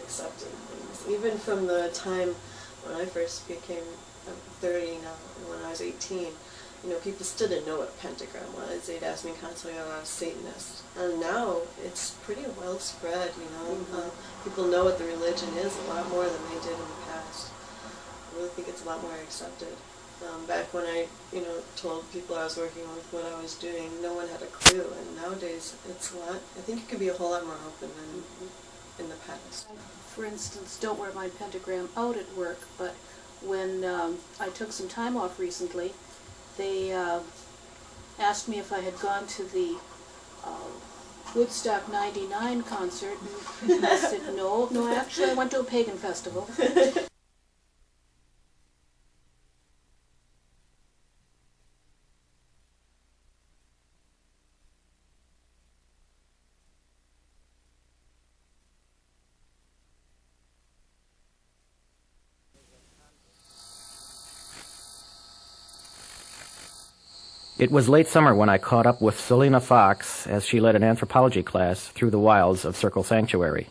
accepting things. Even from the time when I first became 30 now, when I was 18, you know, people still didn't know what a pentagram was. They'd ask me constantly if I was Satanist. And now it's pretty well spread, you know. People know what the religion is a lot more than they did in the past. I really think it's a lot more accepted. Back when I, you know, told people I was working with what I was doing, no one had a clue. And nowadays, it's a lot, I think it can be a whole lot more open than in the past. I, for instance, don't wear my pentagram out at work, but when I took some time off recently, they asked me if I had gone to the Woodstock 99 concert, and I said, no, actually I went to a pagan festival. It was late summer when I caught up with Selena Fox as she led an anthropology class through the wilds of Circle Sanctuary.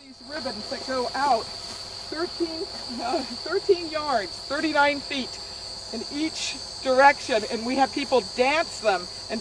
These ribbons that go out 13 yards, 39 feet in each direction, and we have people dance them and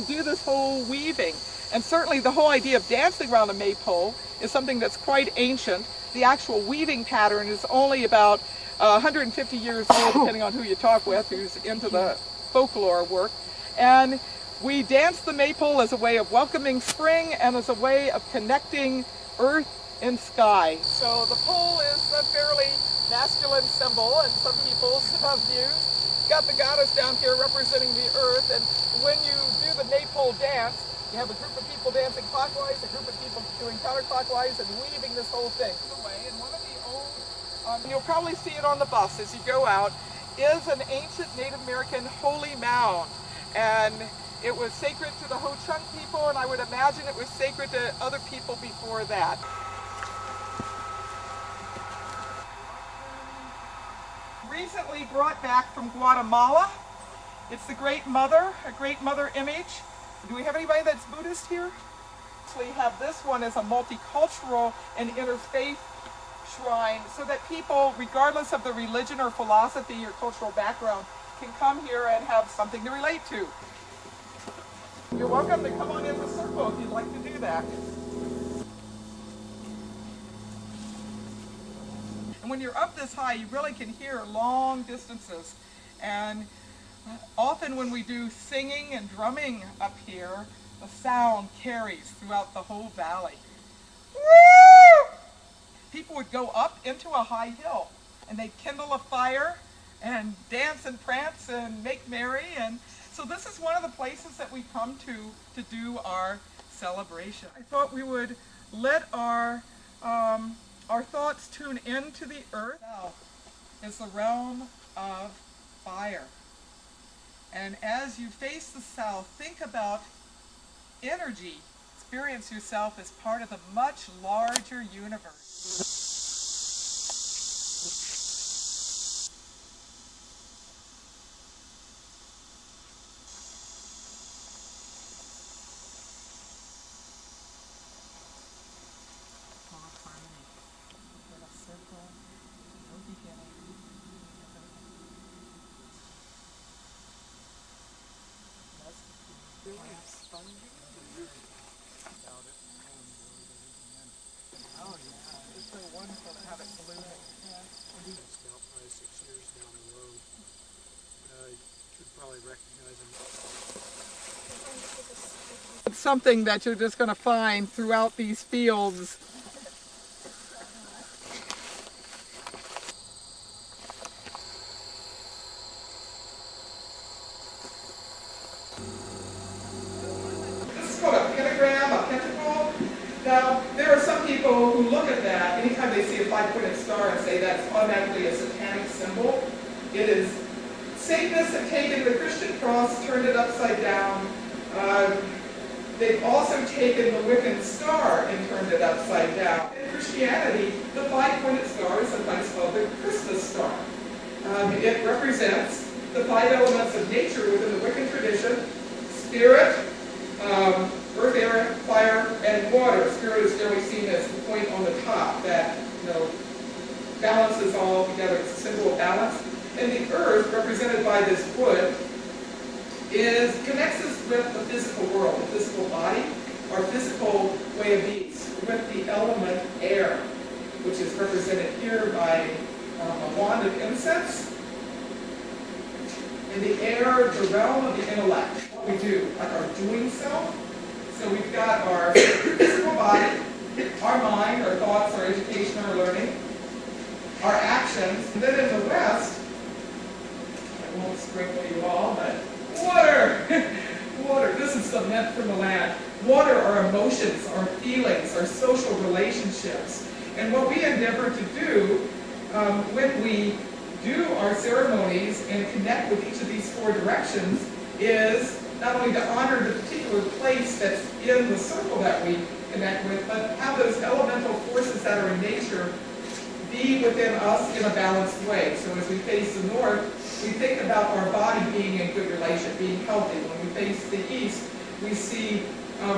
do this whole weaving. And certainly the whole idea of dancing around a maypole is something that's quite ancient. The actual weaving pattern is only about 150 years old, depending on who you talk with, who's into the folklore work. And we dance the maypole as a way of welcoming spring and as a way of connecting earth and sky. So the pole is a fairly masculine symbol, and some people's views. Got the goddess down here representing the earth, and when you do the maypole dance, you have a group of people dancing clockwise, a group of people doing counterclockwise, and weaving this whole thing. And one of the old you'll probably see it on the bus as you go out, is an ancient Native American holy mound. And it was sacred to the Ho-Chunk people, and I would imagine it was sacred to other people before that. Recently brought back from Guatemala. It's the Great Mother, a Great Mother image. Do we have anybody that's Buddhist here? We have this one as a multicultural and interfaith shrine, so that people, regardless of the religion or philosophy or cultural background, can come here and have something to relate to. You're welcome to come on in the circle if you'd like to do that. And when you're up this high, you really can hear long distances. And often when we do singing and drumming up here, the sound carries throughout the whole valley. People would go up into a high hill, and they'd kindle a fire and dance and prance and make merry. And so this is one of the places that we come to do our celebration. I thought we would let our thoughts tune into the earth. Now is the realm of fire. And as you face the south, think about energy. Experience yourself as part of the much larger universe. It's something that you're just going to find throughout these fields. This is called a pentagram, a pentacle. Now, there are some people who look at that, anytime they see a five-pointed star, and say that's automatically a satanic symbol. It is. Satanists have taken the Christian cross, turned it upside down. They've also taken the Wiccan star and turned it upside down. In Christianity, the five-pointed star is sometimes called the Christmas star. It represents the five elements of nature within the Wiccan tradition: spirit, earth, air, fire, and water. water spirit is generally seen as the point on the top that, balances all together. It's a symbol of balance. And the earth, represented by this wood, connects us with the physical world, the physical body, our physical way of being, with the element air, which is represented here by a wand of incense. And the air, the realm of the intellect, what we do, like our doing self. So we've got our physical body, our mind, our thoughts, our education, our learning, our actions. And then in the West, I won't sprinkle you all, but water! Water, this is the meant from the land. Water are emotions, our feelings, our social relationships. And what we endeavor to do when we do our ceremonies and connect with each of these four directions is not only to honor the particular place that's in the circle that we connect with, but have those elemental forces that are in nature be within us in a balanced way. So as we face the north, we think about our body being in good relation, being healthy. When we face the east, we see,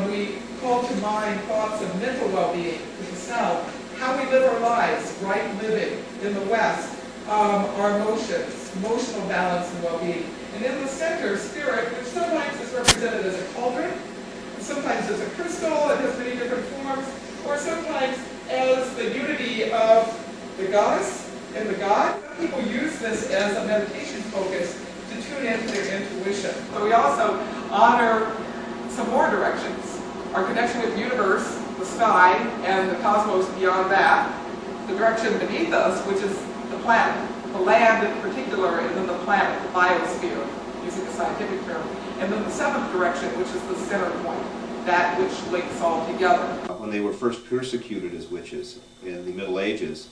we call to mind thoughts of mental well-being. To the south, how we live our lives, right living. In the west, our emotions, emotional balance and well-being. And in the center, spirit, which sometimes is represented as a cauldron, and sometimes as a crystal, it has many different forms, or sometimes as the unity of the goddess and the god. Some people use this as a meditation focus to tune into their intuition. So we also honor some more directions. Our connection with the universe, the sky, and the cosmos beyond that. The direction beneath us, which is the planet. The land in particular, and then the planet, the biosphere, using a scientific term. And then the seventh direction, which is the center point, that which links all together. When they were first persecuted as witches in the Middle Ages,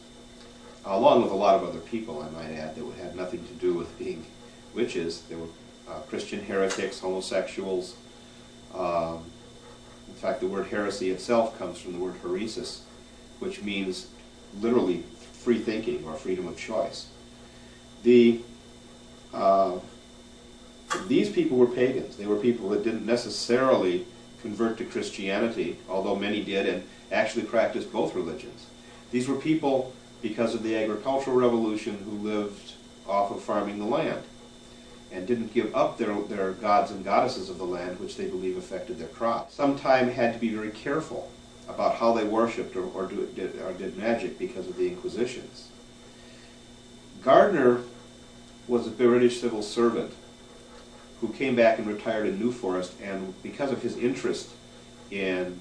along with a lot of other people, I might add, that had nothing to do with being witches. There were Christian heretics, homosexuals. In fact, the word heresy itself comes from the word heresis, which means literally free thinking or freedom of choice. These people were pagans. They were people that didn't necessarily convert to Christianity, although many did, and actually practiced both religions. These were people, because of the agricultural revolution, who lived off of farming the land and didn't give up their gods and goddesses of the land, which they believe affected their crops. Sometimes had to be very careful about how they worshipped or did magic because of the Inquisitions. Gardner was a British civil servant who came back and retired in New Forest, and because of his interest in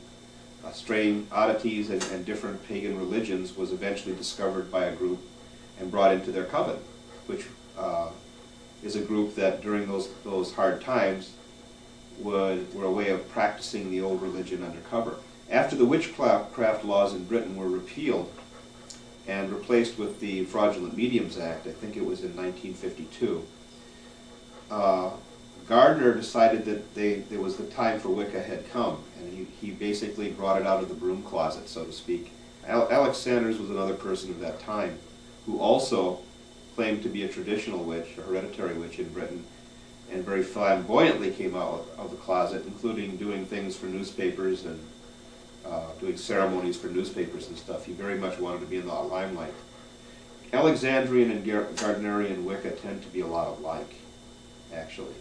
strange oddities and different pagan religions, was eventually discovered by a group and brought into their coven, which is a group that during those hard times were a way of practicing the old religion undercover. After the witchcraft laws in Britain were repealed and replaced with the Fraudulent Mediums Act, I think it was in 1952, Gardner decided that there was the time for Wicca had come, and he basically brought it out of the broom closet, so to speak. Alex Sanders was another person of that time who also claimed to be a traditional witch, a hereditary witch in Britain, and very flamboyantly came out of the closet, including doing things for newspapers and doing ceremonies for newspapers and stuff. He very much wanted to be in the limelight. Alexandrian and Gardnerian Wicca tend to be a lot alike, actually.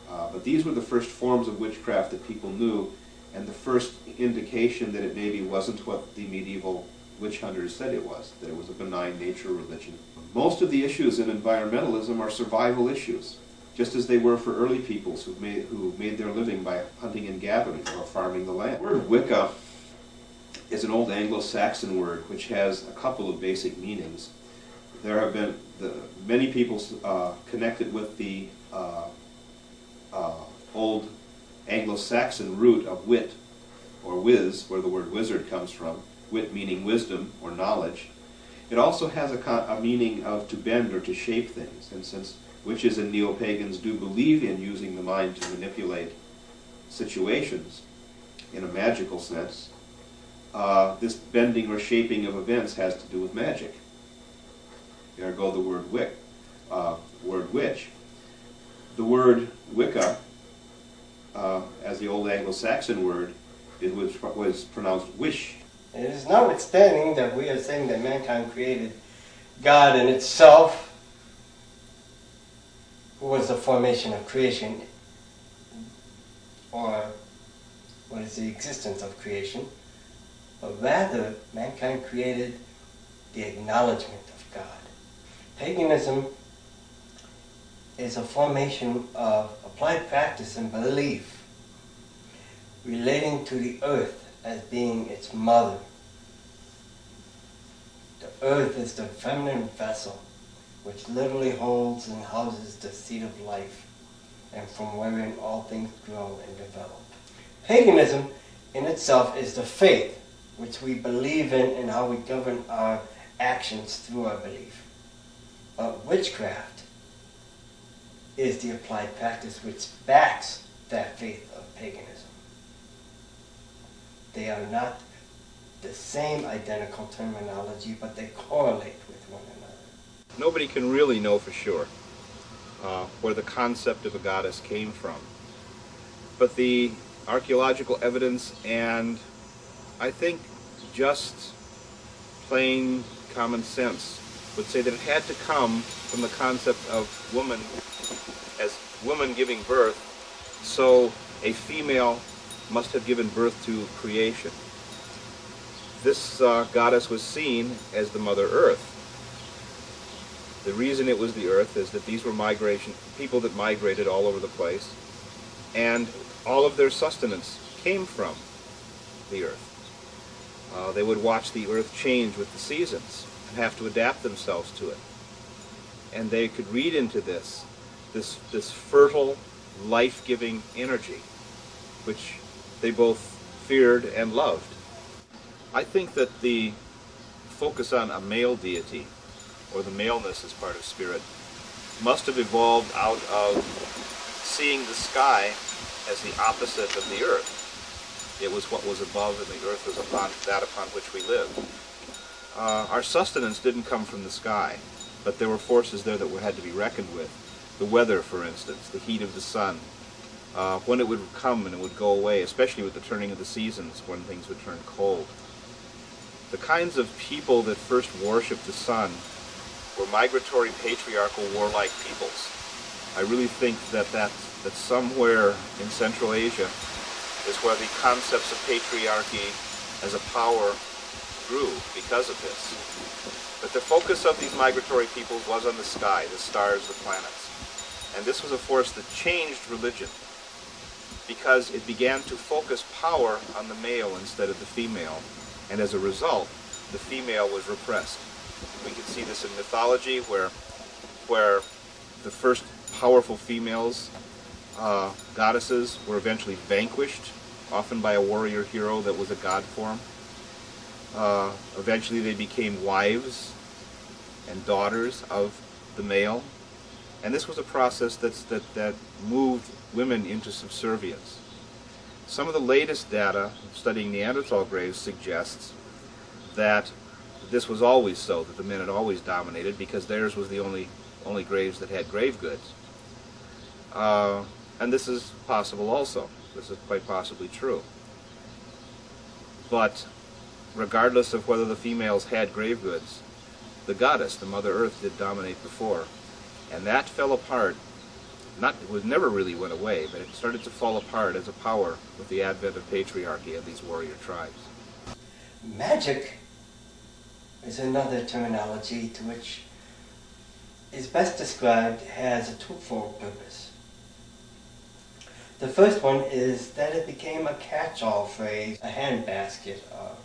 But these were the first forms of witchcraft that people knew, and the first indication that it maybe wasn't what the medieval witch hunters said it was, that it was a benign nature religion. Most of the issues in environmentalism are survival issues, just as they were for early peoples who made their living by hunting and gathering or farming the land. The word Wicca is an old Anglo-Saxon word which has a couple of basic meanings. There have been many people connected with the old Anglo-Saxon root of wit, or wiz, where the word wizard comes from, wit meaning wisdom or knowledge. It also has a meaning of to bend or to shape things, and since witches and Neo-Pagans do believe in using the mind to manipulate situations in a magical sense, this bending or shaping of events has to do with magic. Ergo the word witch. The word Wicca, as the old Anglo-Saxon word, it was pronounced wish. It is notwithstanding that we are saying that mankind created God in itself, who was the formation of creation, or what is the existence of creation, but rather mankind created the acknowledgement of God. Paganism is a formation of applied practice and belief relating to the earth as being its mother. The earth is the feminine vessel which literally holds and houses the seed of life, and from wherein all things grow and develop. Paganism in itself is the faith which we believe in and how we govern our actions through our belief. But witchcraft is the applied practice which backs that faith of paganism. They are not the same identical terminology, but they correlate with one another. Nobody can really know for sure where the concept of a goddess came from. But the archaeological evidence and I think just plain common sense would say that it had to come from the concept of woman as woman giving birth, so a female must have given birth to creation. This goddess was seen as the Mother Earth. The reason it was the earth is that these were people that migrated all over the place, and all of their sustenance came from the earth. They would watch the earth change with the seasons and have to adapt themselves to it. And they could read into this fertile, life-giving energy, which they both feared and loved. I think that the focus on a male deity, or the maleness as part of spirit, must have evolved out of seeing the sky as the opposite of the earth. It was what was above, and the earth was upon which we live. Our sustenance didn't come from the sky, but there were forces there that had to be reckoned with. The weather, for instance, the heat of the sun, when it would come and it would go away, especially with the turning of the seasons, when things would turn cold. The kinds of people that first worshipped the sun were migratory, patriarchal, warlike peoples. I really think that somewhere in Central Asia is where the concepts of patriarchy as a power grew because of this. But the focus of these migratory peoples was on the sky, the stars, the planets. And this was a force that changed religion because it began to focus power on the male instead of the female. And as a result, the female was repressed. We can see this in mythology where the first powerful females, goddesses, were eventually vanquished, often by a warrior hero that was a god form. Eventually they became wives and daughters of the male. And this was a process that moved women into subservience. Some of the latest data studying Neanderthal graves suggests that this was always so, that the men had always dominated because theirs was the only graves that had grave goods. And this is possible also. This is quite possibly true. But regardless of whether the females had grave goods, the goddess, the Mother Earth, did dominate before. And that fell apart. It never really went away, but it started to fall apart as a power with the advent of patriarchy and these warrior tribes. Magic is another terminology to which is best described as a twofold purpose. The first one is that it became a catch-all phrase, a handbasket of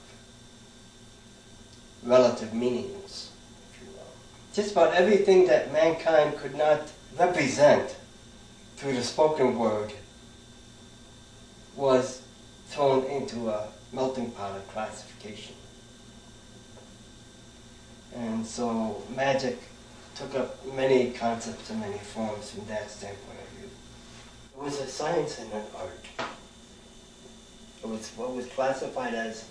relative meanings, if you will. Just about everything that mankind could not represent through the spoken word was thrown into a melting pot of classification. And so magic took up many concepts and many forms from that standpoint of view. It was a science and an art. It was what was classified as,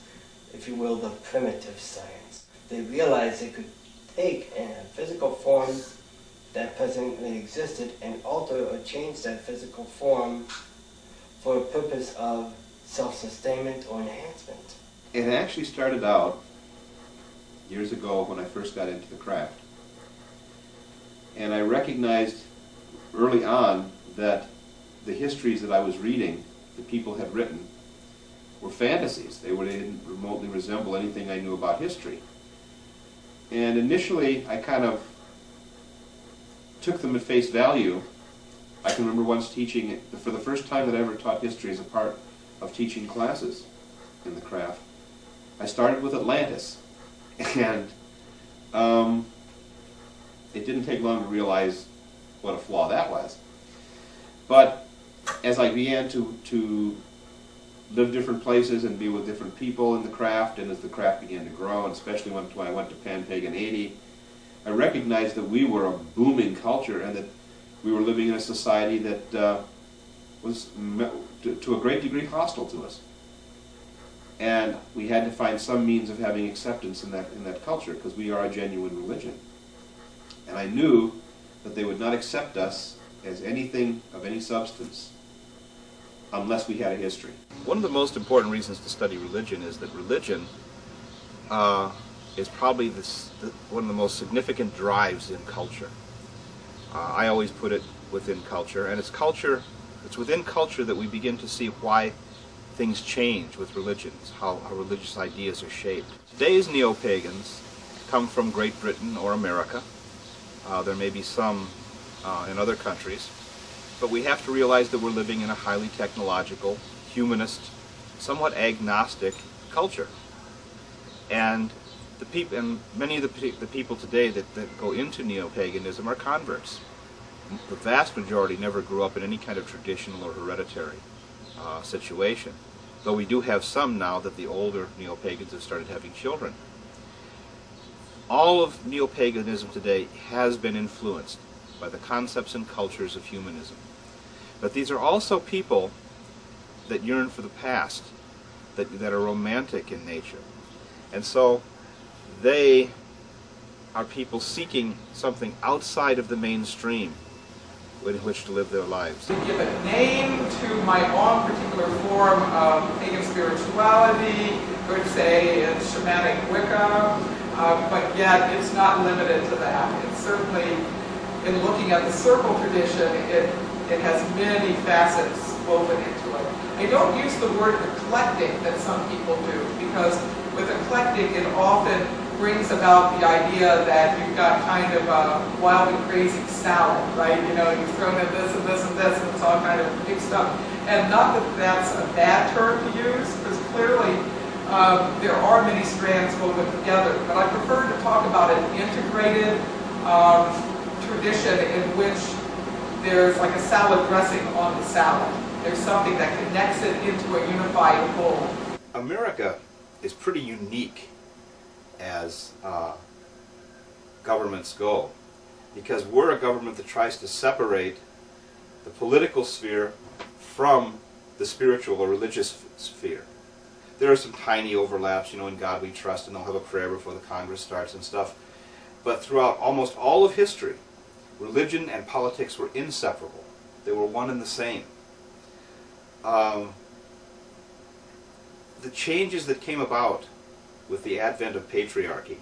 if you will, the primitive science. They realized they could take a physical form that presently existed and alter or change that physical form for a purpose of self-sustainment or enhancement. It actually started out years ago when I first got into the craft. And I recognized early on that the histories that I was reading, the people had written, were fantasies. They didn't remotely resemble anything I knew about history. And initially, I kind of took them at face value. I can remember once teaching, for the first time that I ever taught history as a part of teaching classes in the craft, I started with Atlantis. And it didn't take long to realize what a flaw that was. But as I began to live different places and be with different people in the craft, and as the craft began to grow, and especially when I went to Pan-Pagan 80, I recognized that we were a booming culture and that we were living in a society that was to a great degree hostile to us. And we had to find some means of having acceptance in that culture, because we are a genuine religion. And I knew that they would not accept us as anything of any substance unless we had a history. One of the most important reasons to study religion is that religion is probably one of the most significant drives in culture. I always put it within culture, and it's within culture that we begin to see why things change with religions, how religious ideas are shaped. Today's Neo-Pagans come from Great Britain or America. There may be some in other countries, but we have to realize that we're living in a highly technological, humanist, somewhat agnostic culture. And many of the people today that go into Neo-Paganism are converts. The vast majority never grew up in any kind of traditional or hereditary situation, though we do have some now that the older Neo-Pagans have started having children. All of Neo-Paganism today has been influenced by the concepts and cultures of humanism. But these are also people that yearn for the past, that are romantic in nature. And so they are people seeking something outside of the mainstream in which to live their lives. To give a name to my own particular form of pagan spirituality, could say it's shamanic Wicca, but yet it's not limited to that. It's certainly, in looking at the circle tradition, it has many facets woven into it. I don't use the word eclectic that some people do, because with eclectic it often brings about the idea that you've got kind of a wild and crazy salad, right? You know, you've thrown in this and this and this, and it's all kind of mixed up. And not that that's a bad term to use, because clearly there are many strands woven together. But I prefer to talk about an integrated tradition in which there's like a salad dressing on the salad. There's something that connects it into a unified whole. America is pretty unique as governments go, because we're a government that tries to separate the political sphere from the spiritual or religious sphere. There are some tiny overlaps, in God we trust, and they'll have a prayer before the Congress starts and stuff. But throughout almost all of history, religion and politics were inseparable. They were one and the same. The changes that came about with the advent of patriarchy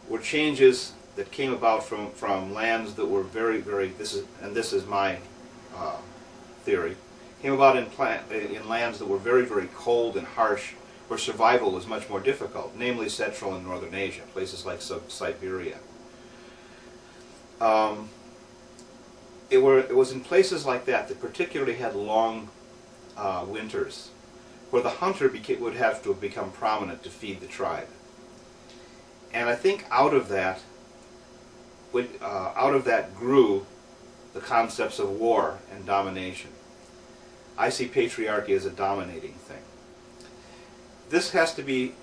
were changes that came about from lands that were very, very, this is my theory, came about in lands that were very, very cold and harsh, where survival was much more difficult, namely Central and Northern Asia, places like Siberia. It was in places like that particularly had long winters, where the hunter would have to become prominent to feed the tribe. And I think out of that grew the concepts of war and domination. I see patriarchy as a dominating thing. This has to be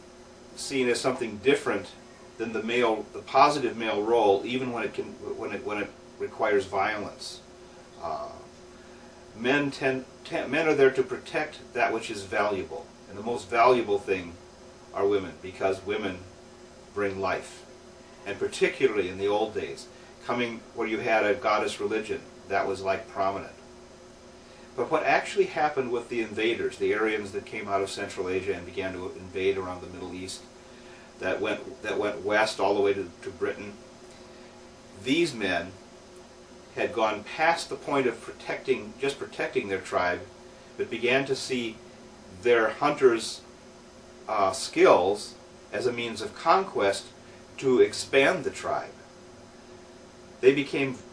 seen as something different than the positive male role, even when it requires violence. Men are there to protect that which is valuable, and the most valuable thing are women, because women bring life. And particularly in the old days, coming where you had a goddess religion, that was like prominent. But what actually happened with the invaders, the Aryans that came out of Central Asia and began to invade around the Middle East, that went west all the way to Britain, these men had gone past the point of just protecting their tribe, but began to see their hunters' skills as a means of conquest to expand the tribe.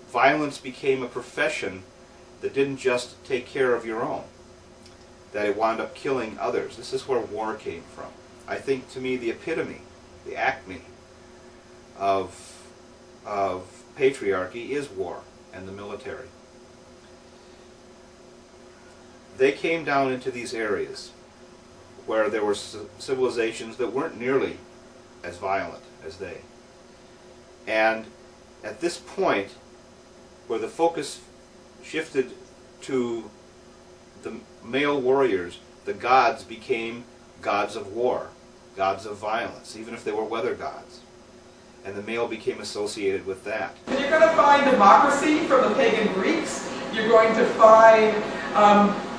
Violence became a profession that didn't just take care of your own, that it wound up killing others. This is where war came from. I think, to me, the epitome, the acme of patriarchy is war and the military. They came down into these areas where there were civilizations that weren't nearly as violent as they. And at this point, where the focus shifted to the male warriors, the gods became gods of war, gods of violence, even if they were weather gods. And the male became associated with that. And you're going to find democracy from the pagan Greeks. You're going to find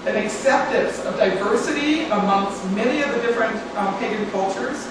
an acceptance of diversity amongst many of the different pagan cultures.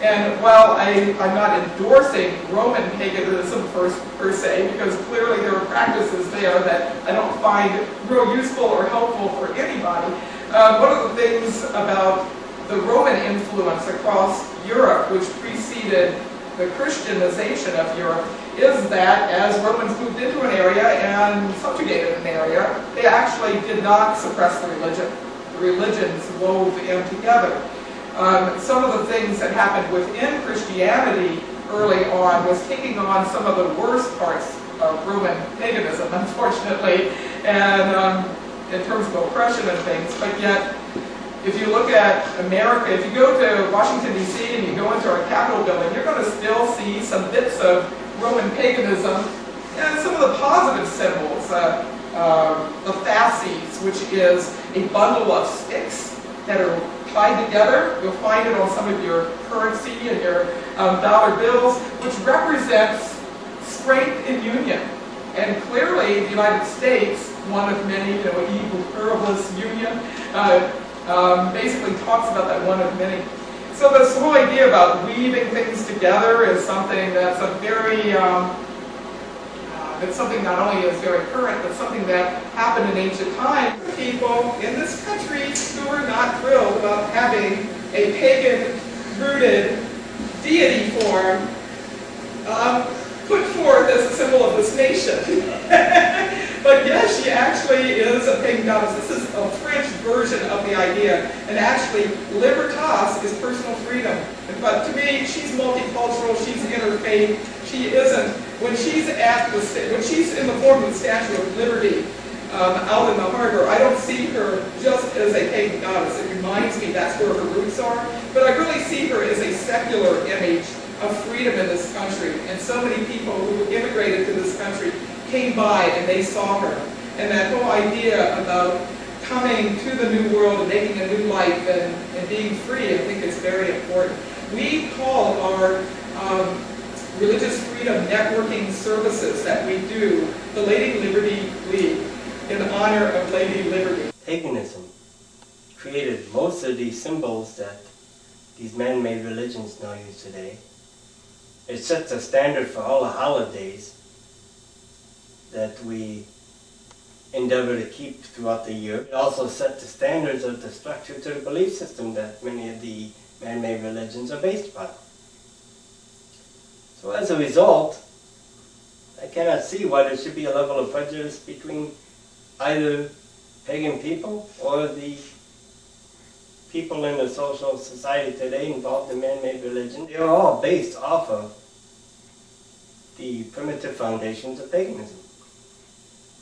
And while I'm not endorsing Roman paganism per se, because clearly there are practices there that I don't find real useful or helpful for anybody, one of the things about the Roman influence across Europe, which preceded the Christianization of Europe, is that as Romans moved into an area and subjugated an area, they actually did not suppress the religion. The religions wove in together. Some of the things that happened within Christianity early on was taking on some of the worst parts of Roman paganism, unfortunately, and in terms of oppression and things. But yet, if you look at America, if you go to Washington, D.C., and you go into our Capitol building, you're going to still see some bits of Roman paganism and some of the positive symbols. The fasces, which is a bundle of sticks that are tied together. You'll find it on some of your currency and your dollar bills, which represents strength in union. And clearly, the United States, one of many, evil, pluralist union, basically talks about that one of many. So this whole idea about weaving things together is something that's a very, it's something not only is very current, but something that happened in ancient times. People in this country who are not thrilled about having a pagan-rooted deity form put forth as a symbol of this nation. But yes, she actually is a pagan goddess. This is a French version of the idea. And actually, libertas is personal freedom. But to me, she's multicultural, she's interfaith, she isn't. When she's in the form of the Statue of Liberty out in the harbor, I don't see her just as a pagan goddess. It reminds me that's where her roots are. But I really see her as a secular image of freedom in this country. And so many people who immigrated to this country came by and they saw her. And that whole idea about coming to the new world and making a new life and being free, I think is very important. We call our religious freedom networking services that we do the Lady Liberty League in honor of Lady Liberty. Paganism created most of these symbols that these man-made religions now use today. It sets a standard for all the holidays that we endeavor to keep throughout the year. It also set the standards of the structure to the belief system that many of the man-made religions are based upon. So as a result, I cannot see why there should be a level of prejudice between either pagan people or the people in the social society today involved in man-made religion. They are all based off of the primitive foundations of paganism.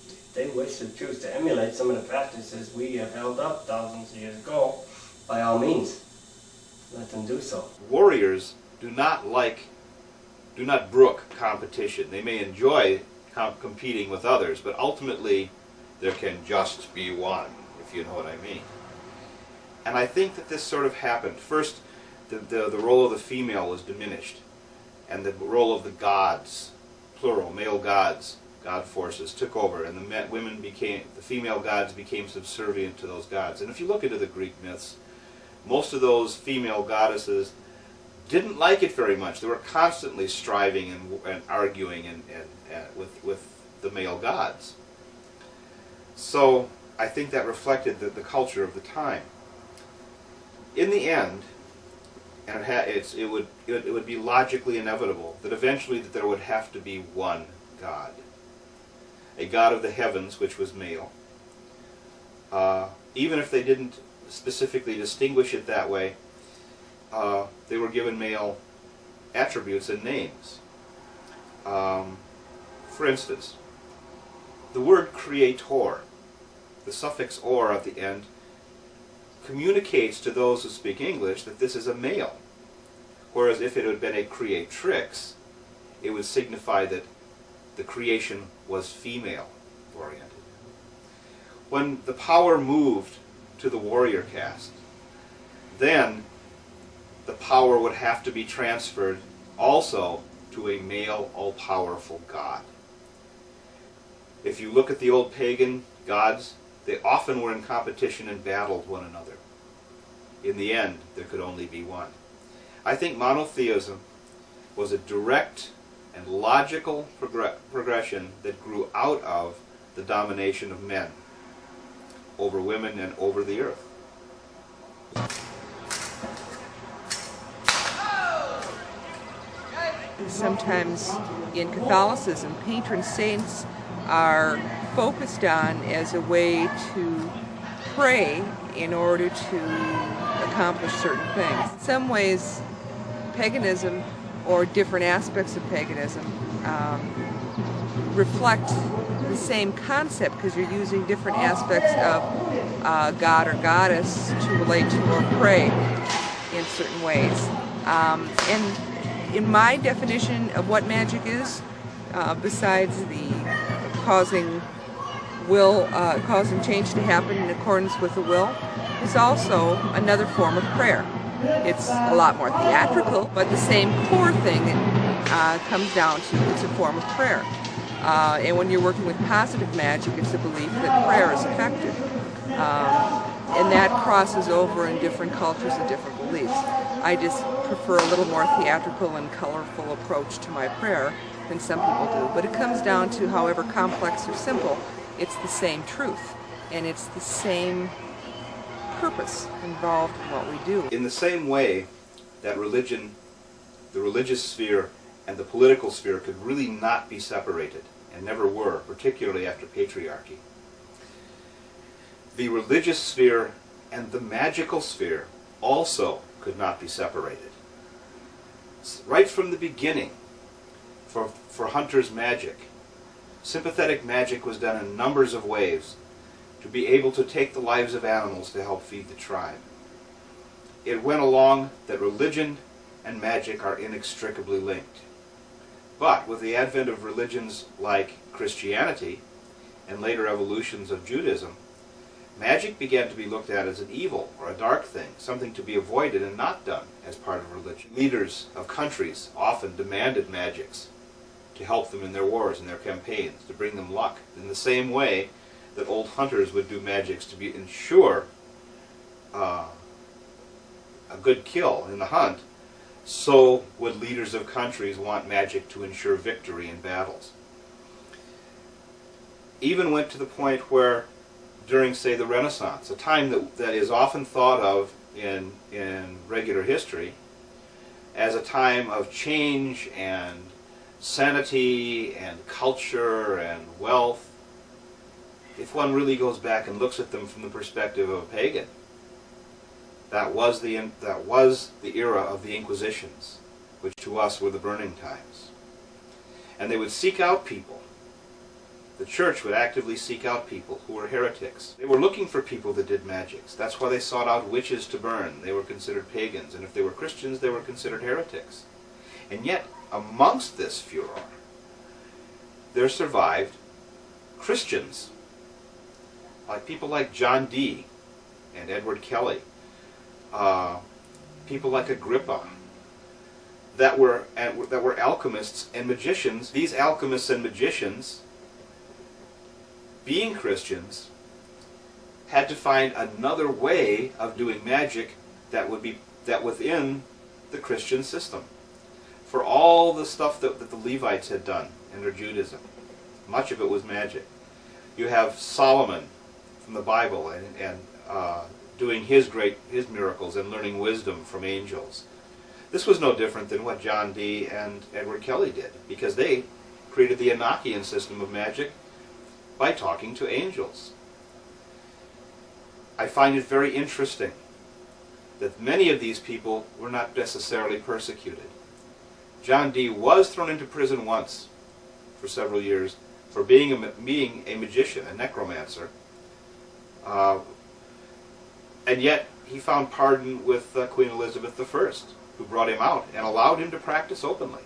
If they wish to choose to emulate some of the practices we have held up thousands of years ago, by all means, let them do so. Warriors do not brook competition. They may enjoy competing with others, but ultimately there can just be one, if you know what I mean. And I think that this sort of happened. First, the role of the female was diminished, and the role of the gods, plural, male gods, god forces took over, and the female gods became subservient to those gods. And if you look into the Greek myths, most of those female goddesses didn't like it very much. They were constantly striving and arguing with the male gods. So I think that reflected the culture of the time. In the end, and it would be logically inevitable that eventually that there would have to be one God, a God of the heavens, which was male. Even if they didn't specifically distinguish it that way, they were given male attributes and names. For instance, the word creator, the suffix or at the end, communicates to those who speak English that this is a male. Whereas if it had been a creatrix, it would signify that the creation was female-oriented. When the power moved to the warrior caste, then the power would have to be transferred also to a male, all-powerful god. If you look at the old pagan gods, they often were in competition and battled one another. In the end, there could only be one. I think monotheism was a direct and logical progression that grew out of the domination of men over women and over the earth. Sometimes in Catholicism, patron saints are focused on as a way to pray in order to accomplish certain things. In some ways, paganism or different aspects of paganism reflect the same concept because you're using different aspects of god or goddess to relate to or pray in certain ways. And in my definition of what magic is, besides the causing change to happen in accordance with the will, is also another form of prayer. It's a lot more theatrical, but the same core thing comes down to it's a form of prayer. And when you're working with positive magic, it's a belief that prayer is effective. And that crosses over in different cultures and different beliefs. I just prefer a little more theatrical and colorful approach to my prayer than some people do. But it comes down to, however complex or simple, it's the same truth. And it's the same purpose involved in what we do. In the same way that religion, the religious sphere, and the political sphere could really not be separated, and never were, particularly after patriarchy, the religious sphere and the magical sphere also could not be separated. Right from the beginning, for hunters' magic, sympathetic magic was done in numbers of ways to be able to take the lives of animals to help feed the tribe. It went along that religion and magic are inextricably linked. But with the advent of religions like Christianity and later evolutions of Judaism, magic began to be looked at as an evil or a dark thing, something to be avoided and not done as part of religion. Leaders of countries often demanded magics to help them in their wars and their campaigns, to bring them luck, in the same way that old hunters would do magics to ensure a good kill in the hunt. So would leaders of countries want magic to ensure victory in battles. Even went to the point where, during, say, the Renaissance, a time that is often thought of in regular history as a time of change and sanity and culture and wealth, if one really goes back and looks at them from the perspective of a pagan, that was the era of the Inquisitions, which to us were the burning times. And they would seek out people. The church would actively seek out people who were heretics. They were looking for people that did magics. That's why they sought out witches to burn. They were considered pagans. And if they were Christians, they were considered heretics. And yet, amongst this furor, there survived Christians, like people like John Dee and Edward Kelly, people like Agrippa, that were alchemists and magicians. These alchemists and magicians being Christians, had to find another way of doing magic that within the Christian system. For all the stuff that the Levites had done in their Judaism, much of it was magic. You have Solomon from the Bible and doing his miracles and learning wisdom from angels. This was no different than what John Dee and Edward Kelly did, because they created the Enochian system of magic by talking to angels. I find it very interesting that many of these people were not necessarily persecuted. John Dee was thrown into prison once for several years for being a magician, a necromancer, and yet he found pardon with Queen Elizabeth I, who brought him out and allowed him to practice openly.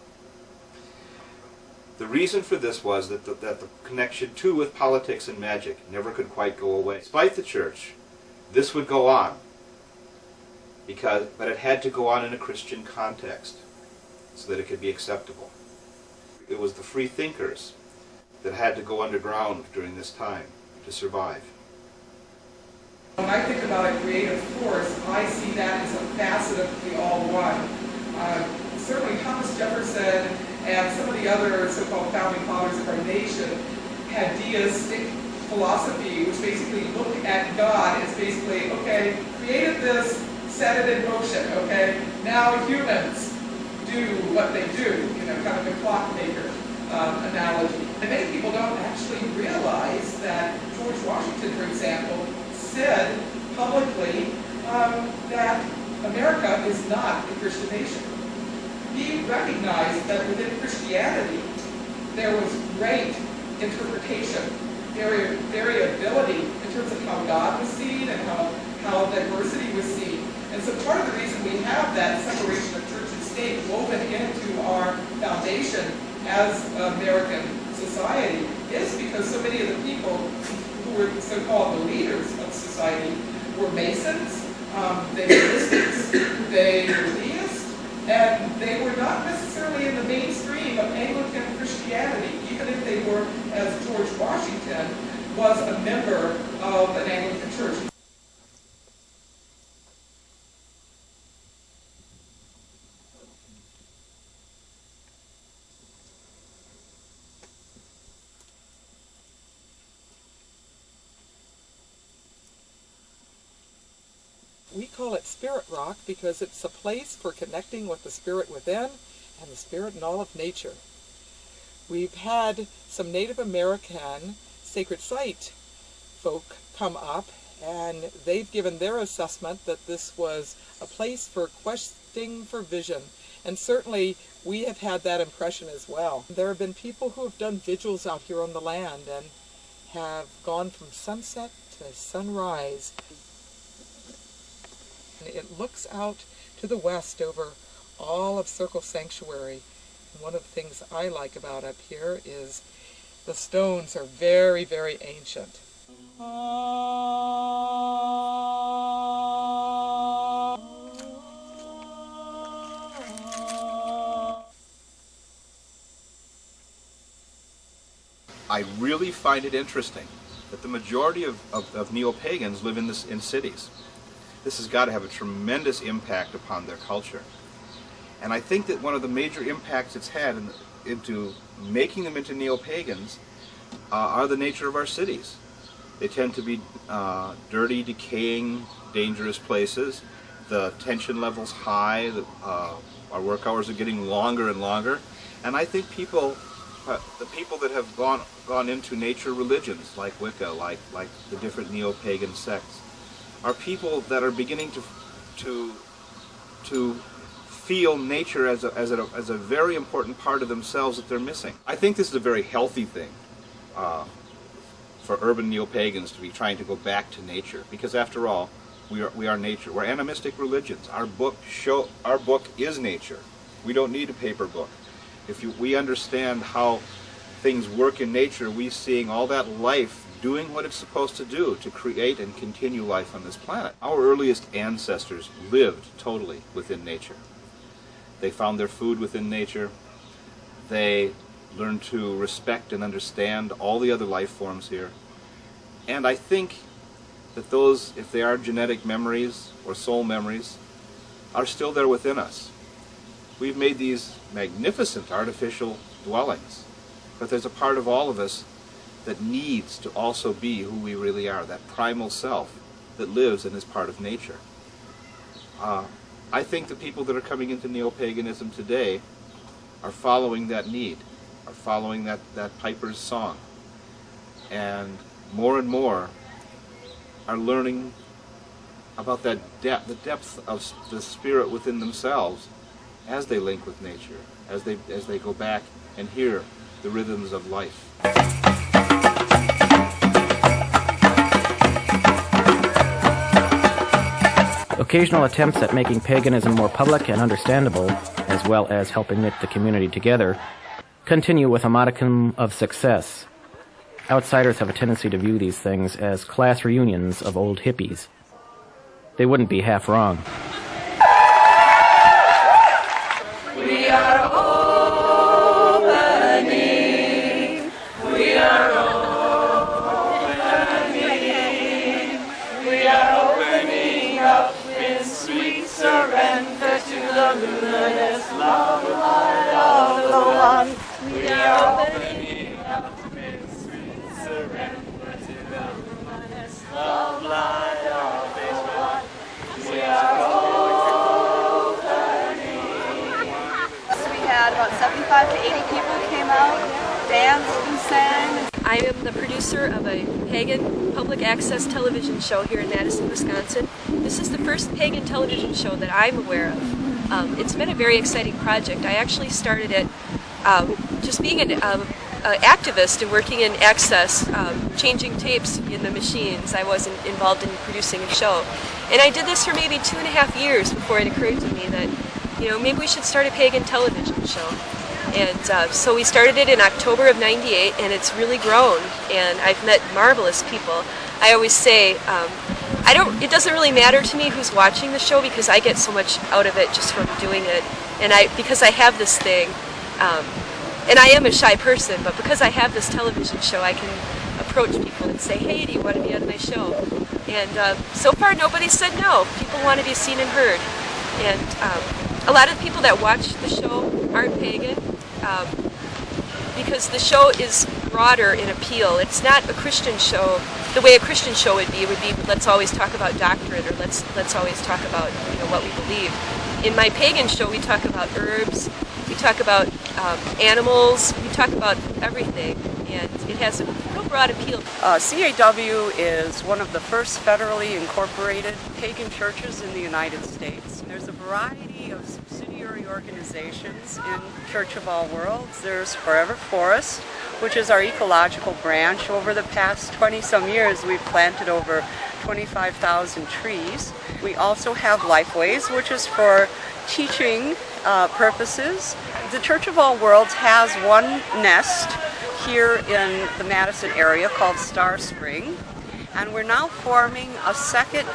The reason for this was that the connection too with politics and magic never could quite go away. Despite the church, this would go on, but it had to go on in a Christian context so that it could be acceptable. It was the free thinkers that had to go underground during this time to survive. When I think about a creative force, I see that as a facet of the all-one. Certainly Thomas Jefferson and some of the other so-called founding fathers of our nation had deistic philosophy, which basically looked at God as basically, okay, created this, set it in motion, okay, now humans do what they do, kind of a clockmaker analogy. And many people don't actually realize that George Washington, for example, said publicly that America is not a Christian nation. He recognized that within Christianity there was great interpretation, variability in terms of how God was seen and how diversity was seen. And so part of the reason we have that separation of church and state woven into our foundation as American society is because so many of the people who were so-called the leaders of society were Masons, they were Mystics, they were deists, and they were not necessarily in the mainstream of Anglican Christianity, even if they were, as George Washington was a member of an Anglican church. We call it Spirit Rock because it's a place for connecting with the spirit within and the spirit in all of nature. We've had some Native American sacred site folk come up, and they've given their assessment that this was a place for questing for vision. And certainly we have had that impression as well. There have been people who have done vigils out here on the land and have gone from sunset to sunrise. It looks out to the west over all of Circle Sanctuary. And one of the things I like about up here is the stones are very, very ancient. I really find it interesting that the majority of Neo-Pagans live in cities. This has got to have a tremendous impact upon their culture. And I think that one of the major impacts it's had into making them into Neo-Pagans are the nature of our cities. They tend to be dirty, decaying, dangerous places. The tension level's high. Our work hours are getting longer and longer. And I think the people that have gone into nature religions like Wicca, like the different Neo-Pagan sects, are people that are beginning to feel nature as a very important part of themselves that they're missing. I think this is a very healthy thing for urban Neo-Pagans to be trying to go back to nature, because after all, we are nature. We're animistic religions. Our book is nature. We don't need a paper book. If we understand how things work in nature, we're seeing all that life doing what it's supposed to do to create and continue life on this planet. Our earliest ancestors lived totally within nature. They found their food within nature. They learned to respect and understand all the other life forms here. And I think that those, if they are genetic memories or soul memories, are still there within us. We've made these magnificent artificial dwellings, but there's a part of all of us that needs to also be who we really are, that primal self that lives and is part of nature. I think the people that are coming into neo-paganism today are following that need, are following that piper's song, and more are learning about that the depth of the spirit within themselves as they link with nature, as they go back and hear the rhythms of life. Occasional attempts at making paganism more public and understandable, as well as helping knit the community together, continue with a modicum of success. Outsiders have a tendency to view these things as class reunions of old hippies. They wouldn't be half wrong. We are opening. We are opening. We are opening up in sweet surrender to the luminous love light of the one. We are opening up in sweet surrender to the luminous love light of the one. We are About 75 to 80 people came out, danced and sang. I am the producer of a pagan public access television show here in Madison, Wisconsin. This is the first pagan television show that I'm aware of. It's been a very exciting project. I actually started it just being an activist and working in access, changing tapes in the machines. I wasn't involved in producing a show. And I did this for maybe 2.5 years before it occurred to me that, you know, maybe we should start a pagan television show. And so we started it in October of '98, and it's really grown, and I've met marvelous people. I always say, it doesn't really matter to me who's watching the show because I get so much out of it just from doing it. And because I have this thing, and I am a shy person, but because I have this television show, I can approach people and say, hey, do you want to be on my show? And so far, nobody said no. People want to be seen and heard. And a lot of the people that watch the show aren't pagan because the show is broader in appeal. It's not a Christian show the way a Christian show would be. It would be, let's always talk about doctrine, or let's always talk about, you know, what we believe. In my pagan show, we talk about herbs, we talk about animals, we talk about everything, and it has a real broad appeal. CAW is one of the first federally incorporated pagan churches in the United States. There's a variety of subsidiary organizations in Church of All Worlds. There's Forever Forest, which is our ecological branch. Over the past 20-some years, we've planted over 25,000 trees. We also have Lifeways, which is for teaching purposes. The Church of All Worlds has one nest here in the Madison area called Star Spring, and we're now forming a second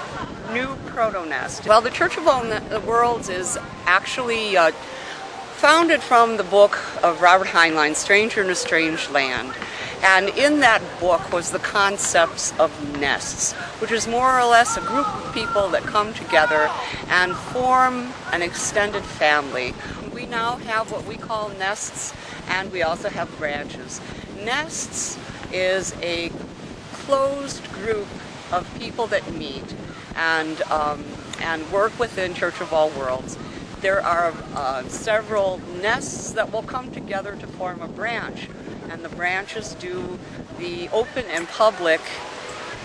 new proto-nest. Well, the Church of All Worlds is actually founded from the book of Robert Heinlein, Stranger in a Strange Land. And in that book was the concepts of nests, which is more or less a group of people that come together and form an extended family. We now have what we call nests, and we also have branches. Nests is a closed group of people that meet and work within Church of All Worlds. There are several nests that will come together to form a branch, and the branches do the open and public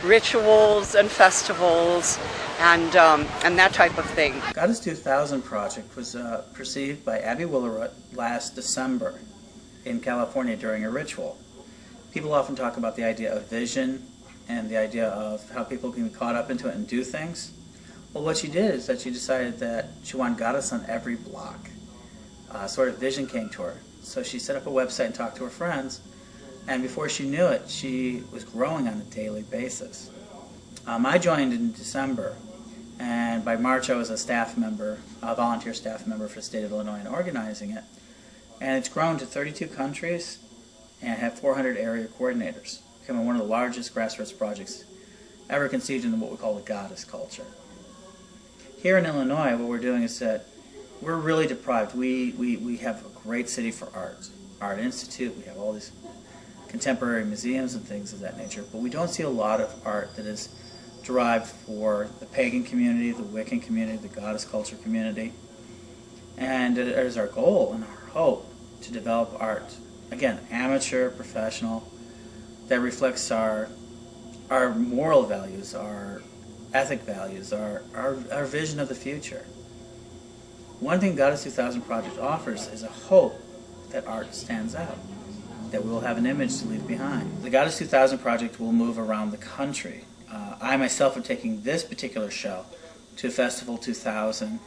rituals and festivals and that type of thing. Goddess 2000 project was perceived by Abby Willerut last December in California during a ritual. People often talk about the idea of vision and the idea of how people can be caught up into it and do things. Well, what she did is that she decided that she wanted Goddess on every block. Sort of vision came to her. So she set up a website and talked to her friends, and before she knew it, she was growing on a daily basis. I joined in December, and by March I was a staff member, a volunteer staff member for the state of Illinois and organizing it. And it's grown to 32 countries and have 400 area coordinators. becoming one of the largest grassroots projects ever conceived in what we call the goddess culture. Here in Illinois, what we're doing is that we're really deprived. We have a great city for art. Art Institute, we have all these contemporary museums and things of that nature, but we don't see a lot of art that is derived for the pagan community, the Wiccan community, the goddess culture community. And it is our goal and our hope to develop art, again, amateur, professional, that reflects our moral values, our ethic values, our vision of the future. One thing Goddess 2000 Project offers is a hope that art stands out, that we'll have an image to leave behind. The Goddess 2000 Project will move around the country. I myself am taking this particular show to Festival 2000,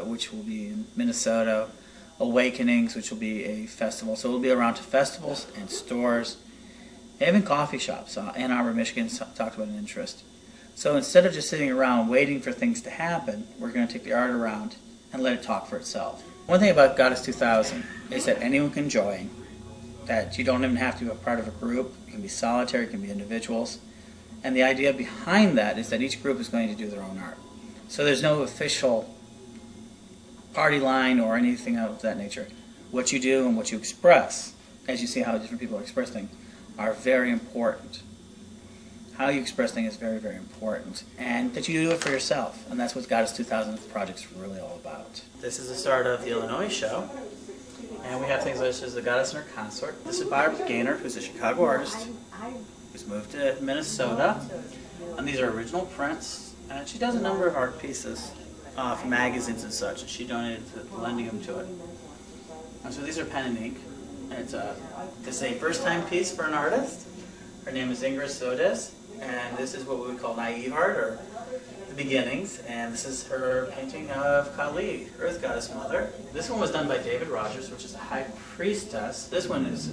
which will be in Minnesota, Awakenings, which will be a festival. So it'll be around to festivals and stores, even coffee shops. Ann Arbor, Michigan talked about an interest. So instead of just sitting around waiting for things to happen, we're going to take the art around and let it talk for itself. One thing about Goddess 2000 is that anyone can join, that you don't even have to be a part of a group. You can be solitary, you can be individuals. And the idea behind that is that each group is going to do their own art. So there's no official party line or anything of that nature. What you do and what you express, as you see how different people express things, are very important. How you express things is very, very important. And that you do it for yourself. And that's what Goddess 2000 Project's really all about. This is the start of the Illinois show. And we have things such as the Goddess and her Consort. This is Barbara Gaynor, who's a Chicago artist, who's moved to Minnesota. And these are original prints. And she does a number of art pieces for magazines and such. And she donated to lending them to it. And so these are pen and ink. And it's a first-time piece for an artist. Her name is Ingrid Sodes. And this is what we would call naive art, or the beginnings. And this is her painting of Kali, Earth Goddess Mother. This one was done by David Rogers, which is a high priestess. This one is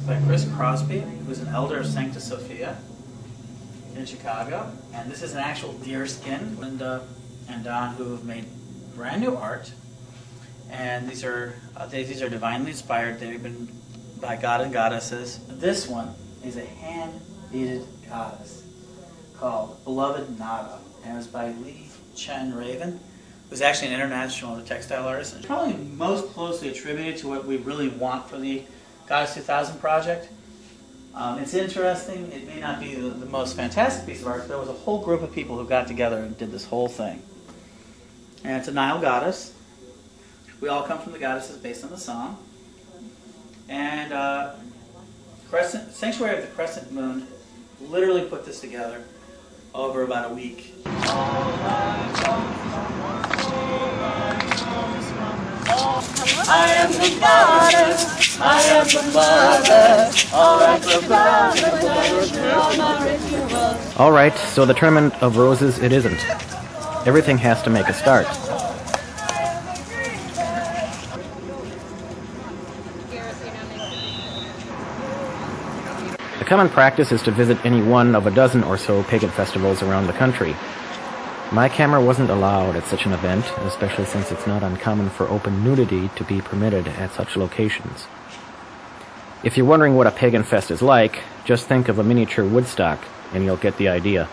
by Chris Crosby, who's an elder of Sancta Sophia in Chicago. And this is an actual deer skin. Linda and Don, who have made brand new art. And these are divinely inspired. They've been by God and goddesses. This one is a hand-beaded goddess called Beloved Nada, and it was by Lee Chen Raven, who's actually an international textile artist, and probably most closely attributed to what we really want for the Goddess 2000 project. It's interesting. It may not be the most fantastic piece of art, but there was a whole group of people who got together and did this whole thing. And it's a Nile goddess. We all come from the goddesses based on the song. And Sanctuary of the Crescent Moon literally put this together over about a week. I am the goddess, I am the mother, all right, the All right, so the Tournament of Roses it isn't. Everything has to make a start. The common practice is to visit any one of a dozen or so pagan festivals around the country. My camera wasn't allowed at such an event, especially since it's not uncommon for open nudity to be permitted at such locations. If you're wondering what a pagan fest is like, just think of a miniature Woodstock, and you'll get the idea.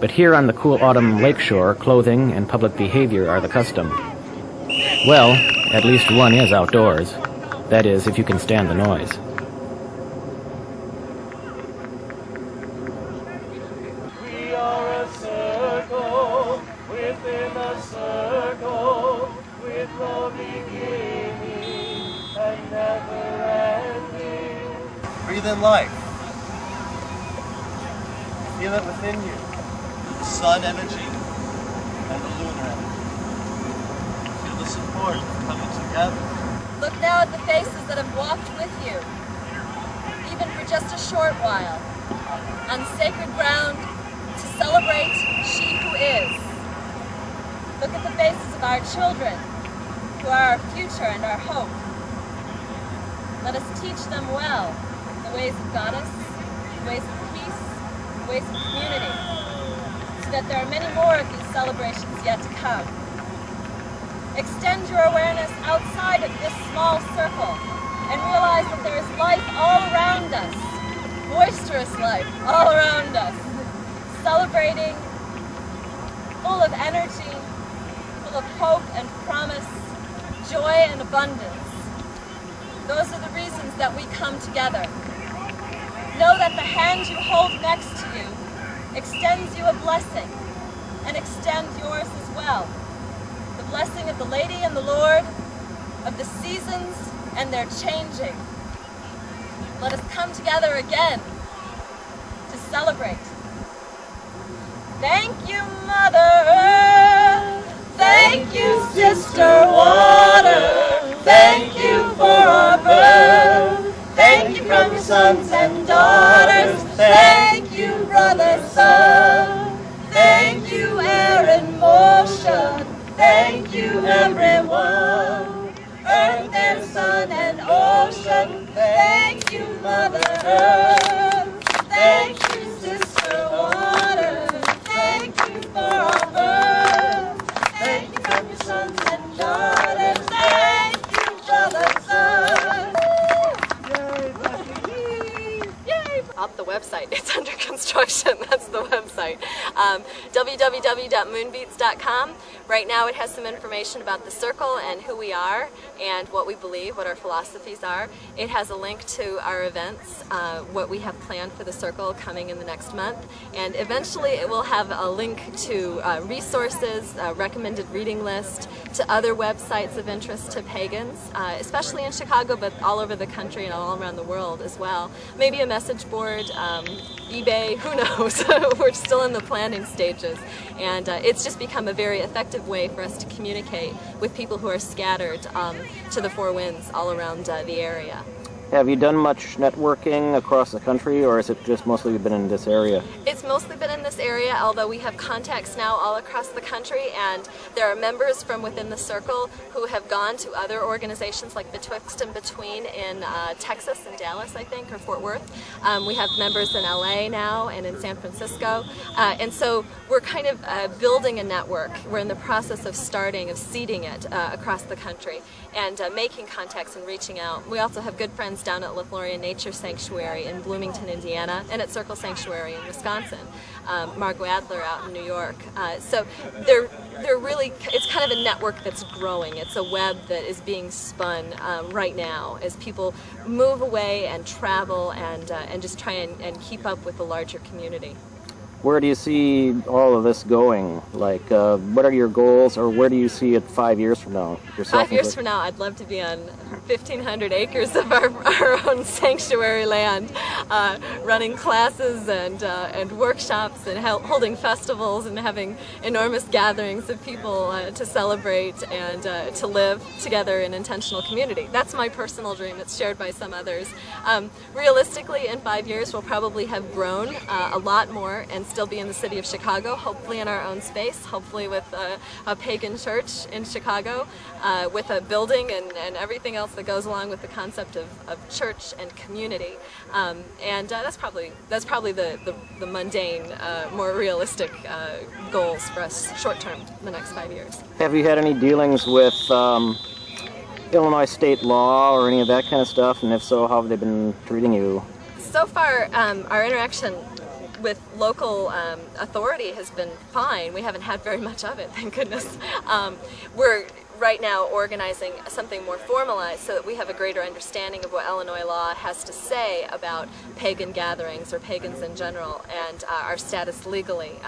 But here on the cool autumn lakeshore, clothing and public behavior are the custom. Well, at least one is outdoors. That is, if you can stand the noise. We are a circle within a circle, with no beginning and never ending. Breathe in life. Feel it within you. The sun energy and the lunar energy. Feel the support coming together. Look now at the faces that have walked with you, even for just a short while, on sacred ground to celebrate she who is. Look at the faces of our children, who are our future and our hope. Let us teach them well the ways of Goddess, the ways of peace, the ways of community, so that there are many more of these celebrations yet to come. Extend your awareness outside of this small circle and realize that there is life all around us, boisterous life all around us, celebrating, full of energy, full of hope and promise, joy and abundance. Those are the reasons that we come together. Know that the hand you hold next to you extends you a blessing, and extend yours as well. The blessing of the Lady and the Lord, of the seasons and their changing. Let us come together again to celebrate. Thank you, Mother Earth. Thank you, Sister Water. Thank you for our birth. Thank you from your sons and daughters. Thank you, Brother Sun. Thank you, air and motion. Thank you, everyone. Earth and sun and ocean. Thank you, Mother Earth. Thank you, Sister Water. Thank you for our birth. Thank you from your sons and daughters. Thank you, Brother Sun. Yay! Up the website. It's under construction. That's the website. www.moonbeats.com. Right now it has some information about the circle and who we are and what we believe, what our philosophies are. It has a link to our events, what we have planned for the circle coming in the next month, and eventually it will have a link to resources, a recommended reading list, to other websites of interest to pagans, especially in Chicago, but all over the country and all around the world as well. Maybe a message board, eBay, who knows? We're still in the planning stages, and it's just become a very effective way for us to communicate with people who are scattered to the four winds all around the area. Have you done much networking across the country, or has it just mostly been in this area? It's mostly been in this area, although we have contacts now all across the country, and there are members from within the circle who have gone to other organizations like Betwixt and Between in Texas and Dallas, I think, or Fort Worth. We have members in LA now and in San Francisco, and so we're kind of building a network. We're in the process of seeding it across the country and making contacts and reaching out. We also have good friends down at Lothlorien Nature Sanctuary in Bloomington, Indiana, and at Circle Sanctuary in Wisconsin. Margot Adler out in New York. So they're really, it's kind of a network that's growing. It's a web that is being spun right now as people move away and travel and just try and keep up with the larger community. Where do you see all of this going? Like, what are your goals, or where do you see it 5 years from now? 5 years from now, I'd love to be on 1,500 acres of our own sanctuary land, running classes and workshops and holding festivals and having enormous gatherings of people to celebrate and to live together in intentional community. That's my personal dream. It's shared by some others. Realistically, in 5 years, we'll probably have grown a lot more and still be in the city of Chicago, hopefully in our own space, hopefully with a pagan church in Chicago, with a building and everything else that goes along with the concept of church and community. And that's probably the mundane, more realistic goals for us short term, the next 5 years. Have you had any dealings with Illinois state law or any of that kind of stuff? And if so, how have they been treating you? So far, our interaction with local authority has been fine. We haven't had very much of it, thank goodness. We're right now organizing something more formalized so that we have a greater understanding of what Illinois law has to say about pagan gatherings or pagans in general, and our status legally,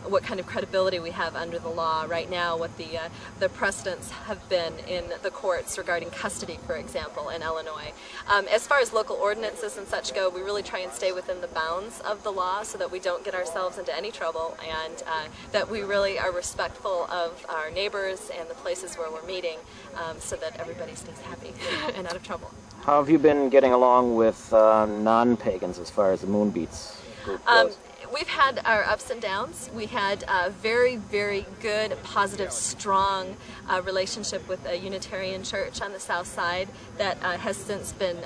what kind of credibility we have under the law right now, what the precedents have been in the courts regarding custody, for example, in Illinois. As far as local ordinances and such go, we really try and stay within the bounds of the law so that we don't get ourselves into any trouble, and that we really are respectful of our neighbors and the places where we're meeting, so that everybody stays happy and out of trouble. How have you been getting along with non-pagans as far as the Moonbeats group goes? we've had our ups and downs. We had a very, very good, positive, strong relationship with a Unitarian church on the south side that has since been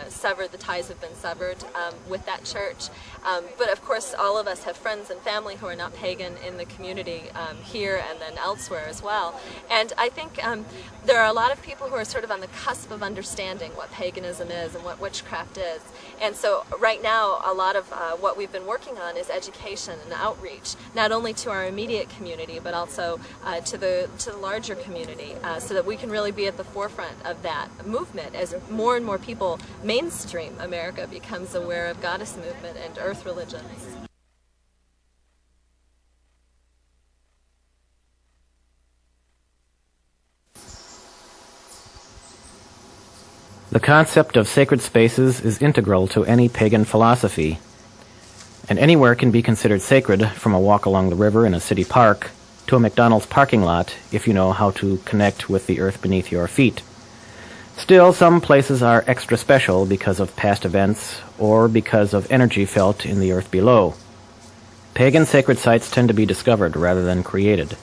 severed. The ties have been severed with that church. But of course, all of us have friends and family who are not pagan in the community here and then elsewhere as well. And I think there are a lot of people who are sort of on the cusp of understanding what paganism is and what witchcraft is. And so right now, a lot of what we've been working on is education and outreach, not only to our immediate community, but also to the larger community, so that we can really be at the forefront of that movement as more and more people, mainstream America, becomes aware of goddess movement and earth religions. The concept of sacred spaces is integral to any pagan philosophy, and anywhere can be considered sacred, from a walk along the river in a city park to a McDonald's parking lot, if you know how to connect with the earth beneath your feet. Still, some places are extra special because of past events or because of energy felt in the earth below. Pagan sacred sites tend to be discovered rather than created.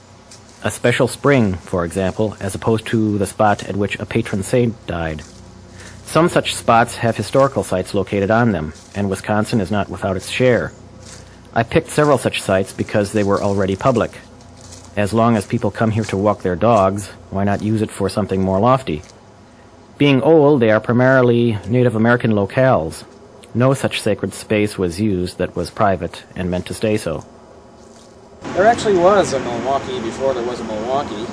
A special spring, for example, as opposed to the spot at which a patron saint died. Some such spots have historical sites located on them, and Wisconsin is not without its share. I picked several such sites because they were already public. As long as people come here to walk their dogs, why not use it for something more lofty? Being old, they are primarily Native American locales. No such sacred space was used that was private and meant to stay so. There actually was a Milwaukee before there was a Milwaukee.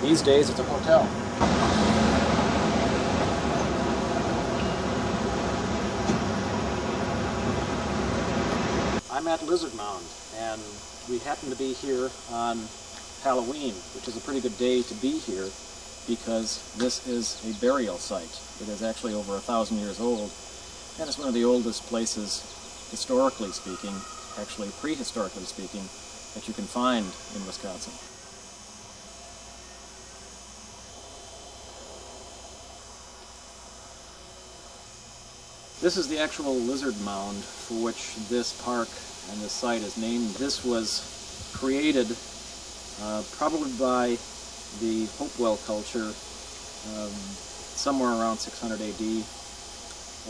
These days it's a hotel. I'm at Lizard Mound, and we happen to be here on Halloween, which is a pretty good day to be here because this is a burial site. It is actually over 1,000 years old, and it's one of the oldest places, historically speaking, actually prehistorically speaking, that you can find in Wisconsin. This is the actual lizard mound for which this park and this site is named. This was created probably by the Hopewell culture somewhere around 600 AD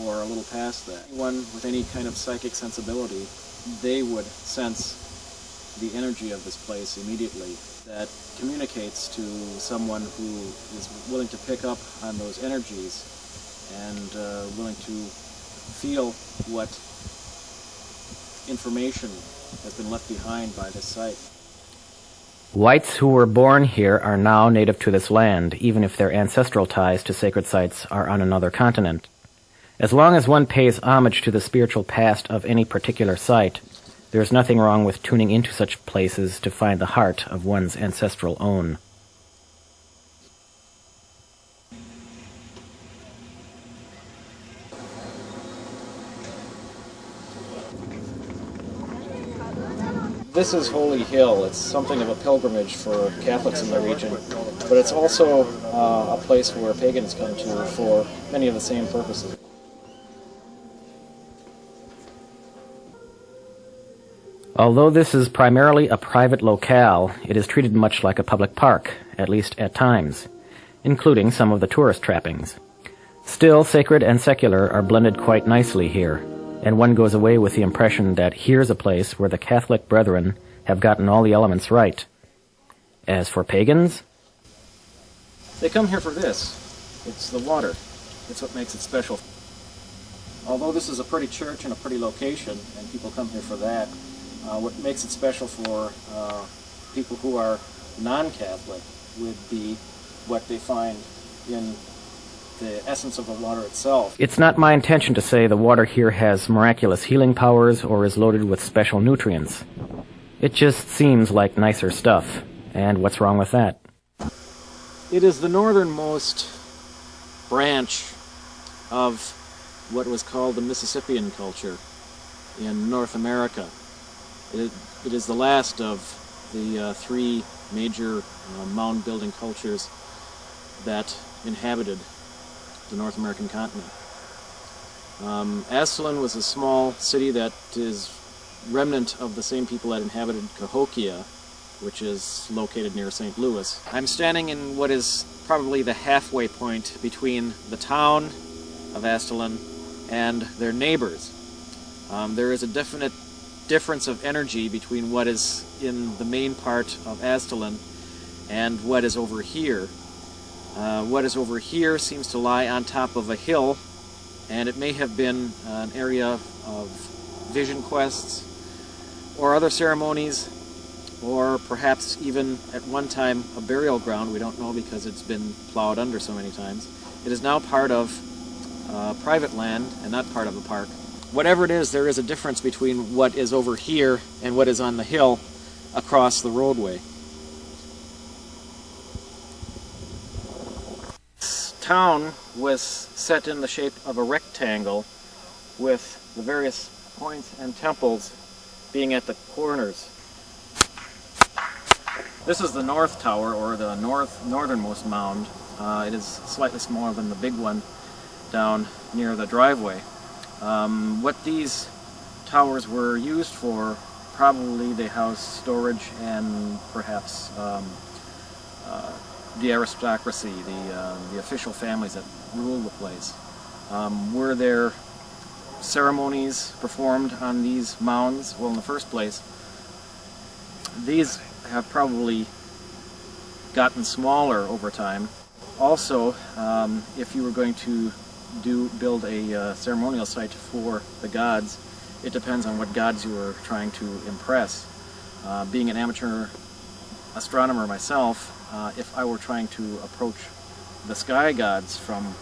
or a little past that. Anyone with any kind of psychic sensibility, they would sense the energy of this place immediately. That communicates to someone who is willing to pick up on those energies and willing to feel what information has been left behind by this site. Whites who were born here are now native to this land, even if their ancestral ties to sacred sites are on another continent. As long as one pays homage to the spiritual past of any particular site, there is nothing wrong with tuning into such places to find the heart of one's ancestral own. This is Holy Hill. It's something of a pilgrimage for Catholics in the region, but it's also a place where pagans come to for many of the same purposes. Although this is primarily a private locale, it is treated much like a public park, at least at times, including some of the tourist trappings. Still, sacred and secular are blended quite nicely here, and one goes away with the impression that here's a place where the Catholic brethren have gotten all the elements right. As for pagans, they come here for this. It's the water. It's what makes it special. Although this is a pretty church and a pretty location, and people come here for that, what makes it special for people who are non-Catholic would be what they find in the essence of the water itself. It's not my intention to say the water here has miraculous healing powers or is loaded with special nutrients. It just seems like nicer stuff, and what's wrong with that? It is the northernmost branch of what was called the Mississippian culture in North America. It is the last of the three major mound-building cultures that inhabited the North American continent. Aslan was a small city that is remnant of the same people that inhabited Cahokia, which is located near St. Louis. I'm standing in what is probably the halfway point between the town of Astalin and their neighbors. There is a definite difference of energy between what is in the main part of Astalin and what is over here. What is over here seems to lie on top of a hill, and it may have been an area of vision quests or other ceremonies, or perhaps even at one time a burial ground. We don't know because it's been plowed under so many times. It is now part of private land and not part of a park. Whatever it is, there is a difference between what is over here and what is on the hill across the roadway. This town was set in the shape of a rectangle with the various points and temples being at the corners. This is the North Tower, or the northernmost mound. It is slightly smaller than the big one down near the driveway. What these towers were used for, probably they housed storage and perhaps the aristocracy, the official families that ruled the place. Were there ceremonies performed on these mounds? Well, in the first place, these have probably gotten smaller over time. Also, if you were going to build a ceremonial site for the gods, it depends on what gods you were trying to impress. Being an amateur astronomer myself, if I were trying to approach the sky gods from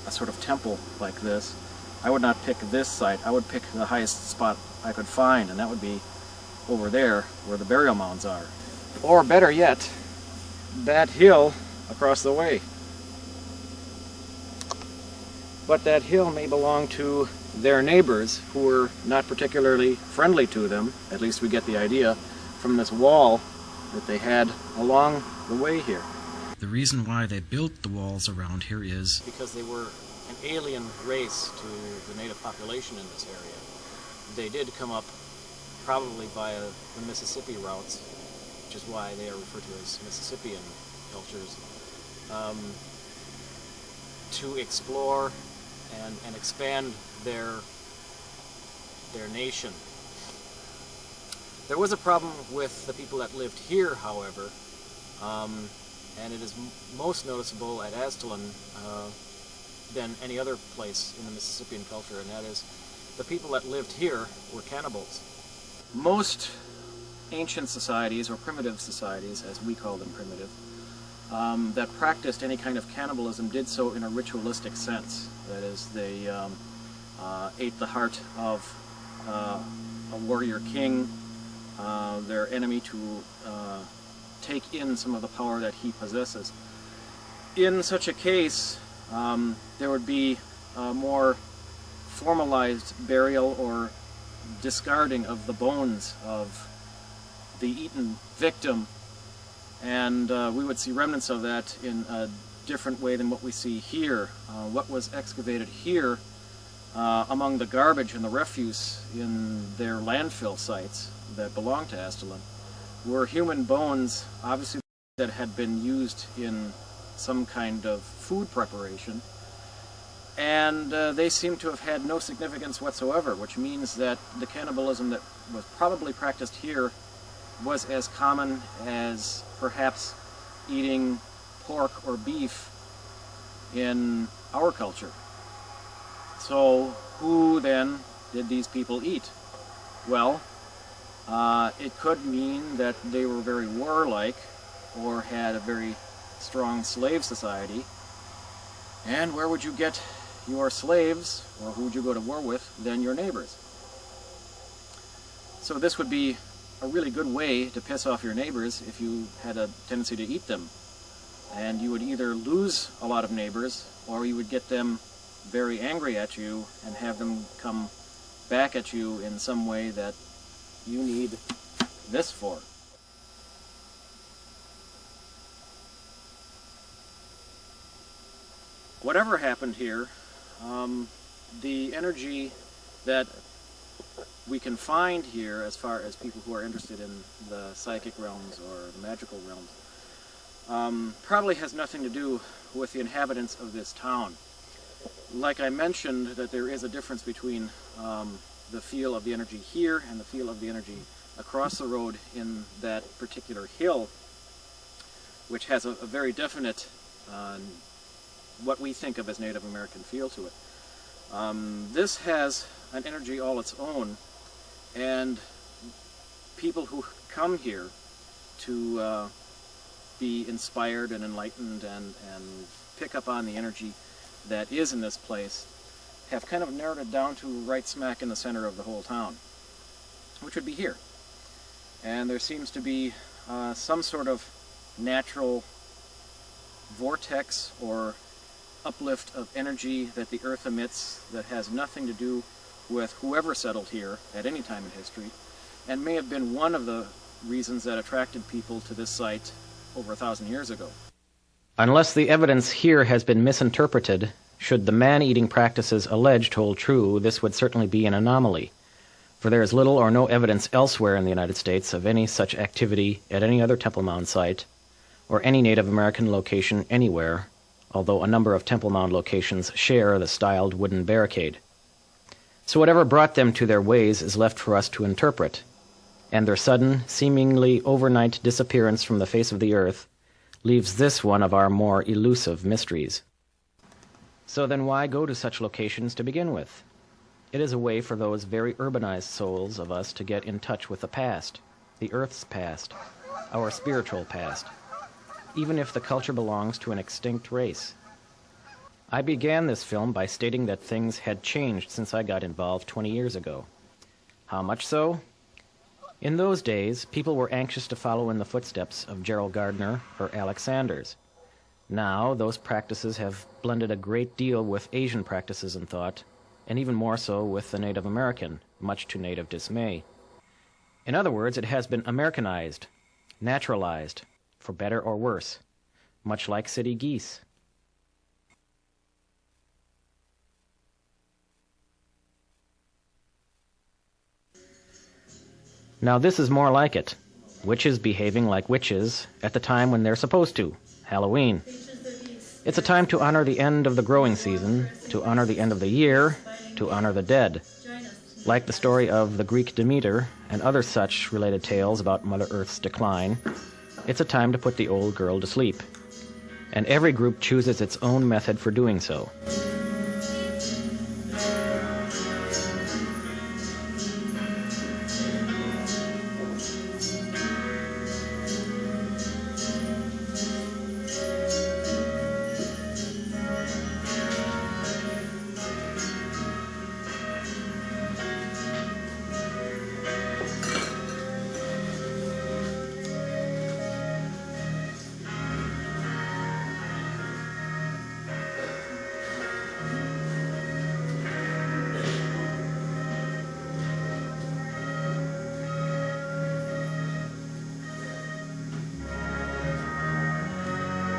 a sort of temple like this, I would not pick this site. I would pick the highest spot I could find, and that would be over there where the burial mounds are. Or better yet, that hill across the way. But that hill may belong to their neighbors, who were not particularly friendly to them. At least we get the idea from this wall that they had along the way here. The reason why they built the walls around here is because they were an alien race to the native population in this area. They did come up probably via the Mississippi routes, which is why they are referred to as Mississippian cultures, to explore and expand their nation. There was a problem with the people that lived here, however, and it is most noticeable at Astalin than any other place in the Mississippian culture, and that is the people that lived here were cannibals. Most ancient societies, or primitive societies, as we call them primitive, that practiced any kind of cannibalism did so in a ritualistic sense. That is, they ate the heart of a warrior king, their enemy, to take in some of the power that he possesses. In such a case, there would be a more formalized burial or discarding of the bones of the eaten victim, and we would see remnants of that in a different way than what we see here. What was excavated here among the garbage and the refuse in their landfill sites that belong to Astalin were human bones, obviously, that had been used in some kind of food preparation, and they seem to have had no significance whatsoever, which means that the cannibalism that was probably practiced here was as common as perhaps eating pork or beef in our culture. So who then did these people eat? Well, it could mean that they were very warlike or had a very strong slave society. And where would you get your slaves, or who would you go to war with, than your neighbors? So this would be a really good way to piss off your neighbors if you had a tendency to eat them. And you would either lose a lot of neighbors, or you would get them very angry at you and have them come back at you in some way that you need this for. Whatever happened here, the energy that we can find here, as far as people who are interested in the psychic realms or the magical realms, probably has nothing to do with the inhabitants of this town. Like I mentioned, that there is a difference between the feel of the energy here and the feel of the energy across the road in that particular hill, which has a very definite, what we think of as Native American feel to it. This has an energy all its own, and people who come here to be inspired and enlightened and pick up on the energy that is in this place have kind of narrowed it down to right smack in the center of the whole town, which would be here. And there seems to be some sort of natural vortex or uplift of energy that the earth emits that has nothing to do with whoever settled here at any time in history, and may have been one of the reasons that attracted people to this site over 1,000 years ago. Unless the evidence here has been misinterpreted, should the man-eating practices alleged hold true, this would certainly be an anomaly, for there is little or no evidence elsewhere in the United States of any such activity at any other Temple Mound site, or any Native American location anywhere, although a number of Temple Mound locations share the styled wooden barricade. So whatever brought them to their ways is left for us to interpret, and their sudden, seemingly overnight disappearance from the face of the earth leaves this one of our more elusive mysteries. So then why go to such locations to begin with? It is a way for those very urbanized souls of us to get in touch with the past, the earth's past, our spiritual past, even if the culture belongs to an extinct race. I began this film by stating that things had changed since I got involved 20 years ago. How much so? In those days, people were anxious to follow in the footsteps of Gerald Gardner or Alex Sanders. Now, those practices have blended a great deal with Asian practices and thought, and even more so with the Native American, much to native dismay. In other words, it has been Americanized, naturalized, for better or worse, much like city geese. Now this is more like it. Witches behaving like witches at the time when they're supposed to, Halloween. It's a time to honor the end of the growing season, to honor the end of the year, to honor the dead. Like the story of the Greek Demeter and other such related tales about Mother Earth's decline, it's a time to put the old girl to sleep. And every group chooses its own method for doing so.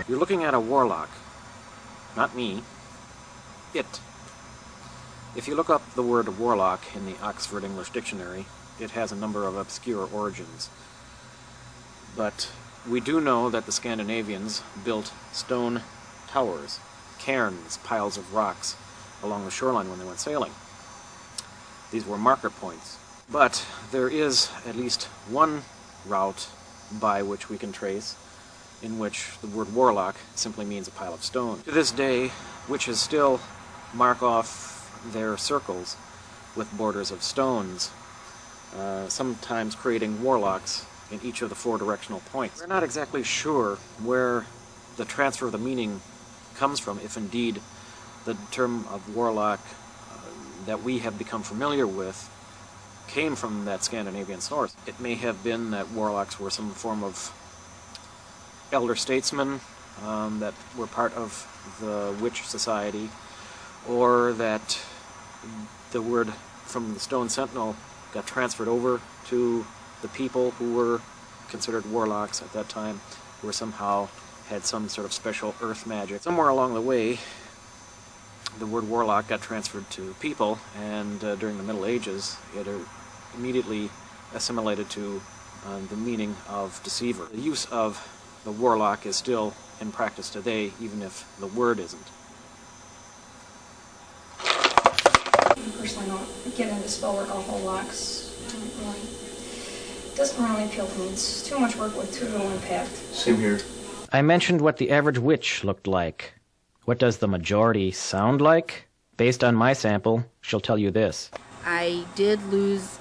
You're looking at a warlock. Not me. It. If you look up the word warlock in the Oxford English Dictionary, it has a number of obscure origins. But we do know that the Scandinavians built stone towers, cairns, piles of rocks, along the shoreline when they went sailing. These were marker points. But there is at least one route by which we can trace in which the word warlock simply means a pile of stone. To this day, witches still mark off their circles with borders of stones, sometimes creating warlocks in each of the 4 directional points. We're not exactly sure where the transfer of the meaning comes from, if indeed the term of warlock that we have become familiar with came from that Scandinavian source. It may have been that warlocks were some form of elder statesmen that were part of the witch society, or that the word from the Stone Sentinel got transferred over to the people who were considered warlocks at that time, who were somehow had some sort of special earth magic. Somewhere along the way, the word warlock got transferred to people, and during the Middle Ages, it immediately assimilated to the meaning of deceiver. The use of the warlock is still in practice today, even if the word isn't. Personally, I don't get into spell work a whole lot. Doesn't really appeal to me. It's too much work with too little impact. Same here. I mentioned what the average witch looked like. What does the majority sound like? Based on my sample, she'll tell you this. I did lose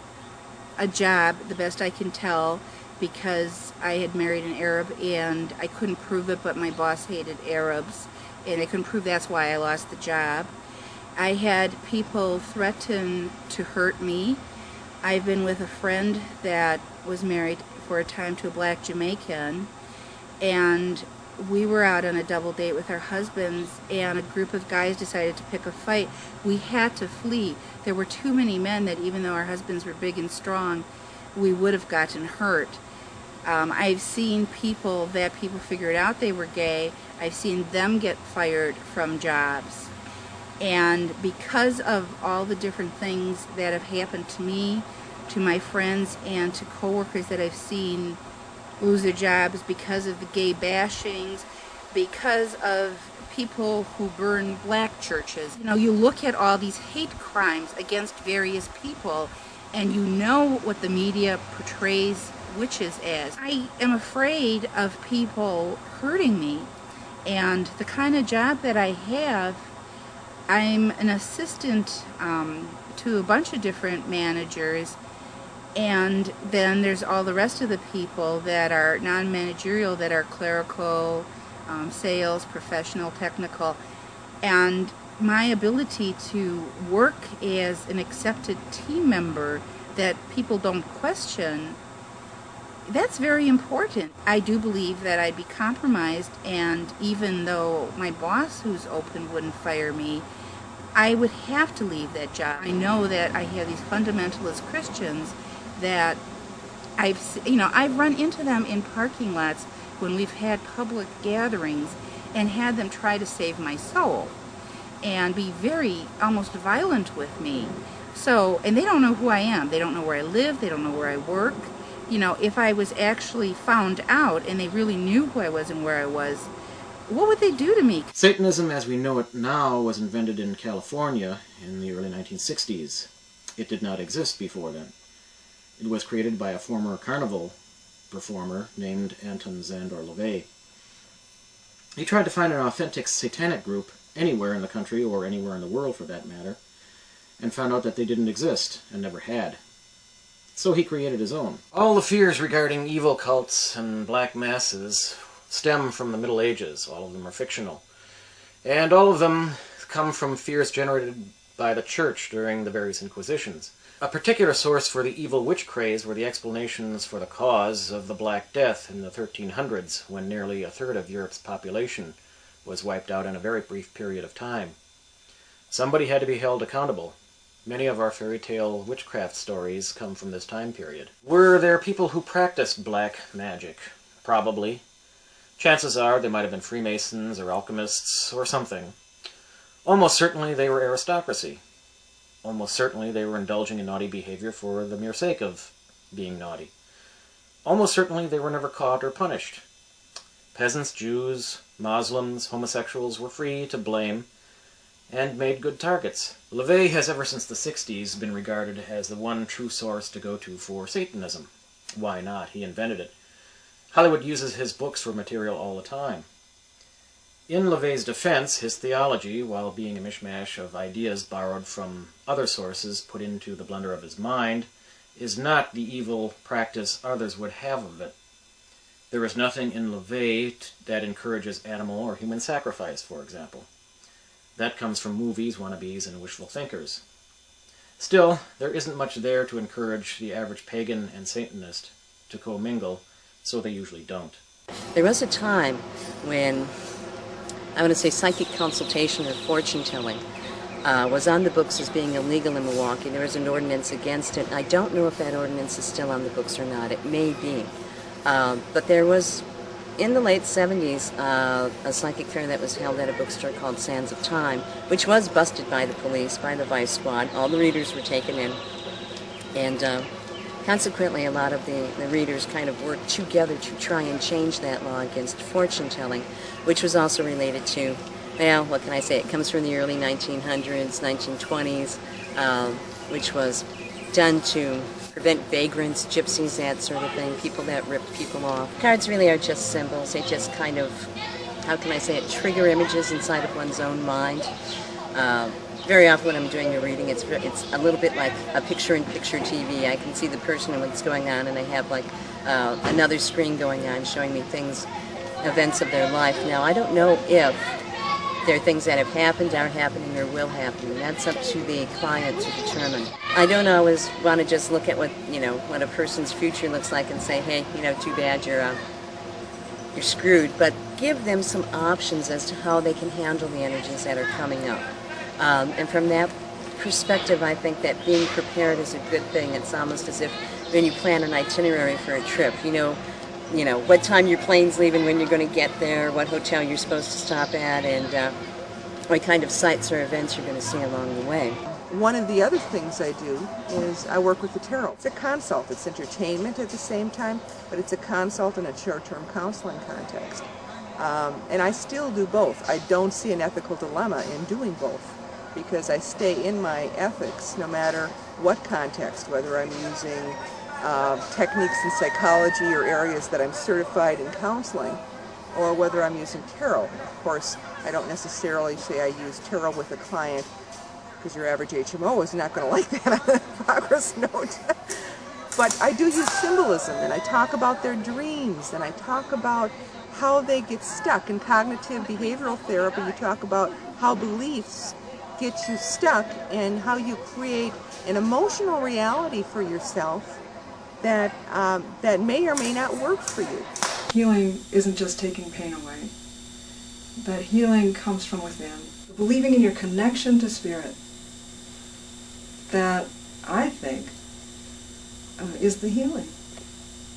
a job, the best I can tell, because I had married an Arab and I couldn't prove it, but my boss hated Arabs and I couldn't prove that's why I lost the job. I had people threaten to hurt me. I've been with a friend that was married for a time to a black Jamaican, and we were out on a double date with our husbands, and a group of guys decided to pick a fight. We had to flee. There were too many men that even though our husbands were big and strong, we would have gotten hurt. I've seen people that people figured out they were gay. I've seen them get fired from jobs. And because of all the different things that have happened to me, to my friends, and to coworkers that I've seen lose their jobs because of the gay bashings, because of people who burn black churches. You know, you look at all these hate crimes against various people, and you know what the media portrays witches as. I am afraid of people hurting me, and the kind of job that I have, I'm an assistant to a bunch of different managers, and then there's all the rest of the people that are non-managerial, that are clerical, sales, professional, technical, and my ability to work as an accepted team member that people don't question, that's very important. I do believe that I'd be compromised, and even though my boss, who's open, wouldn't fire me, I would have to leave that job. I know that I have these fundamentalist Christians that I've run into them in parking lots when we've had public gatherings and had them try to save my soul and be very almost violent with me. So, and they don't know who I am. They don't know where I live. They don't know where I work. You know, if I was actually found out and they really knew who I was and where I was, what would they do to me? Satanism as we know it now was invented in California in the early 1960s. It did not exist before then. It was created by a former carnival performer named Anton Szandor LaVey. He tried to find an authentic satanic group anywhere in the country, or anywhere in the world for that matter, and found out that they didn't exist and never had. So he created his own. All the fears regarding evil cults and black masses stem from the Middle Ages. All of them are fictional. And all of them come from fears generated by the Church during the various Inquisitions. A particular source for the evil witch craze were the explanations for the cause of the Black Death in the 1300s, when nearly a third of Europe's population was wiped out in a very brief period of time. Somebody had to be held accountable. Many of our fairy tale witchcraft stories come from this time period. Were there people who practiced black magic? Probably. Chances are they might have been Freemasons or alchemists or something. Almost certainly they were aristocracy. Almost certainly they were indulging in naughty behavior for the mere sake of being naughty. Almost certainly they were never caught or punished. Peasants, Jews, Muslims, homosexuals were free to blame and made good targets. LaVey has ever since the 60s been regarded as the one true source to go to for Satanism. Why not? He invented it. Hollywood uses his books for material all the time. In LaVey's defense, his theology, while being a mishmash of ideas borrowed from other sources put into the blender of his mind, is not the evil practice others would have of it. There is nothing in LaVey that encourages animal or human sacrifice, for example. That comes from movies, wannabes, and wishful thinkers. Still, there isn't much there to encourage the average pagan and Satanist to commingle, so they usually don't. There was a time when, I want to say, psychic consultation or fortune-telling was on the books as being illegal in Milwaukee. There was an ordinance against it. I don't know if that ordinance is still on the books or not. It may be. But there was, in the late 70s, a psychic fair that was held at a bookstore called Sands of Time, which was busted by the police, by the Vice Squad. All the readers were taken in. And Consequently, a lot of the readers kind of worked together to try and change that law against fortune-telling, which was also related to, well, what can I say? It comes from the early 1900s, 1920s, which was done to prevent vagrants, gypsies, that sort of thing, people that ripped people off. Cards really are just symbols. They just kind of, how can I say it, trigger images inside of one's own mind. Very often when I'm doing a reading, it's a little bit like a picture-in-picture TV. I can see the person and what's going on, and I have like another screen going on showing me things, events of their life. Now, I don't know if there are things that have happened, are happening, or will happen, and that's up to the client to determine. I don't always want to just look at what a person's future looks like and say, hey, too bad, you're screwed, but give them some options as to how they can handle the energies that are coming up. And from that perspective, I think that being prepared is a good thing. It's almost as if when you plan an itinerary for a trip, you know what time your plane's leaving, when you're going to get there, what hotel you're supposed to stop at, and what kind of sights or events you're going to see along the way. One of the other things I do is I work with the tarot. It's a consult. It's entertainment at the same time, but it's a consult in a short-term counseling context. And I still do both. I don't see an ethical dilemma in doing both, because I stay in my ethics no matter what context, whether I'm using techniques in psychology or areas that I'm certified in counseling, or whether I'm using tarot. Of course, I don't necessarily say I use tarot with a client, because your average HMO is not going to like that on a progress note. But I do use symbolism, and I talk about their dreams, and I talk about how they get stuck. In cognitive behavioral therapy, you talk about how beliefs get you stuck and how you create an emotional reality for yourself that may or may not work for you. Healing isn't just taking pain away, but healing comes from within. Believing in your connection to spirit, that I think is the healing.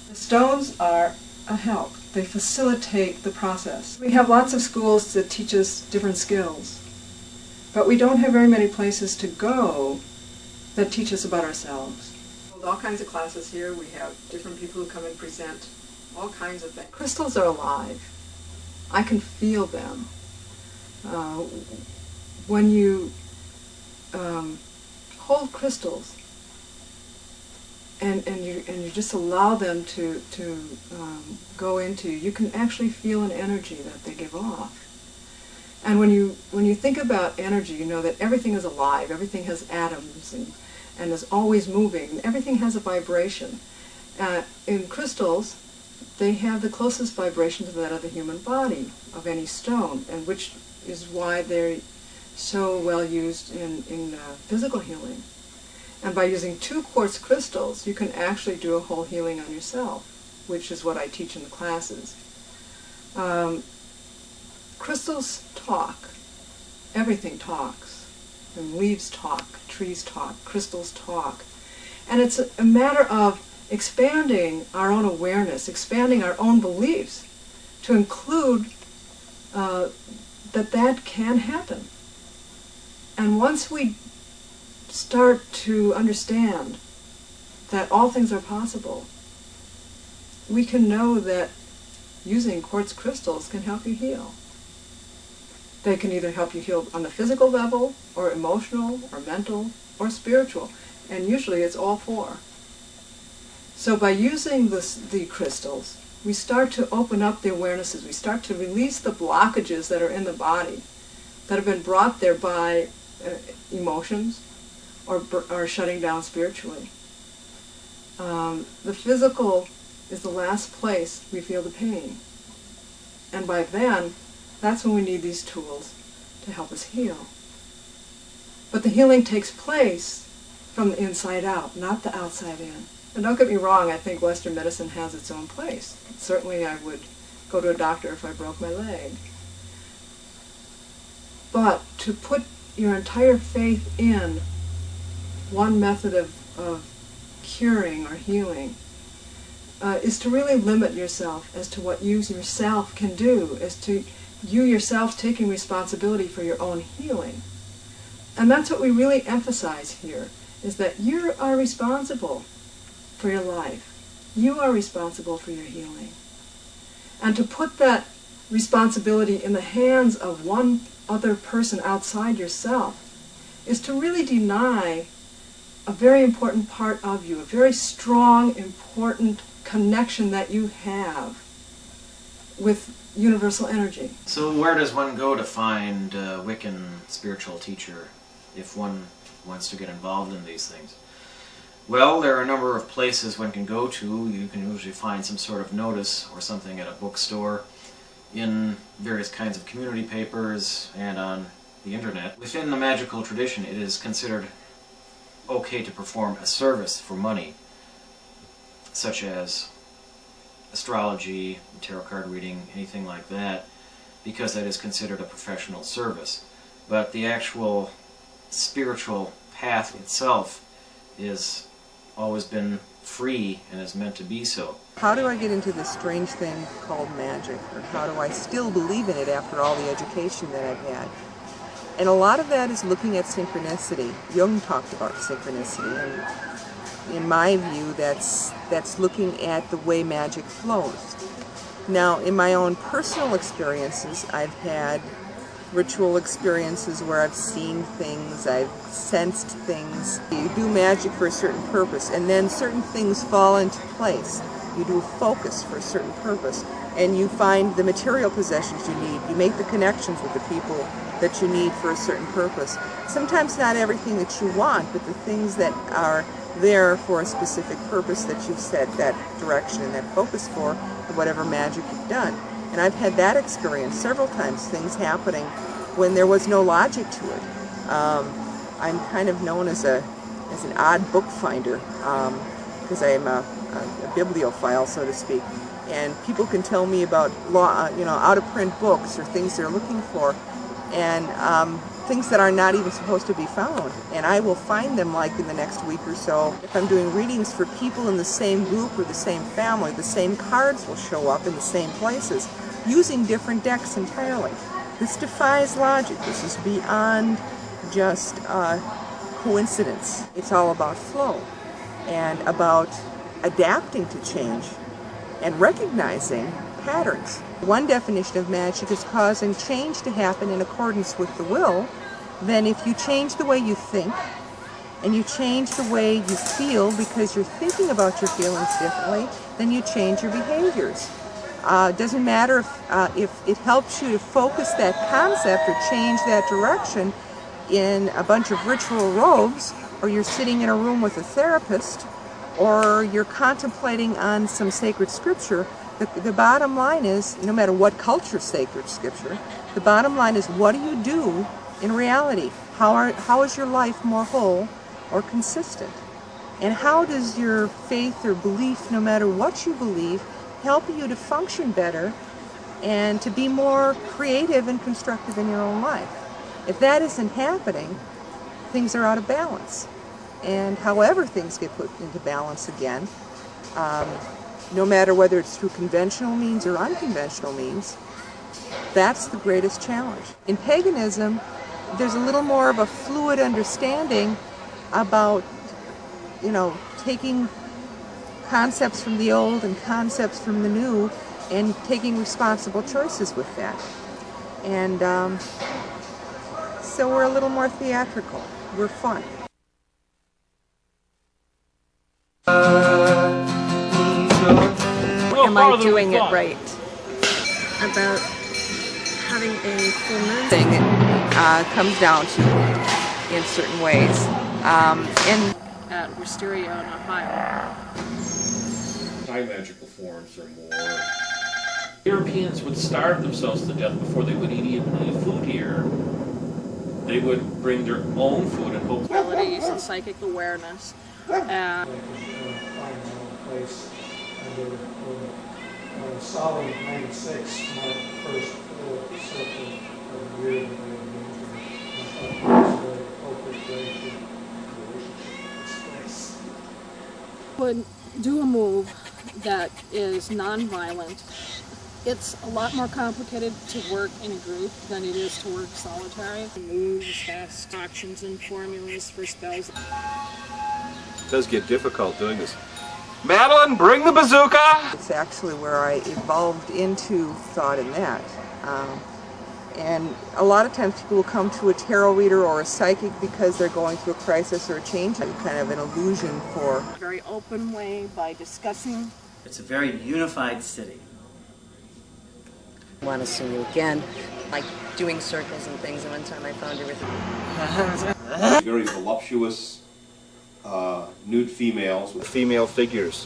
The stones are a help. They facilitate the process. We have lots of schools that teach us different skills, but we don't have very many places to go that teach us about ourselves. All kinds of classes here. We have different people who come and present all kinds of things. Crystals are alive. I can feel them. When you hold crystals and you just allow them to go into, you can actually feel an energy that they give off. And when you think about energy, you know that everything is alive. Everything has atoms and is always moving. Everything has a vibration. In crystals, they have the closest vibration to that of the human body, of any stone, and which is why they're so well used in physical healing. And by using 2 quartz crystals, you can actually do a whole healing on yourself, which is what I teach in the classes. Crystals talk. Everything talks. And leaves talk, trees talk, crystals talk. And it's a matter of expanding our own awareness, expanding our own beliefs to include that can happen. And once we start to understand that all things are possible, we can know that using quartz crystals can help you heal. They can either help you heal on the physical level, or emotional, or mental, or spiritual. And usually it's all 4. So by using the crystals, we start to open up the awarenesses. We start to release the blockages that are in the body, that have been brought there by emotions, or shutting down spiritually. The physical is the last place we feel the pain. And by then, that's when we need these tools to help us heal. But the healing takes place from the inside out, not the outside in. And don't get me wrong, I think Western medicine has its own place. Certainly I would go to a doctor if I broke my leg. But to put your entire faith in one method of curing or healing is to really limit yourself as to what you yourself can do, as to you yourself taking responsibility for your own healing. And that's what we really emphasize here, is that you are responsible for your life. You are responsible for your healing. And to put that responsibility in the hands of one other person outside yourself is to really deny a very important part of you, a very strong, important connection that you have with universal energy. So where does one go to find a Wiccan spiritual teacher if one wants to get involved in these things? Well, there are a number of places one can go to. You can usually find some sort of notice or something at a bookstore, in various kinds of community papers, and on the internet. Within the magical tradition, it is considered okay to perform a service for money, such as astrology, tarot card reading, anything like that, because that is considered a professional service. But the actual spiritual path itself is always been free and is meant to be so. How do I get into this strange thing called magic? Or how do I still believe in it after all the education that I've had? And a lot of that is looking at synchronicity. Jung talked about synchronicity, and in my view, that's looking at the way magic flows. Now, in my own personal experiences, I've had ritual experiences where I've seen things, I've sensed things. You do magic for a certain purpose, and then certain things fall into place. You do a focus for a certain purpose, and you find the material possessions you need. You make the connections with the people that you need for a certain purpose. Sometimes not everything that you want, but the things that are there for a specific purpose that you've set that direction and that focus for whatever magic you've done. And I've had that experience several times, things happening when there was no logic to it. I'm kind of known as an odd book finder, because I am a bibliophile, so to speak. And people can tell me about out-of-print books or things they're looking for, and things that are not even supposed to be found. And I will find them like in the next week or so. If I'm doing readings for people in the same group or the same family, the same cards will show up in the same places, using different decks entirely. This defies logic. This is beyond just coincidence. It's all about flow and about adapting to change and recognizing patterns. One definition of magic is causing change to happen in accordance with the will. Then if you change the way you think and you change the way you feel because you're thinking about your feelings differently, then you change your behaviors. It doesn't matter if it helps you to focus that concept or change that direction in a bunch of ritual robes, or you're sitting in a room with a therapist, or you're contemplating on some sacred scripture. The bottom line is, no matter what culture's sacred scripture, the bottom line is, what do you do in reality? How is your life more whole or consistent? And how does your faith or belief, no matter what you believe, help you to function better and to be more creative and constructive in your own life? If that isn't happening, things are out of balance. And however things get put into balance again, no matter whether it's through conventional means or unconventional means, that's the greatest challenge. In paganism, there's a little more of a fluid understanding about, taking concepts from the old and concepts from the new and taking responsible choices with that. And so we're a little more theatrical. We're fun. Am I doing it right? About having a full moon Thing comes down to in certain ways. And at Wisteria in Ohio. High magical forms are more. Europeans would starve themselves to death before they would eat even any food here. They would bring their own food and hope. Abilities and psychic awareness. Solid 96 marked the first full circle of the year that I had been to. I thought it was very appropriate way to relationship this place. Would do a move that is non-violent. It's a lot more complicated to work in a group than it is to work solitary. Moves, fast actions and formulas for spells. It does get difficult doing this Madeline, bring the bazooka! It's actually where I evolved into thought in that. And a lot of times people will come to a tarot reader or a psychic because they're going through a crisis or a change, and kind of an illusion for... A very open way by discussing. It's a very unified city. I want to see you again, like doing circles and things, and one time I found everything. Very voluptuous, nude females with Female figures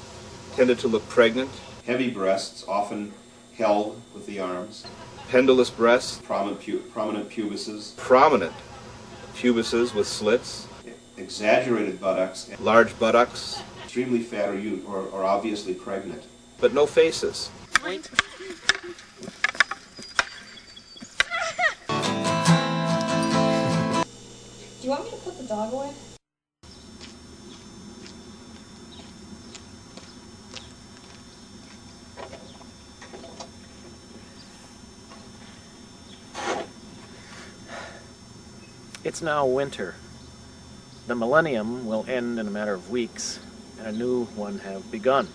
tended to look pregnant. heavy breasts, often held with the arms. Pendulous breasts. Prominent pubises. Prominent pubises with slits. Exaggerated buttocks. Large buttocks. Extremely fat or obviously pregnant. But no faces. Wait. Do you want me to put the dog away? It's now winter. The millennium will end in a matter of weeks, and a new one have begun.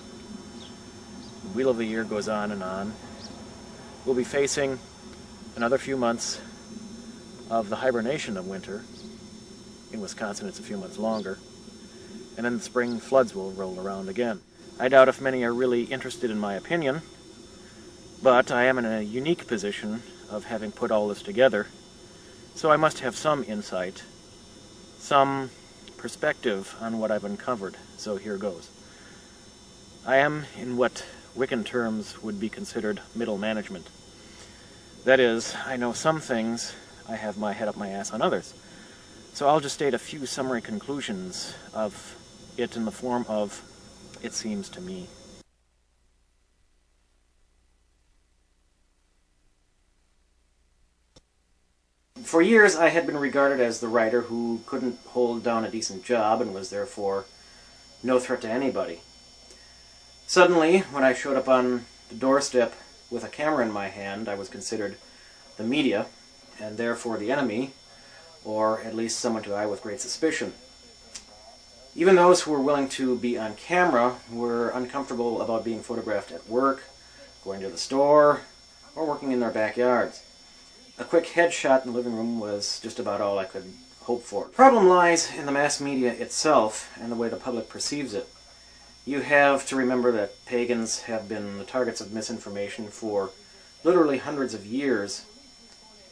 The wheel of the year goes on and on. We'll be facing another few months of the hibernation of winter. In Wisconsin, it's a few months longer. And then the spring floods will roll around again. I doubt if many are really interested in my opinion, but I am in a unique position of having put all this together. So I must have some insight, some perspective on what I've uncovered, so here goes. I am in what Wiccan terms would be considered middle management. That is, I know some things, I have my head up my ass on others. So I'll just state a few summary conclusions of it in the form of, it seems to me. For years, I had been regarded as the writer who couldn't hold down a decent job and was therefore no threat to anybody. Suddenly, when I showed up on the doorstep with a camera in my hand, I was considered the media, and therefore the enemy, or at least someone to eye with great suspicion. Even those who were willing to be on camera were uncomfortable about being photographed at work, going to the store, or working in their backyards. A quick headshot in the living room was just about all I could hope for. The problem lies in the mass media itself and the way the public perceives it. You have to remember that pagans have been the targets of misinformation for literally hundreds of years,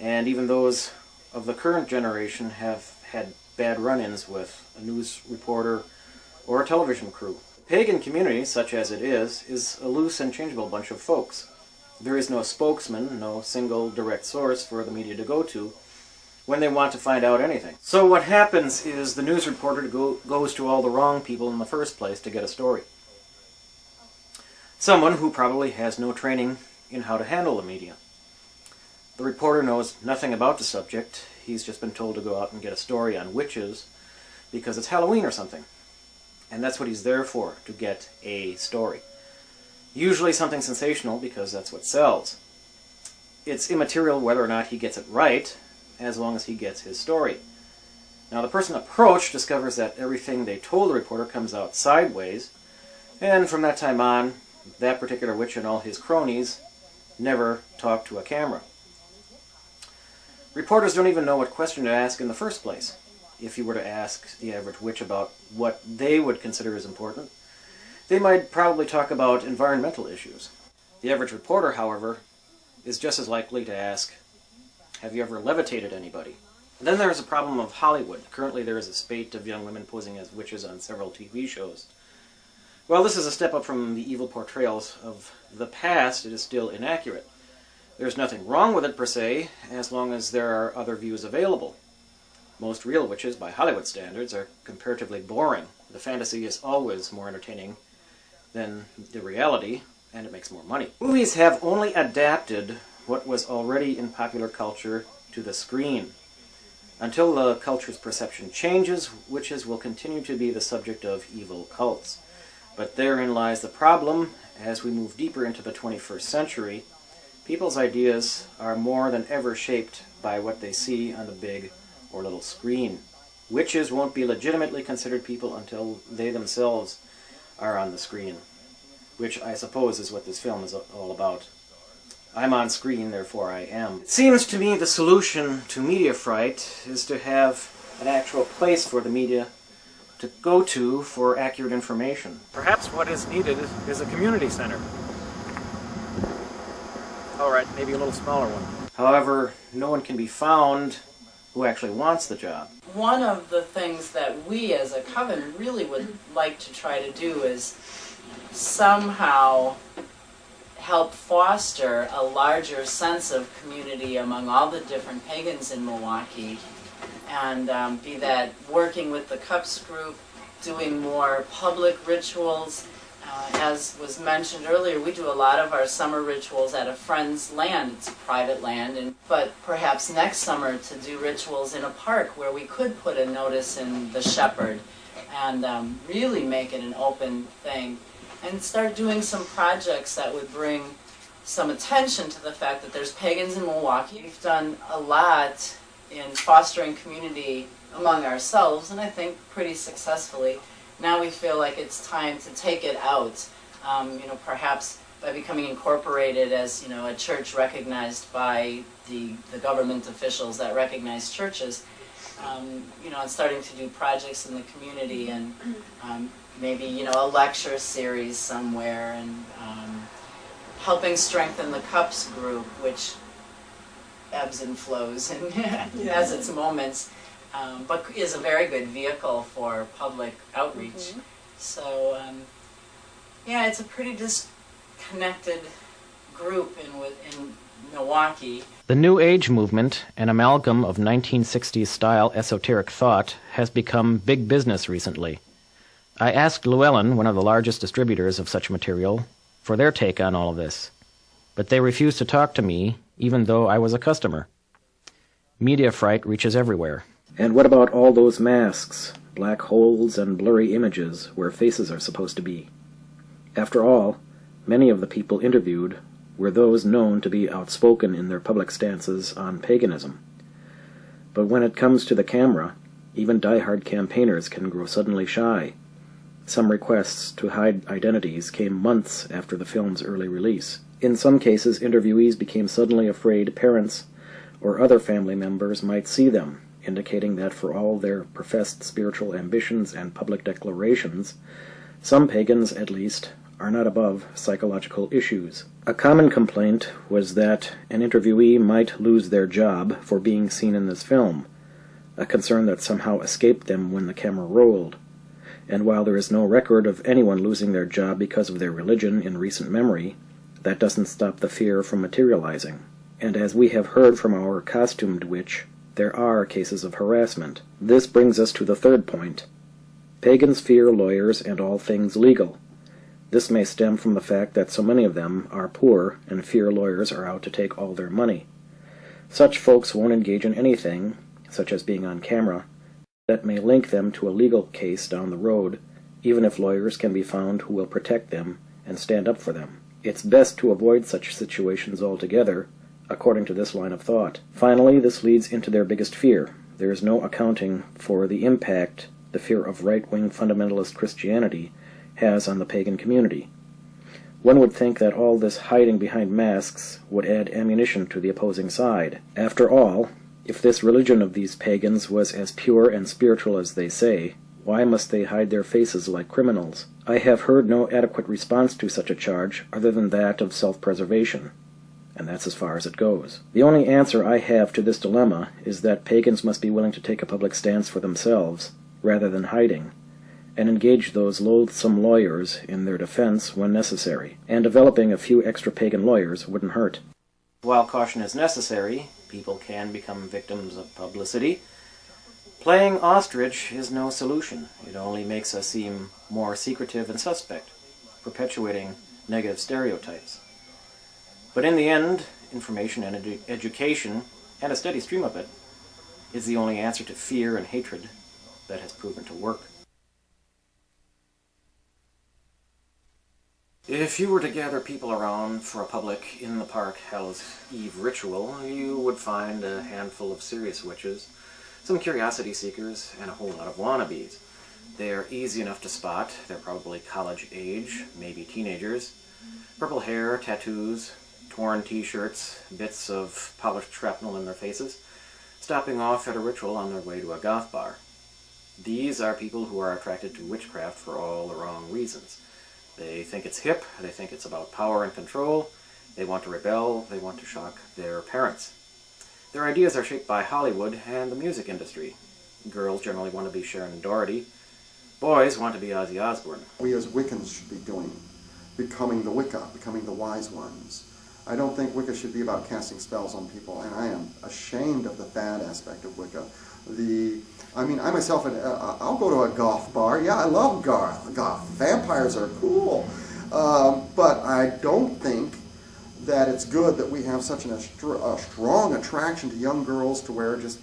and even those of the current generation have had bad run-ins with a news reporter or a television crew. The pagan community, such as it is a loose and changeable bunch of folks. There is no spokesman, no single direct source for the media to go to when they want to find out anything. So what happens is the news reporter goes to all the wrong people in the first place to get a story. Someone who probably has no training in how to handle the media. The reporter knows nothing about the subject. He's just been told to go out and get a story on witches because it's Halloween or something. And that's what he's there for, to get a story. Usually something sensational, because that's what sells. It's immaterial whether or not he gets it right, as long as he gets his story. Now the person approached discovers that everything they told the reporter comes out sideways, and from that time on, that particular witch and all his cronies never talk to a camera. Reporters don't even know what question to ask in the first place. If you were to ask the average witch about what they would consider as important, they might probably talk about environmental issues. The average reporter, however, is just as likely to ask, have you ever levitated anybody? And then there's a problem of Hollywood. Currently there is a spate of young women posing as witches on several TV shows. While this is a step up from the evil portrayals of the past, it is still inaccurate. There's nothing wrong with it per se, as long as there are other views available. Most real witches, by Hollywood standards, are comparatively boring. The fantasy is always more entertaining than the reality, and it makes more money. Movies have only adapted what was already in popular culture to the screen. Until the culture's perception changes, witches will continue to be the subject of evil cults. But therein lies the problem. As we move deeper into the 21st century, people's ideas are more than ever shaped by what they see on the big or little screen. Witches won't be legitimately considered people until they themselves are on the screen, which I suppose is what this film is all about. I'm on screen, therefore I am. It seems to me the solution to media fright is to have an actual place for the media to go to for accurate information. Perhaps what is needed is a community center. All right, maybe a little smaller one. However, no one can be found who actually wants the job. One of the things that we as a coven really would like to try to do is somehow help foster a larger sense of community among all the different pagans in Milwaukee, and be that working with the Cups group, doing more public rituals. As was mentioned earlier, we do a lot of our summer rituals at a friend's land. It's private land, but perhaps next summer to do rituals in a park where we could put a notice in the Shepherd and really make it an open thing, and start doing some projects that would bring some attention to the fact that there's pagans in Milwaukee. We've done a lot in fostering community among ourselves, and I think pretty successfully. Now we feel like it's time to take it out, perhaps by becoming incorporated as, a church recognized by the government officials that recognize churches, and starting to do projects in the community, and maybe, a lecture series somewhere, and helping strengthen the Cups group, which ebbs and flows and has its moments. But is a very good vehicle for public outreach. Mm-hmm. So, it's a pretty disconnected group in Milwaukee. The New Age movement, an amalgam of 1960s-style esoteric thought, has become big business recently. I asked Llewellyn, one of the largest distributors of such material, for their take on all of this, but they refused to talk to me, even though I was a customer. Media fright reaches everywhere. And what about all those masks, black holes and blurry images where faces are supposed to be? After all, many of the people interviewed were those known to be outspoken in their public stances on paganism. But when it comes to the camera, even die-hard campaigners can grow suddenly shy. Some requests to hide identities came months after the film's early release. In some cases, interviewees became suddenly afraid parents or other family members might see them, indicating that for all their professed spiritual ambitions and public declarations, some pagans, at least, are not above psychological issues. A common complaint was that an interviewee might lose their job for being seen in this film, a concern that somehow escaped them when the camera rolled. And while there is no record of anyone losing their job because of their religion in recent memory, that doesn't stop the fear from materializing. And as we have heard from our costumed witch, there are cases of harassment. This brings us to the third point. Pagans fear lawyers and all things legal. This may stem from the fact that so many of them are poor and fear lawyers are out to take all their money. Such folks won't engage in anything, such as being on camera, that may link them to a legal case down the road, even if lawyers can be found who will protect them and stand up for them. It's best to avoid such situations altogether, according to this line of thought. Finally, this leads into their biggest fear. There is no accounting for the impact the fear of right-wing fundamentalist Christianity has on the pagan community. One would think that all this hiding behind masks would add ammunition to the opposing side. After all, if this religion of these pagans was as pure and spiritual as they say, why must they hide their faces like criminals? I have heard no adequate response to such a charge other than that of self-preservation. And that's as far as it goes. The only answer I have to this dilemma is that pagans must be willing to take a public stance for themselves, rather than hiding, and engage those loathsome lawyers in their defense when necessary. And developing a few extra pagan lawyers wouldn't hurt. While caution is necessary, people can become victims of publicity. Playing ostrich is no solution. It only makes us seem more secretive and suspect, perpetuating negative stereotypes. But in the end, information and education, and a steady stream of it, is the only answer to fear and hatred that has proven to work. If you were to gather people around for a public in-the-park Hell's Eve ritual, you would find a handful of serious witches, some curiosity seekers, and a whole lot of wannabes. They are easy enough to spot. They're probably college age, maybe teenagers. Purple hair, tattoos, torn t-shirts, bits of polished shrapnel in their faces, stopping off at a ritual on their way to a goth bar. These are people who are attracted to witchcraft for all the wrong reasons. They think it's hip, they think it's about power and control, they want to rebel, they want to shock their parents. Their ideas are shaped by Hollywood and the music industry. Girls generally want to be Sharon Doherty. Boys want to be Ozzy Osbourne. We as Wiccans should be doing, becoming the Wicca, becoming the wise ones. I don't think Wicca should be about casting spells on people, and I am ashamed of the bad aspect of Wicca. I myself, I'll go to a goth bar. Yeah, I love goth. Vampires are cool. But I don't think that it's good that we have such a strong attraction to young girls to wear just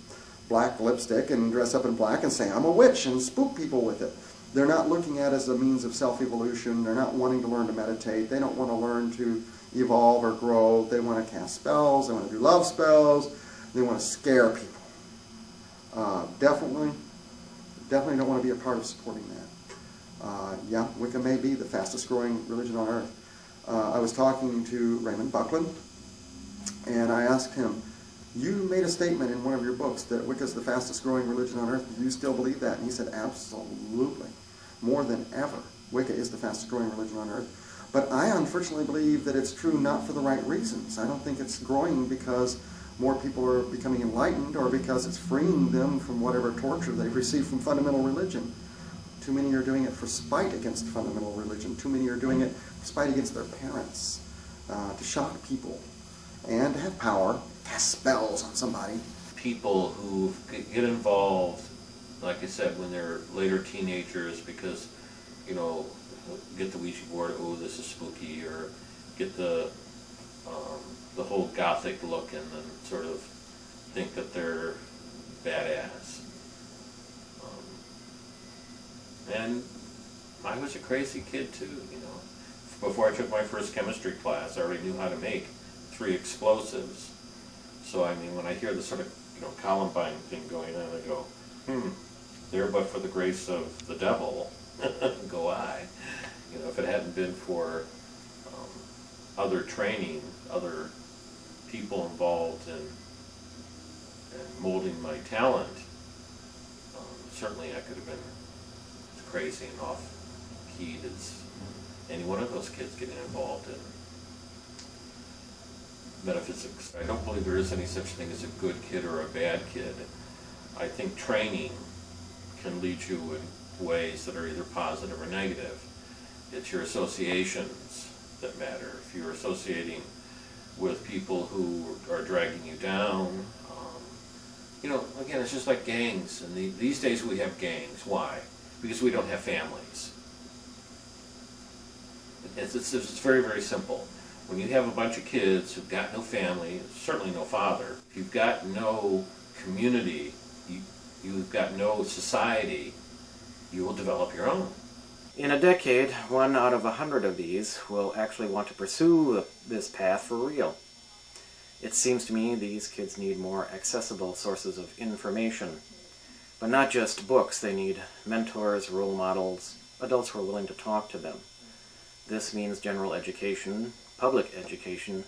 black lipstick and dress up in black and say, I'm a witch, and spook people with it. They're not looking at it as a means of self-evolution. They're not wanting to learn to meditate. They don't want to learn to evolve or grow. They want to cast spells. They want to do love spells. They want to scare people. Definitely don't want to be a part of supporting that. Yeah, Wicca may be the fastest growing religion on earth. I was talking to Raymond Buckland, and I asked him, you made a statement in one of your books that Wicca is the fastest growing religion on earth. Do you still believe that? And he said, absolutely. More than ever, Wicca is the fastest growing religion on earth. But I unfortunately believe that it's true not for the right reasons. I don't think it's growing because more people are becoming enlightened or because it's freeing them from whatever torture they've received from fundamental religion. Too many are doing it for spite against fundamental religion. Too many are doing it for spite against their parents, to shock people, and to have power, cast spells on somebody. People who get involved, like I said, when they're later teenagers because, get the Ouija board, oh, this is spooky, or get the whole gothic look and then sort of think that they're badass. And I was a crazy kid too, Before I took my first chemistry class, I already knew how to make 3 explosives. So, when I hear the sort of, Columbine thing going on, I go, there but for the grace of the devil, go I. If it hadn't been for other training, other people involved in molding my talent, certainly I could have been as crazy and off-keyed as any one of those kids getting involved in metaphysics. I don't believe there is any such thing as a good kid or a bad kid. I think training can lead you in ways that are either positive or negative. It's your associations that matter. If you're associating with people who are dragging you down, again, it's just like gangs. And these days we have gangs. Why? Because we don't have families. It's very, very simple. When you have a bunch of kids who've got no family, certainly no father, if you've got no community, you've got no society, you will develop your own. In a decade, 1 out of 100 of these will actually want to pursue this path for real. It seems to me these kids need more accessible sources of information. But not just books, they need mentors, role models, adults who are willing to talk to them. This means general education, public education,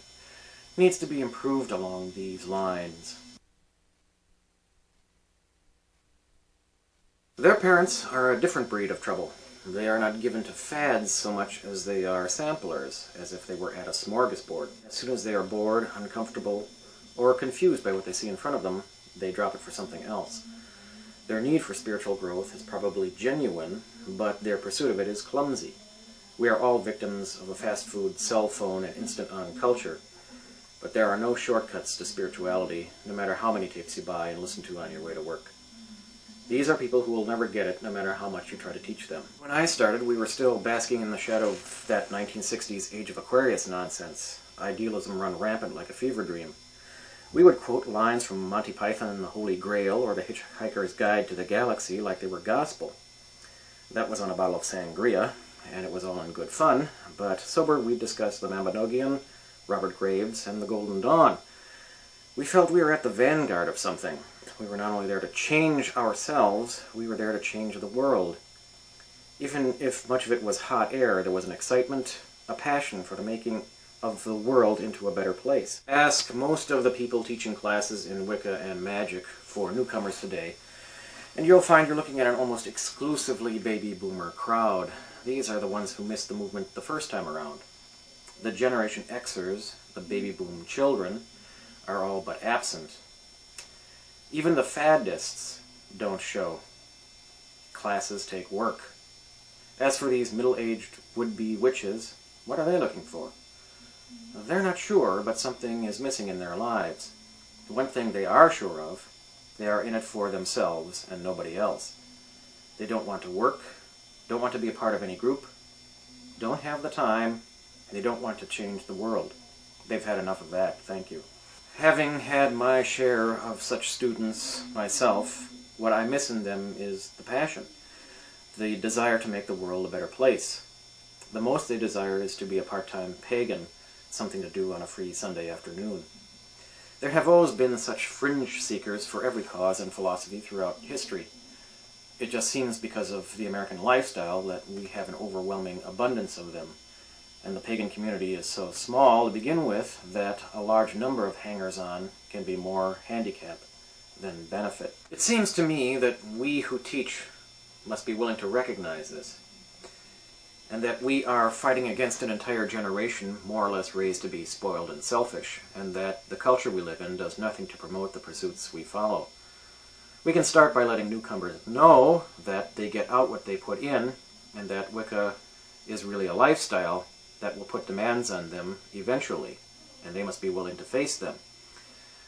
needs to be improved along these lines. Their parents are a different breed of trouble. They are not given to fads so much as they are samplers, as if they were at a smorgasbord. As soon as they are bored, uncomfortable, or confused by what they see in front of them, they drop it for something else. Their need for spiritual growth is probably genuine, but their pursuit of it is clumsy. We are all victims of a fast food, cell phone, and instant-on culture, but there are no shortcuts to spirituality, no matter how many tapes you buy and listen to on your way to work. These are people who will never get it, no matter how much you try to teach them. When I started, we were still basking in the shadow of that 1960s Age of Aquarius nonsense. Idealism run rampant like a fever dream. We would quote lines from Monty Python and the Holy Grail or the Hitchhiker's Guide to the Galaxy like they were gospel. That was on a bottle of sangria, and it was all in good fun, but sober we discussed the Mabinogion, Robert Graves, and the Golden Dawn. We felt we were at the vanguard of something. We were not only there to change ourselves, we were there to change the world. Even if much of it was hot air, there was an excitement, a passion for the making of the world into a better place. Ask most of the people teaching classes in Wicca and magic for newcomers today, and you'll find you're looking at an almost exclusively baby boomer crowd. These are the ones who missed the movement the first time around. The Generation Xers, the baby boom children, are all but absent. Even the faddists don't show. Classes take work. As for these middle-aged would-be witches, what are they looking for? They're not sure, but something is missing in their lives. One thing they are sure of, they are in it for themselves and nobody else. They don't want to work, don't want to be a part of any group, don't have the time, and they don't want to change the world. They've had enough of that, thank you. Having had my share of such students myself, what I miss in them is the passion, the desire to make the world a better place. The most they desire is to be a part-time pagan, something to do on a free Sunday afternoon. There have always been such fringe seekers for every cause and philosophy throughout history. It just seems because of the American lifestyle that we have an overwhelming abundance of them, and the pagan community is so small to begin with that a large number of hangers-on can be more handicap than benefit. It seems to me that we who teach must be willing to recognize this, and that we are fighting against an entire generation more or less raised to be spoiled and selfish, and that the culture we live in does nothing to promote the pursuits we follow. We can start by letting newcomers know that they get out what they put in, and that Wicca is really a lifestyle that will put demands on them eventually, and they must be willing to face them.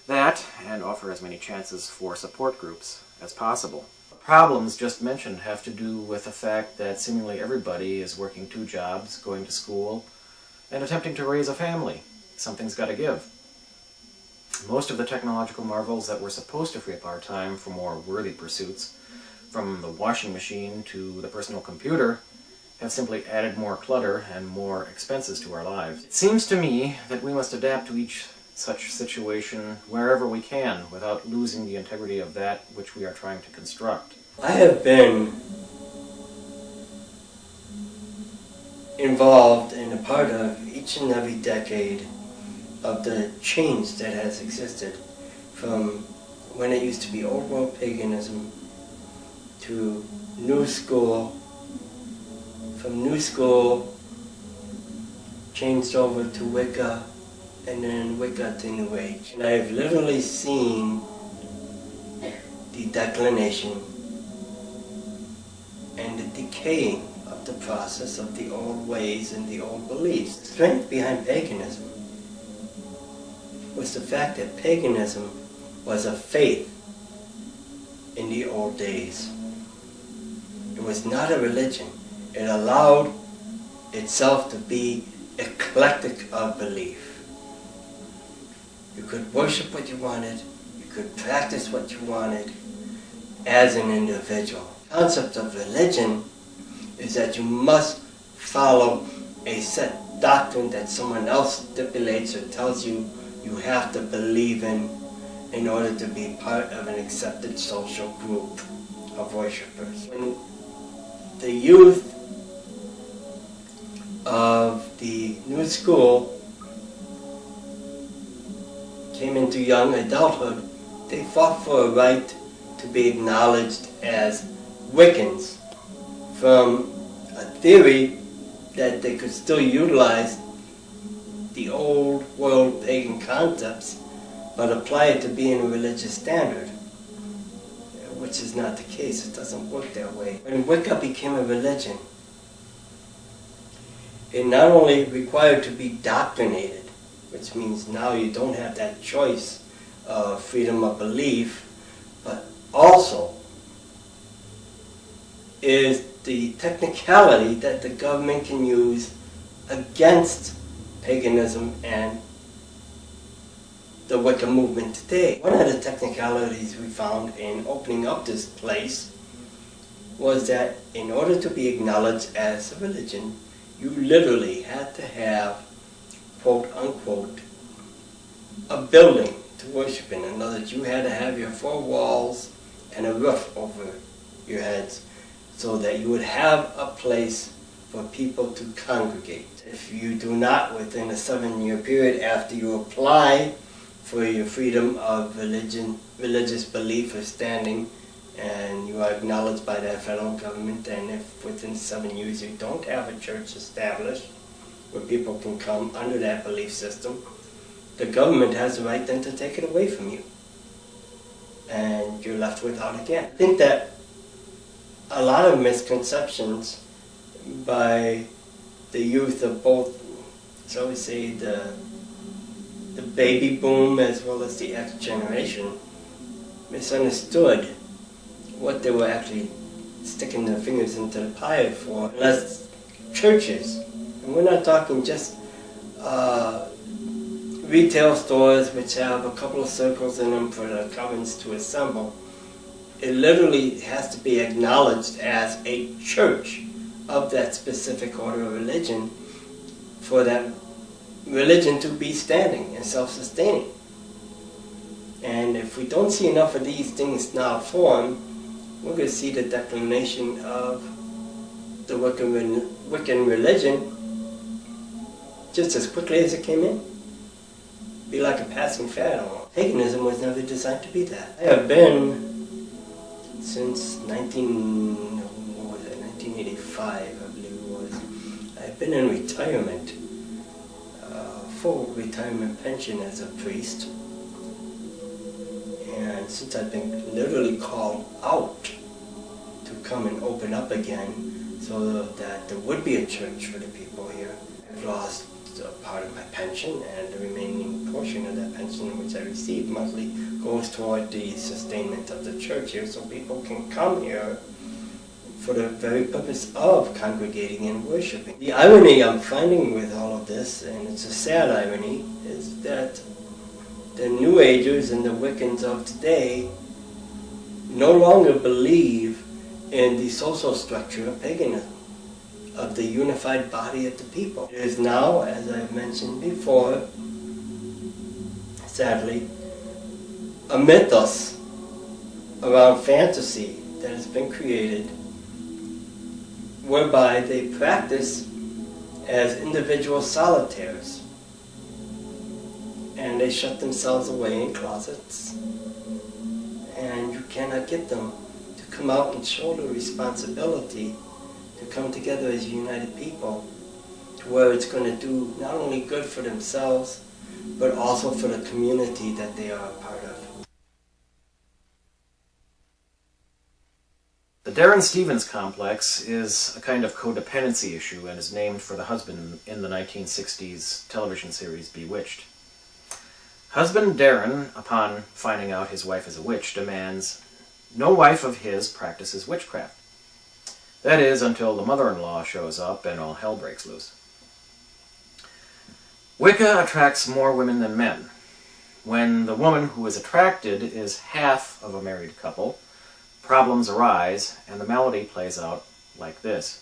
That, and offer as many chances for support groups as possible. Problems just mentioned have to do with the fact that seemingly everybody is working 2 jobs, going to school, and attempting to raise a family. Something's got to give. Most of the technological marvels that were supposed to free up our time for more worthy pursuits, from the washing machine to the personal computer, have simply added more clutter and more expenses to our lives. It seems to me that we must adapt to each such situation wherever we can without losing the integrity of that which we are trying to construct. I have been involved in a part of each and every decade of the change that has existed from when it used to be old world paganism to new school, from new school changed over to Wicca, and then Wicca to New Age. And I have literally seen the declination and the decaying of the process of the old ways and the old beliefs. The strength behind paganism was the fact that paganism was a faith in the old days. It was not a religion. It allowed itself to be eclectic of belief. You could worship what you wanted, you could practice what you wanted as an individual. The concept of religion is that you must follow a set doctrine that someone else stipulates or tells you you have to believe in order to be part of an accepted social group of worshipers. When the youth of the new school came into young adulthood, they fought for a right to be acknowledged as Wiccans, from a theory that they could still utilize the old world pagan concepts but apply it to being a religious standard, which is not the case. It doesn't work that way. When Wicca became a religion, it not only required to be doctrinated, which means now you don't have that choice of freedom of belief, but also is the technicality that the government can use against paganism and the Wicca movement today. One of the technicalities we found in opening up this place was that in order to be acknowledged as a religion, you literally had to have, quote unquote, a building to worship in. In other words, you had to have your 4 walls and a roof over your heads so that you would have a place for people to congregate. If you do not, within a 7-year period after you apply for your freedom of religious belief or standing, and you are acknowledged by the federal government, and if within 7 years you don't have a church established where people can come under that belief system, the government has the right then to take it away from you. And you're left without again. I think that a lot of misconceptions by the youth of both, shall we say, the baby boom as well as the X generation, misunderstood what they were actually sticking their fingers into the pie for. Unless churches, and we're not talking just retail stores which have a couple of circles in them for the covens to assemble. It literally has to be acknowledged as a church of that specific order of religion for that religion to be standing and self-sustaining. And if we don't see enough of these things now form, we're going to see the declination of the Wiccan religion just as quickly as it came in. Be like a passing fad almost. Paganism was never designed to be that. I have been since 1985, I believe it was. I've been in retirement, full retirement pension as a priest. And since I've been literally called out to come and open up again so that there would be a church for the people here, I've lost a part of my pension, and the remaining portion of that pension which I receive monthly goes toward the sustainment of the church here so people can come here for the very purpose of congregating and worshiping. The irony I'm finding with all of this, and it's a sad irony, is that the New Agers and the Wiccans of today no longer believe in the social structure of paganism, of the unified body of the people. It is now, as I've mentioned before, sadly, a mythos around fantasy that has been created whereby they practice as individual solitaires, and they shut themselves away in closets, and you cannot get them to come out and shoulder responsibility to come together as a united people to where it's going to do not only good for themselves but also for the community that they are a part of. The Darren Stevens complex is a kind of codependency issue and is named for the husband in the 1960s television series Bewitched. Husband Darren, upon finding out his wife is a witch, demands no wife of his practices witchcraft. That is, until the mother-in-law shows up and all hell breaks loose. Wicca attracts more women than men. When the woman who is attracted is half of a married couple, problems arise, and the malady plays out like this.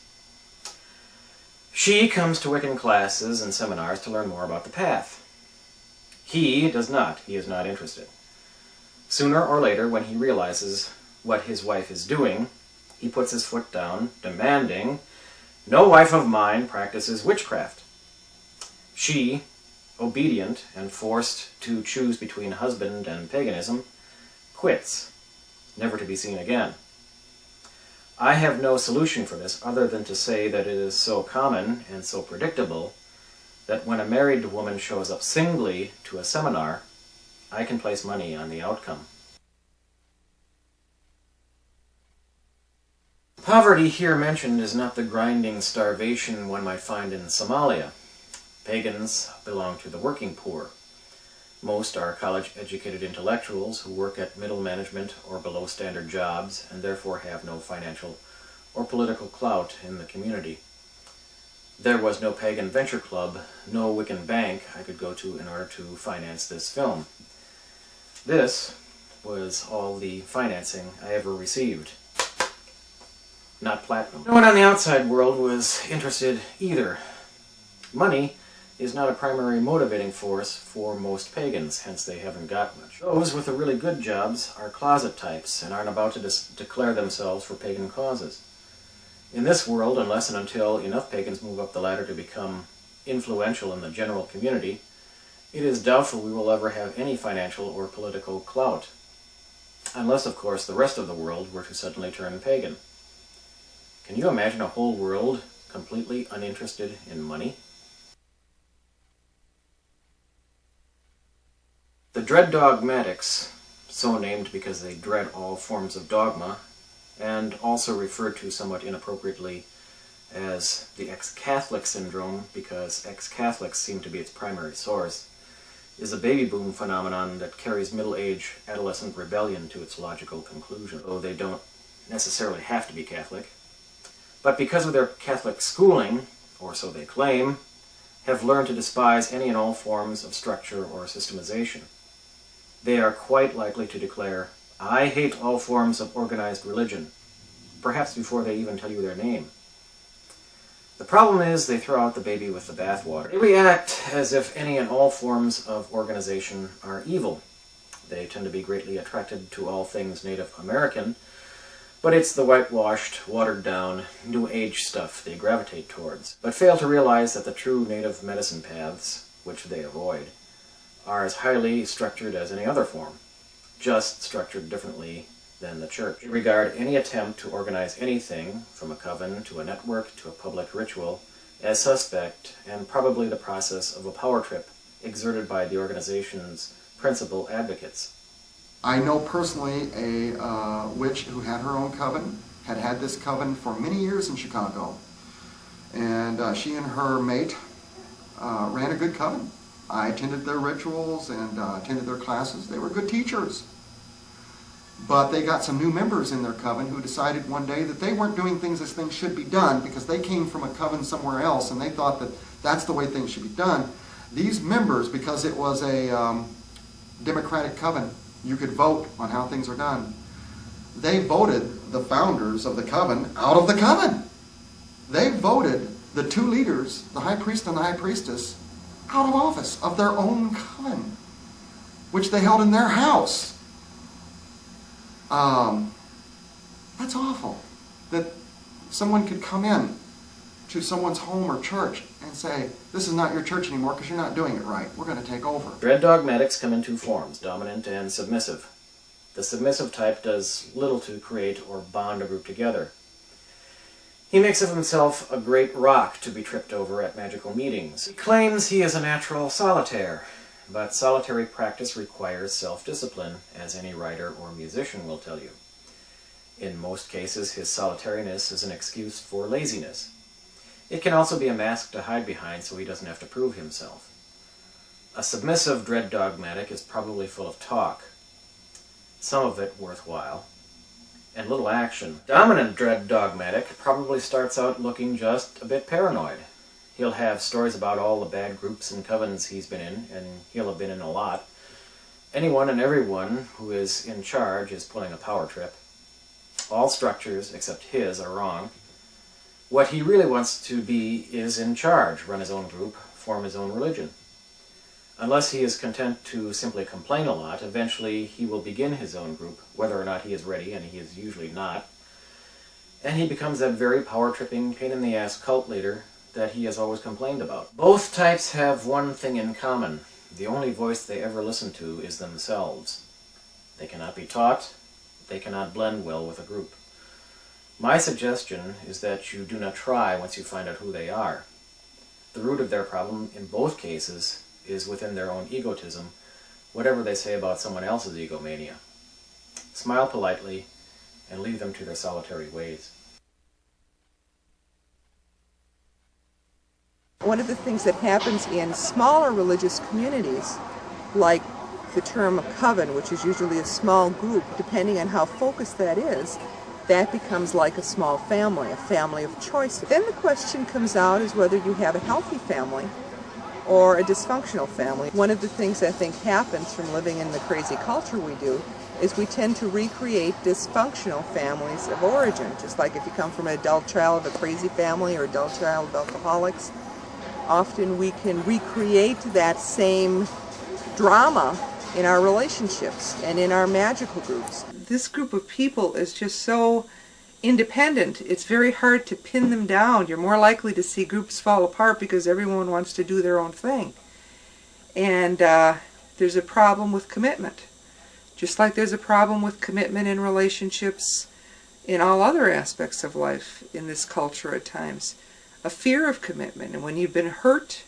She comes to Wiccan classes and seminars to learn more about the path. He does not. He is not interested. Sooner or later, when he realizes what his wife is doing, he puts his foot down, demanding, no wife of mine practices witchcraft. She, obedient and forced to choose between husband and paganism, quits, never to be seen again. I have no solution for this other than to say that it is so common and so predictable that when a married woman shows up singly to a seminar, I can place money on the outcome. Poverty here mentioned is not the grinding starvation one might find in Somalia. Pagans belong to the working poor. Most are college-educated intellectuals who work at middle management or below standard jobs and therefore have no financial or political clout in the community. There was no pagan venture club, no Wiccan bank I could go to in order to finance this film. This was all the financing I ever received. Not platinum. No one on the outside world was interested either. Money is not a primary motivating force for most pagans, hence they haven't got much. Those with the really good jobs are closet types and aren't about to declare themselves for pagan causes. In this world, unless and until enough pagans move up the ladder to become influential in the general community, it is doubtful we will ever have any financial or political clout. Unless, of course, the rest of the world were to suddenly turn pagan. Can you imagine a whole world completely uninterested in money? The Dread Dogmatics, so named because they dread all forms of dogma, and also referred to somewhat inappropriately as the ex-Catholic syndrome because ex-Catholics seem to be its primary source, is a baby boom phenomenon that carries middle-age adolescent rebellion to its logical conclusion, though they don't necessarily have to be Catholic. But because of their Catholic schooling, or so they claim, have learned to despise any and all forms of structure or systemization. They are quite likely to declare, "I hate all forms of organized religion," perhaps before they even tell you their name. The problem is they throw out the baby with the bathwater. They react as if any and all forms of organization are evil. They tend to be greatly attracted to all things Native American, but it's the whitewashed, watered-down, New Age stuff they gravitate towards, but fail to realize that the true Native medicine paths, which they avoid, are as highly structured as any other form, just structured differently than the church. They regard any attempt to organize anything, from a coven to a network to a public ritual, as suspect and probably the process of a power trip exerted by the organization's principal advocates. I know personally a witch who had her own coven, had this coven for many years in Chicago, and she and her mate ran a good coven. I attended their rituals and attended their classes. They were good teachers. But they got some new members in their coven who decided one day that they weren't doing things as things should be done because they came from a coven somewhere else and they thought that that's the way things should be done. These members, because it was a democratic coven, you could vote on how things are done. They voted the founders of the coven out of the coven. They voted the two leaders, the high priest and the high priestess, out of office of their own coven, which they held in their house. That's awful. That someone could come in to someone's home or church and say, "This is not your church anymore because you're not doing it right. We're going to take over." Dread dogmatics come in two forms, dominant and submissive. The submissive type does little to create or bond a group together. He makes of himself a great rock to be tripped over at magical meetings. He claims he is a natural solitaire, but solitary practice requires self-discipline, as any writer or musician will tell you. In most cases, his solitariness is an excuse for laziness. It can also be a mask to hide behind so he doesn't have to prove himself. A submissive dread dogmatic is probably full of talk, some of it worthwhile, and little action. Dominant dread dogmatic probably starts out looking just a bit paranoid. He'll have stories about all the bad groups and covens he's been in, and he'll have been in a lot. Anyone and everyone who is in charge is pulling a power trip. All structures, except his, are wrong. What he really wants to be is in charge, run his own group, form his own religion. Unless he is content to simply complain a lot, eventually he will begin his own group, whether or not he is ready, and he is usually not. And he becomes that very power-tripping, pain-in-the-ass cult leader that he has always complained about. Both types have one thing in common. The only voice they ever listen to is themselves. They cannot be taught. They cannot blend well with a group. My suggestion is that you do not try once you find out who they are. The root of their problem in both cases is within their own egotism, whatever they say about someone else's egomania. Smile politely and leave them to their solitary ways. One of the things that happens in smaller religious communities, like the term coven, which is usually a small group, depending on how focused that is, that becomes like a small family, a family of choice. Then the question comes out is whether you have a healthy family or a dysfunctional family. One of the things I think happens from living in the crazy culture we do is we tend to recreate dysfunctional families of origin. Just like if you come from an adult child of a crazy family or adult child of alcoholics, often we can recreate that same drama in our relationships and in our magical groups. This group of people is just so independent, it's very hard to pin them down. You're more likely to see groups fall apart because everyone wants to do their own thing. And there's a problem with commitment. Just like there's a problem with commitment in relationships in all other aspects of life in this culture at times. A fear of commitment. And when you've been hurt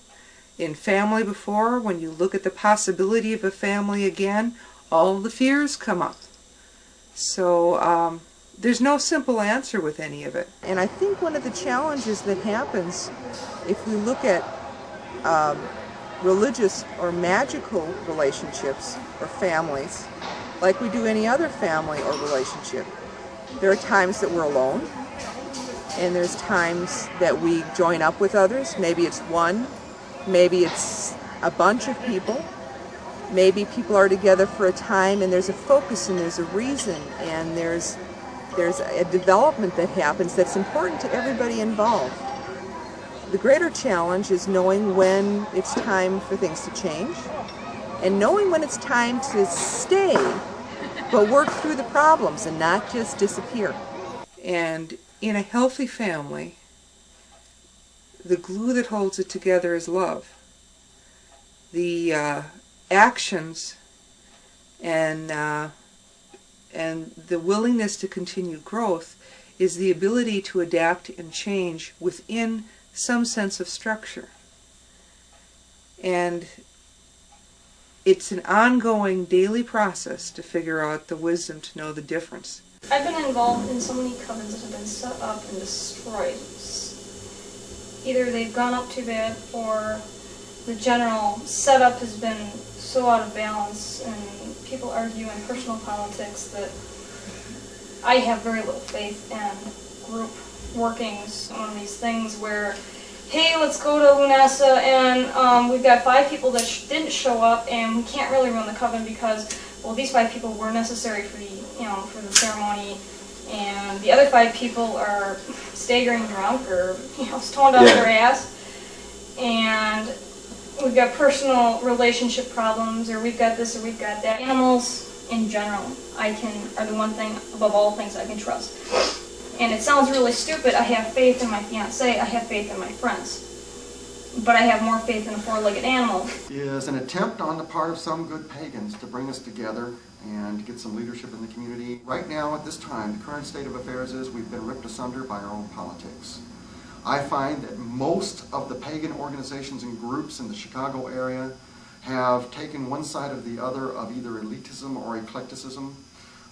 in family before, when you look at the possibility of a family again, all of the fears come up. So there's no simple answer with any of it. And I think one of the challenges that happens if we look at religious or magical relationships or families, like we do any other family or relationship, there are times that we're alone, and there's times that we join up with others. Maybe it's one, maybe it's a bunch of people, maybe people are together for a time and there's a focus and there's a reason and there's a development that happens that's important to everybody involved. The greater challenge is knowing when it's time for things to change and knowing when it's time to stay but work through the problems and not just disappear. And in a healthy family, the glue that holds it together is love. The actions and the willingness to continue growth is the ability to adapt and change within some sense of structure. And it's an ongoing daily process to figure out the wisdom to know the difference. I've been involved in so many covens that have been set up and destroyed. Either they've gone up too bad or the general setup has been so out of balance and people argue in personal politics that I have very little faith in group workings. One of these things where, hey, let's go to Lunasa and we've got 5 people that didn't show up and we can't really run the coven because, well, these 5 people were necessary for the for the ceremony, and the other 5 people are staggering drunk or stoned off their ass, and we've got personal relationship problems, or we've got this or we've got that. Animals in general, are the one thing above all things I can trust. And it sounds really stupid. I have faith in my fiance. I have faith in my friends. But I have more faith in a 4-legged animal. Is an attempt on the part of some good pagans to bring us together and get some leadership in the community. Right now, at this time, the current state of affairs is we've been ripped asunder by our own politics. I find that most of the pagan organizations and groups in the Chicago area have taken one side or the other of either elitism or eclecticism.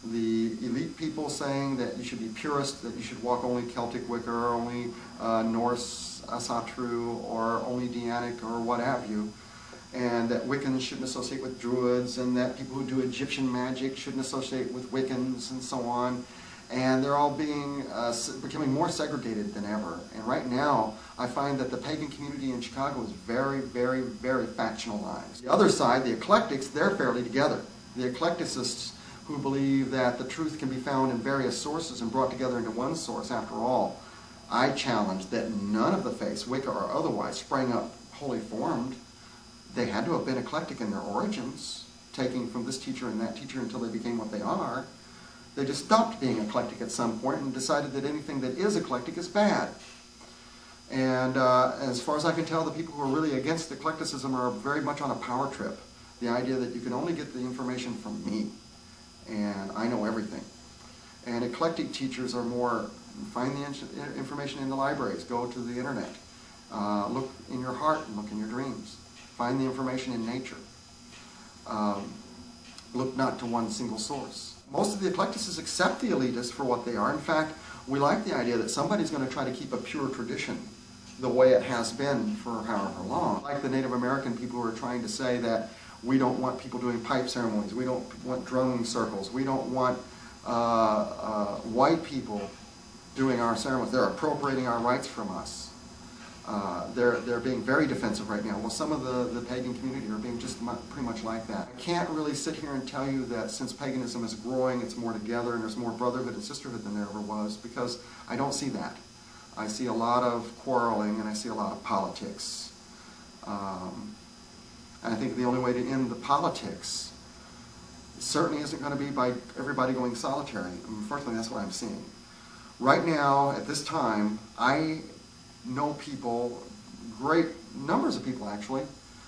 The elite people saying that you should be purist, that you should walk only Celtic Wicca, or only Norse Asatru, or only Dianic, or what have you, and that Wiccans shouldn't associate with Druids, and that people who do Egyptian magic shouldn't associate with Wiccans, and so on. And they're all becoming more segregated than ever. And right now, I find that the pagan community in Chicago is very, very, very factionalized. The other side, the eclectics, they're fairly together. The eclecticists who believe that the truth can be found in various sources and brought together into one source. After all, I challenge that none of the faiths, Wicca or otherwise, sprang up wholly formed. They had to have been eclectic in their origins, taking from this teacher and that teacher until they became what they are. They just stopped being eclectic at some point and decided that anything that is eclectic is bad. And as far as I can tell, the people who are really against eclecticism are very much on a power trip. The idea that you can only get the information from me, and I know everything. And eclectic teachers are more, find the information in the libraries, go to the internet, look in your heart and look in your dreams. Find the information in nature. Look not to one single source. Most of the eclecticists accept the elitists for what they are. In fact, we like the idea that somebody's going to try to keep a pure tradition the way it has been for however long. Like the Native American people who are trying to say that we don't want people doing pipe ceremonies, we don't want drumming circles, we don't want white people doing our ceremonies. They're appropriating our rights from us. They're being very defensive right now. Well, some of the pagan community are being just pretty much like that. I can't really sit here and tell you that since paganism is growing, it's more together and there's more brotherhood and sisterhood than there ever was, because I don't see that. I see a lot of quarreling and I see a lot of politics. And I think the only way to end the politics certainly isn't going to be by everybody going solitary. Unfortunately, that's what I'm seeing. Right now, at this time, I know people, great numbers of people actually,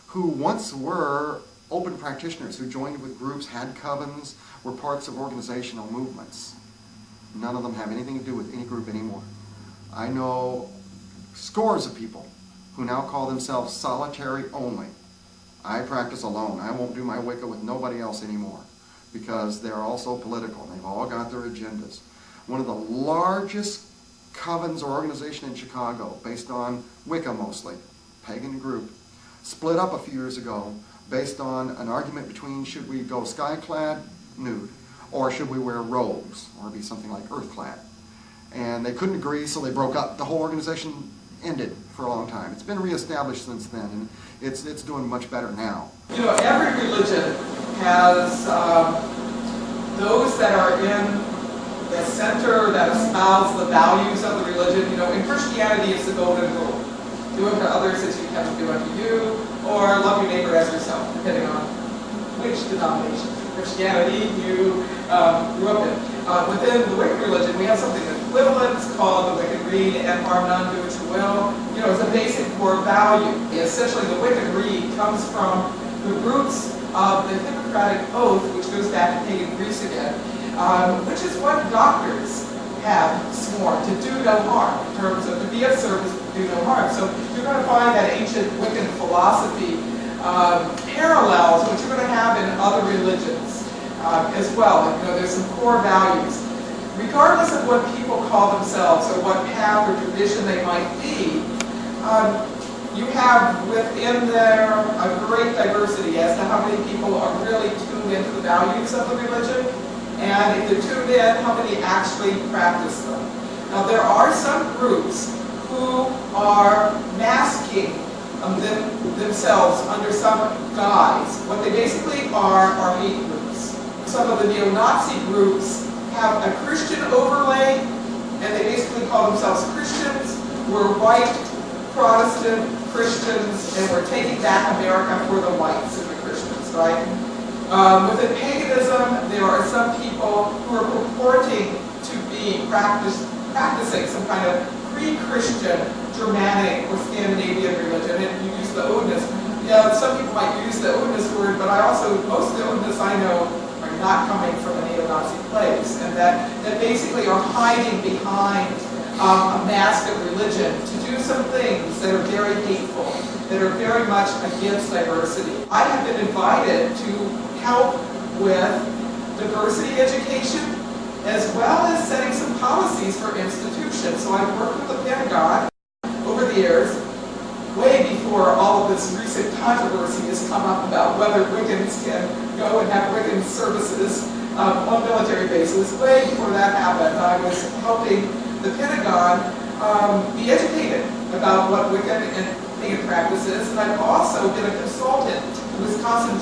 who once were open practitioners, who joined with groups, had covens, were parts of organizational movements. None of them have anything to do with any group anymore. I know scores of people who now call themselves solitary only. I practice alone. I won't do my Wicca with nobody else anymore because they're also political. They've all got their agendas. One of the largest covens or organization in Chicago, based on Wicca mostly, pagan group, split up a few years ago based on an argument between should we go sky-clad, nude, or should we wear robes, or be something like earth-clad. And they couldn't agree, so they broke up. The whole organization ended for a long time. It's been reestablished since then, and it's doing much better now. You know, every religion has those that are in the center that espouse the values of the religion. You know, in Christianity, it's the golden rule. Do unto others as you have to do unto you, or love your neighbor as yourself, depending on which denomination. Christianity you grew up in. Within the Wiccan religion, we have something equivalent called the Wiccan Rede, and harm none, do what you will. You know, it's a basic core value. Essentially, the Wiccan Rede comes from the roots of the Hippocratic Oath, which goes back to pagan Greece again, which is what doctors have sworn, to do no harm, in terms of to be of service, to do no harm. So you're going to find that ancient Wiccan philosophy parallels what you're going to have in other religions as well. You know, there's some core values. Regardless of what people call themselves or what path or tradition they might be, you have within there a great diversity as to how many people are really tuned into the values of the religion, and if they're tuned in, how many actually practice them. Now, there are some groups who are masking themselves under some guise. What they basically are hate groups. Some of the neo-Nazi groups have a Christian overlay, and they basically call themselves Christians. We're white, Protestant Christians, and we're taking back America for the whites and the Christians, right? Within paganism, there are some people who are purporting to be practicing some kind of pre-Christian Germanic or Scandinavian religion, and you use the Odinist. Yeah, some people might use the Odinist word, but most of the Odinists I know are not coming from a neo-Nazi place, and that basically are hiding behind a mask of religion to do some things that are very hateful, that are very much against diversity. I have been invited to help with diversity education, as well as setting some policies for institutions. So I've worked with the Pentagon over the years, way before all of this recent controversy has come up about whether Wiccans can go and have Wiccan services on military bases. Way before that happened, I was helping the Pentagon be educated about what Wiccan and pagan practice is, and I've also been a consultant to Wisconsin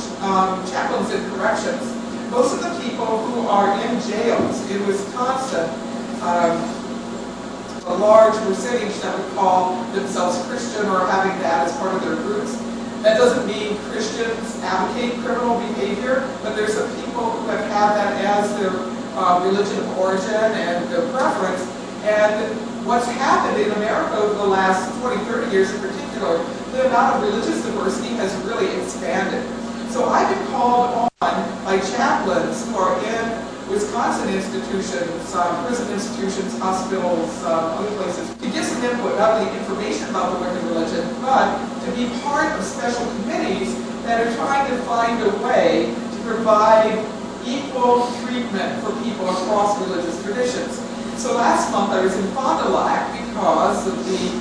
chaplains and corrections. Most of the people who are in jails in Wisconsin, a large percentage that would call themselves Christian or having that as part of their groups. That doesn't mean Christians advocate criminal behavior, but there's some people who have had that as their religion of origin and their preference. And what's happened in America over the last 20, 30 years in particular, the amount of religious diversity has really expanded. So I've been called on by chaplains who are in Wisconsin institutions, prison institutions, hospitals, other places, to give some input, not only information about the Wiccan religion, but to be part of special committees that are trying to find a way to provide equal treatment for people across religious traditions. So last month I was in Fond du Lac because of the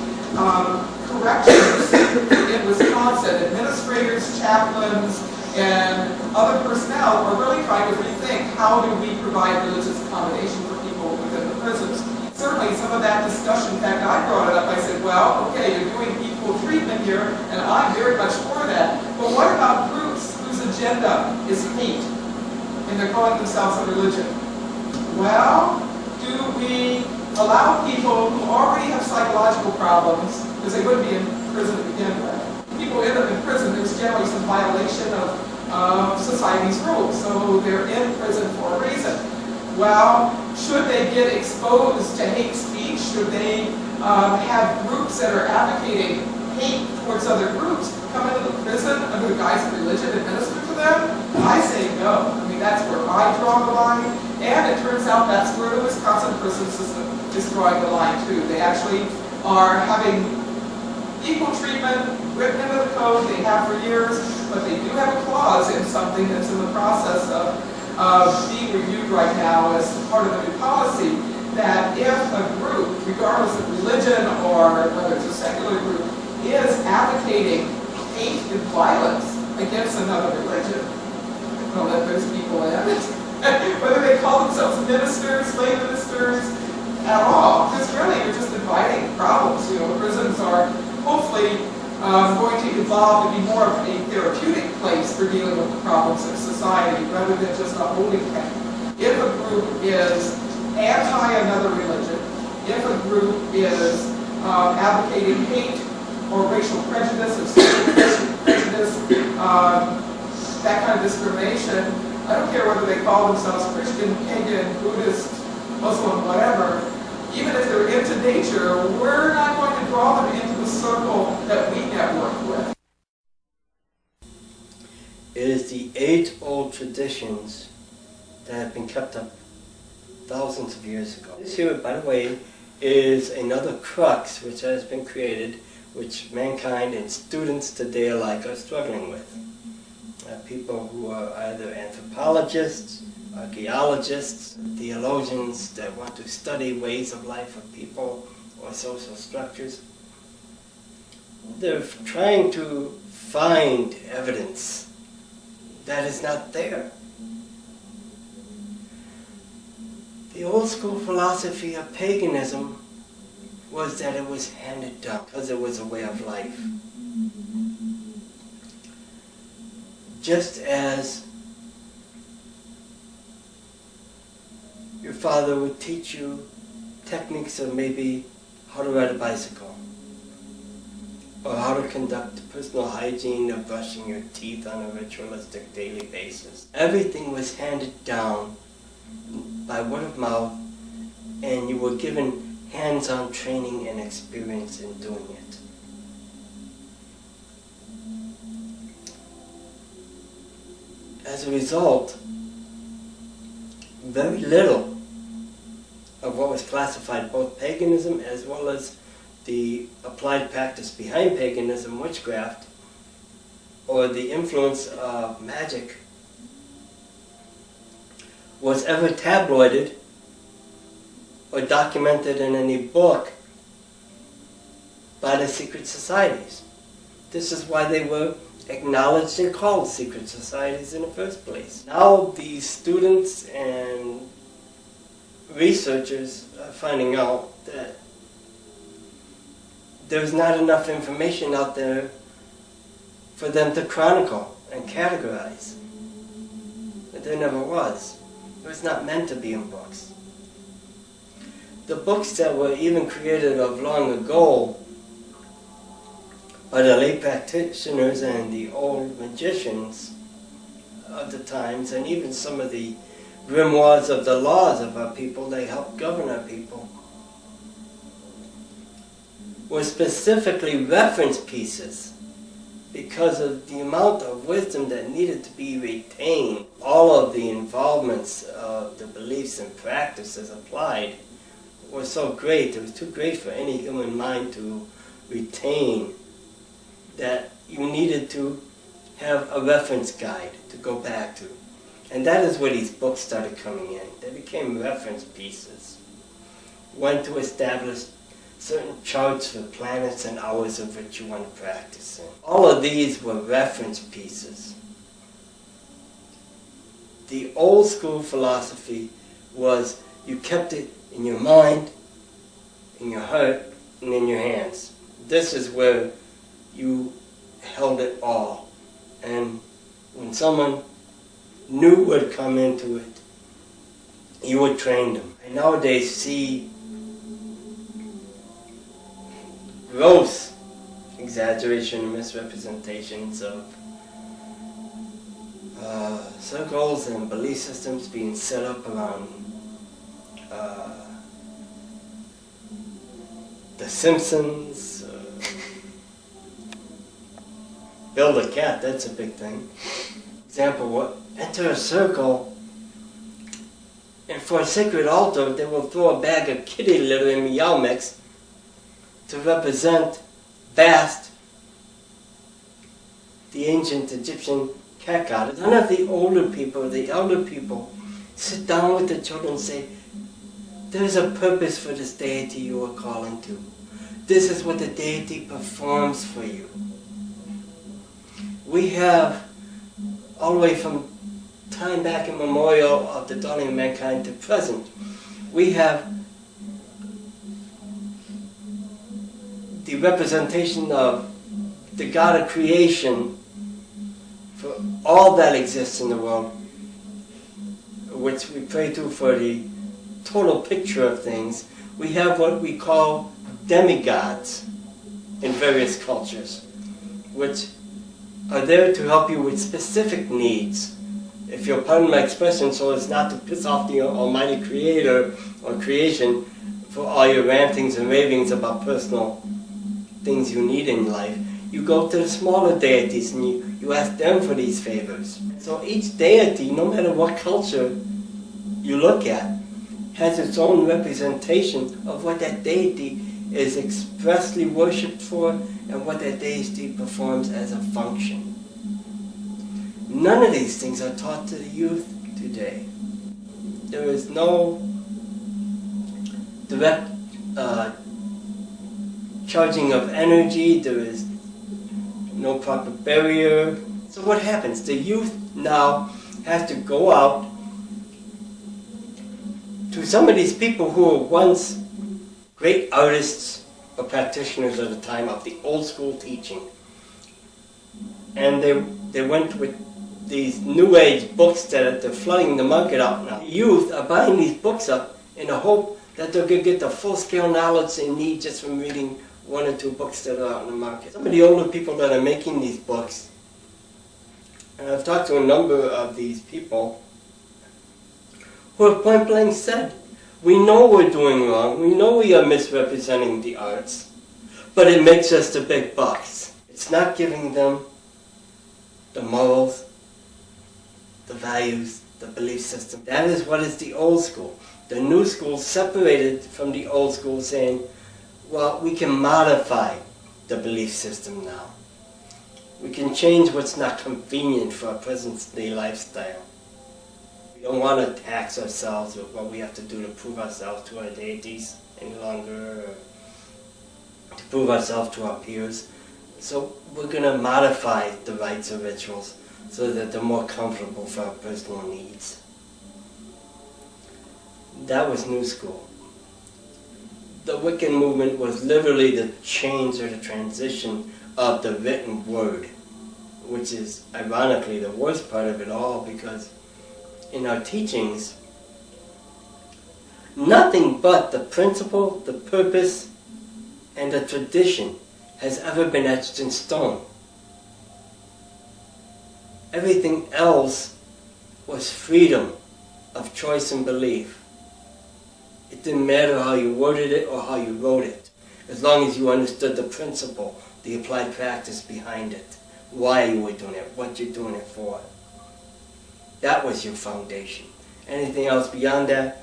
corrections in Wisconsin. Administrators, chaplains, and other personnel are really trying to rethink how do we provide religious accommodation for people within the prisons. Certainly some of that discussion, in fact I brought it up, I said, well, okay, you're doing equal treatment here, and I'm very much for that, but what about groups whose agenda is hate, and they're calling themselves a religion? Well, do we allow people who already have psychological problems, because they wouldn't be in prison to begin with? People end up in prison, there's generally some violation of society's rules, so they're in prison for a reason. Well, should they get exposed to hate speech? Should they have groups that are advocating hate towards other groups come into the prison under the guise of religion and minister to them? I say no. I mean, that's where I draw the line. And it turns out that's where the Wisconsin prison system is drawing the line too. They actually are having equal treatment written into the code. They have for years, but they do have a clause in something that's in the process of being reviewed right now as part of the new policy, that if a group, regardless of religion or whether it's a secular group, is advocating hate and violence against another religion, don't let those people in. Whether they call themselves ministers, lay ministers, at all. Because really you're just inviting problems. You know, prisons are hopefully going to evolve to be more of a therapeutic place for dealing with the problems of society rather than just a holding pen. If a group is anti another religion, if a group is advocating hate or racial prejudice or sexual prejudice, that kind of discrimination, I don't care whether they call themselves Christian, pagan, Buddhist, Muslim, whatever, even if they're into nature, we're not going to draw them into the circle that we network with. It is the age-old traditions that have been kept up thousands of years ago. This here, by the way, is another crux which has been created, which mankind and students today alike are struggling with. People who are either anthropologists, archaeologists, theologians that want to study ways of life of people or social structures. They're trying to find evidence that is not there. The old school philosophy of paganism was that it was handed down because it was a way of life. Just as your father would teach you techniques of maybe how to ride a bicycle, or how to conduct personal hygiene of brushing your teeth on a ritualistic daily basis. Everything was handed down by word of mouth, and you were given hands-on training and experience in doing it. As a result, very little of what was classified both paganism as well as the applied practice behind paganism, witchcraft, or the influence of magic, was ever tabloided or documented in any book by the secret societies. This is why they were acknowledged and called secret societies in the first place. Now these students and researchers are finding out that there's not enough information out there for them to chronicle and categorize. But there never was. It was not meant to be in books. The books that were even created of long ago by the lay practitioners and the old magicians of the times, and even some of the grimoires of the laws of our people, they helped govern our people, were specifically reference pieces because of the amount of wisdom that needed to be retained. All of the involvements of the beliefs and practices applied were so great, it was too great for any human mind to retain, that you needed to have a reference guide to go back to. And that is where these books started coming in. They became reference pieces. When to establish certain charts for planets and hours of which you want to practice in. All of these were reference pieces. The old school philosophy was you kept it in your mind, in your heart, and in your hands. This is where you held it all. And when someone new would come into it, you would train them. I nowadays see gross exaggeration and misrepresentations of circles and belief systems being set up around The Simpsons, build a cat, that's a big thing. Example, enter a circle, and for a sacred altar, they will throw a bag of kitty litter and meow mix to represent Bast, the ancient Egyptian cat goddess. None of the older people, the elder people, sit down with the children and say, there's a purpose for this deity you are calling to. This is what the deity performs for you. We have, all the way from time back immemorial of the dawning of mankind to present, we have the representation of the God of creation for all that exists in the world, which we pray to for the total picture of things. We have what we call demigods in various cultures, which are there to help you with specific needs. If you'll pardon my expression, so as not to piss off the almighty creator or creation for all your rantings and ravings about personal things you need in life, you go to the smaller deities and you ask them for these favors. So each deity, no matter what culture you look at, has its own representation of what that deity is expressly worshipped for and what that deity performs as a function. None of these things are taught to the youth today. There is no direct charging of energy, there is no proper barrier. So what happens? The youth now has to go out to some of these people who were once great artists or practitioners at the time of the old school teaching. And they went with these new age books that they're flooding the market out now. The youth are buying these books up in the hope that they're going to get the full-scale knowledge they need just from reading one or two books that are out in the market. Some of the older people that are making these books, and I've talked to a number of these people, who have point blank said, we know we're doing wrong, we know we are misrepresenting the arts, but it makes us the big bucks. It's not giving them the morals, the values, the belief system. That is what is the old school. The new school separated from the old school saying, well, we can modify the belief system now. We can change what's not convenient for our present-day lifestyle. We don't want to tax ourselves with what we have to do to prove ourselves to our deities any longer, or to prove ourselves to our peers. So we're going to modify the rites or rituals so that they're more comfortable for our personal needs. That was New School. The Wiccan movement was literally the change or the transition of the written word, which is ironically the worst part of it all, because in our teachings, nothing but the principle, the purpose, and the tradition has ever been etched in stone. Everything else was freedom of choice and belief. It didn't matter how you worded it or how you wrote it, as long as you understood the principle, the applied practice behind it, why you were doing it, what you're doing it for. That was your foundation. Anything else beyond that,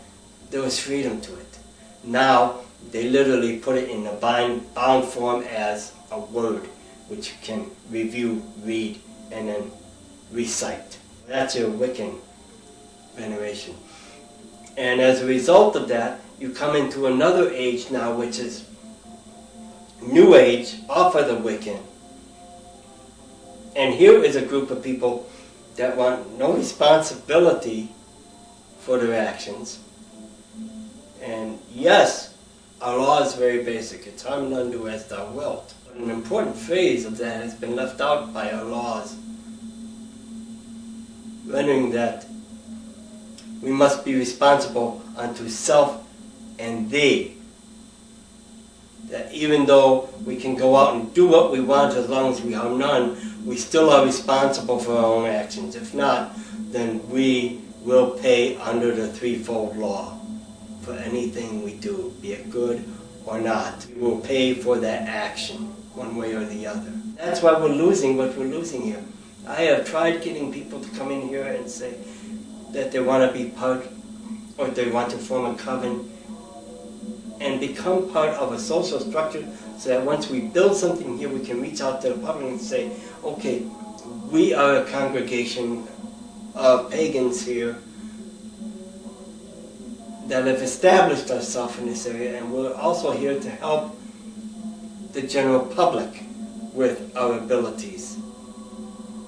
there was freedom to it. Now, they literally put it in a bound form as a word, which you can review, read, and then recite. That's your Wiccan veneration. And as a result of that, you come into another age now, which is New Age, off of the Wiccan. And here is a group of people that want no responsibility for their actions. And yes, our law is very basic. It's harm none do as thou wilt. But an important phase of that has been left out by our laws, rendering that we must be responsible unto self and thee. That even though we can go out and do what we want as long as we harm none, we still are responsible for our own actions. If not, then we will pay under the threefold law. for anything we do, be it good or not. We will pay for that action, one way or the other. That's why we're losing what we're losing here. I have tried getting people to come in here and say that they want to be part, or they want to form a coven and become part of a social structure, so that once we build something here, we can reach out to the public and say, okay, we are a congregation of pagans here that have established ourselves in this area, and we're also here to help the general public with our abilities,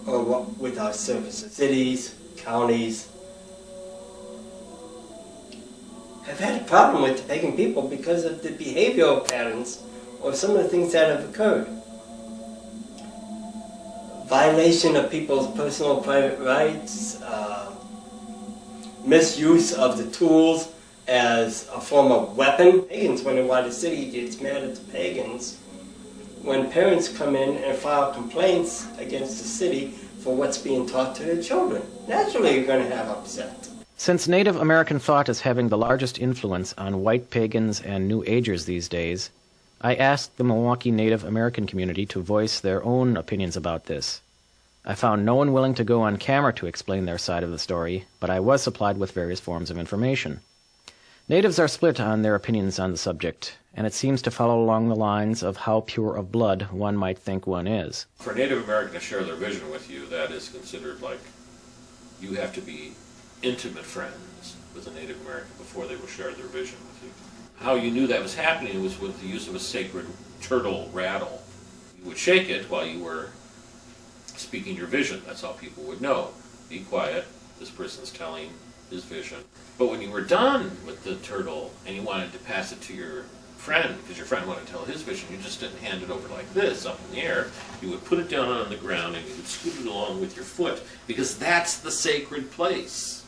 or with our services. Cities, counties have had a problem with the pagan people because of the behavioral patterns or some of the things that have occurred. Violation of people's personal private rights, misuse of the tools as a form of weapon. Pagans wonder why the city gets mad at the pagans when parents come in and file complaints against the city for what's being taught to their children. Naturally, you're going to have upset. Since Native American thought is having the largest influence on white pagans and New Agers these days, I asked the Milwaukee Native American community to voice their own opinions about this. I found no one willing to go on camera to explain their side of the story, but I was supplied with various forms of information. Natives are split on their opinions on the subject, and it seems to follow along the lines of how pure of blood one might think one is. For a Native American to share their vision with you, that is considered like you have to be intimate friends with a Native American before they will share their vision with you. How you knew that was happening was with the use of a sacred turtle rattle. You would shake it while you were speaking your vision. That's how people would know. Be quiet, this person's telling his vision. But when you were done with the turtle and you wanted to pass it to your friend, because your friend wanted to tell his vision, you just didn't hand it over like this, up in the air. You would put it down on the ground and you would scoot it along with your foot, because that's the sacred place.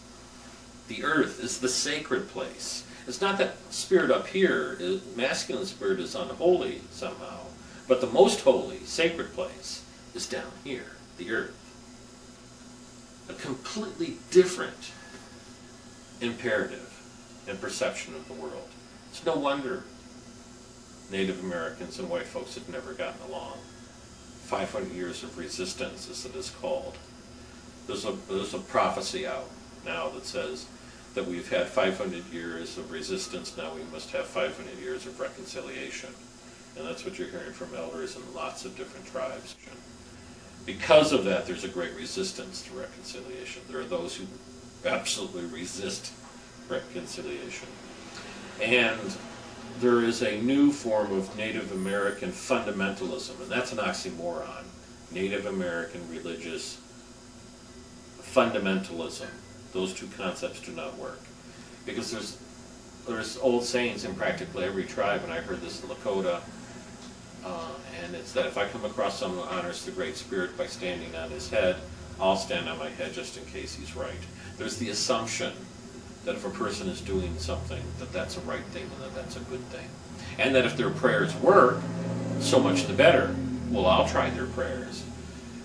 The earth is the sacred place. It's not that spirit up here, masculine spirit is unholy somehow, but the most holy, sacred place is down here, the earth. A completely different imperative and perception of the world. It's no wonder Native Americans and white folks had never gotten along. 500 years of resistance, as it is called. There's a prophecy out now that says that we've had 500 years of resistance, now we must have 500 years of reconciliation. And that's what you're hearing from elders in lots of different tribes. Because of that, there's a great resistance to reconciliation. There are those who absolutely resist reconciliation. And there is a new form of Native American fundamentalism, and that's an oxymoron. Native American religious fundamentalism. Those two concepts do not work. Because there's old sayings in practically every tribe, and I heard this in Lakota, and it's that if I come across someone who honors the Great Spirit by standing on his head, I'll stand on my head just in case he's right. There's the assumption that if a person is doing something, that that's a right thing and that that's a good thing. And that if their prayers work, so much the better. Well, I'll try their prayers.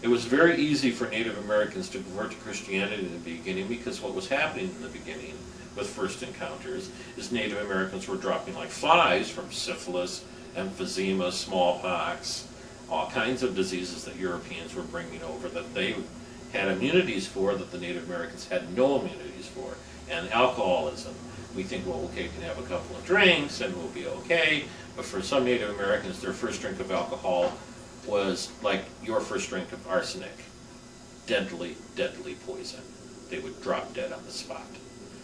It was very easy for Native Americans to convert to Christianity in the beginning, because what was happening in the beginning with first encounters is Native Americans were dropping like flies from syphilis, emphysema, smallpox, all kinds of diseases that Europeans were bringing over that they had immunities for that the Native Americans had no immunities for. And alcoholism, we think, well, okay, we can have a couple of drinks and we'll be okay. But for some Native Americans, their first drink of alcohol was like your first drink of arsenic. Deadly, deadly poison. They would drop dead on the spot.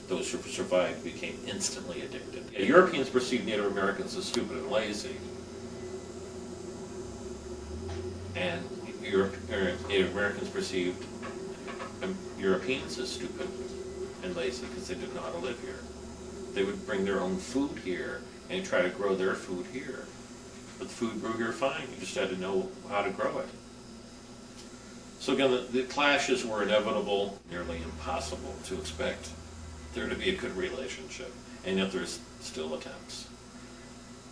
Those who survived became instantly addicted. Europeans perceived Native Americans as stupid and lazy. And Native Americans perceived Europeans as stupid and lazy because they didn't know how to live here. They would bring their own food here and try to grow their food here. But the food grew here fine. You just had to know how to grow it. So again, the clashes were inevitable, nearly impossible to expect there to be a good relationship, and yet there's still attempts.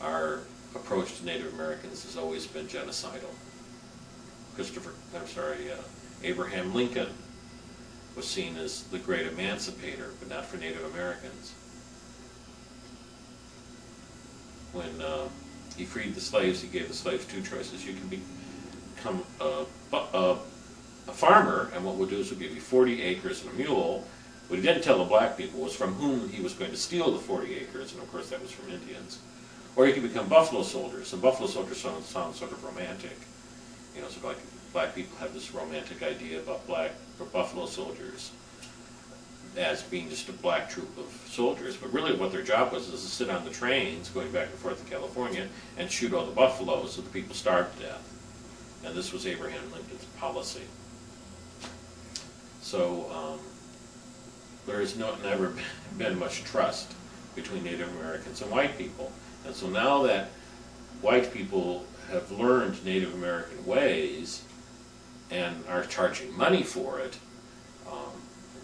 Our approach to Native Americans has always been genocidal. Abraham Lincoln was seen as the great emancipator, but not for Native Americans. when he freed the slaves, he gave the slaves two choices. You can become a farmer, and what we'll do is we'll give you 40 acres and a mule. What he didn't tell the black people was from whom he was going to steal the 40 acres, and of course that was from Indians. Or you could become buffalo soldiers, and buffalo soldiers sound sort of romantic. You know, so like black people have this romantic idea about buffalo soldiers as being just a black troop of soldiers, but really what their job was is to sit on the trains going back and forth to California and shoot all the buffaloes so the people starved to death. And this was Abraham Lincoln's policy. So there has never been much trust between Native Americans and white people. And so now that white people have learned Native American ways and are charging money for it,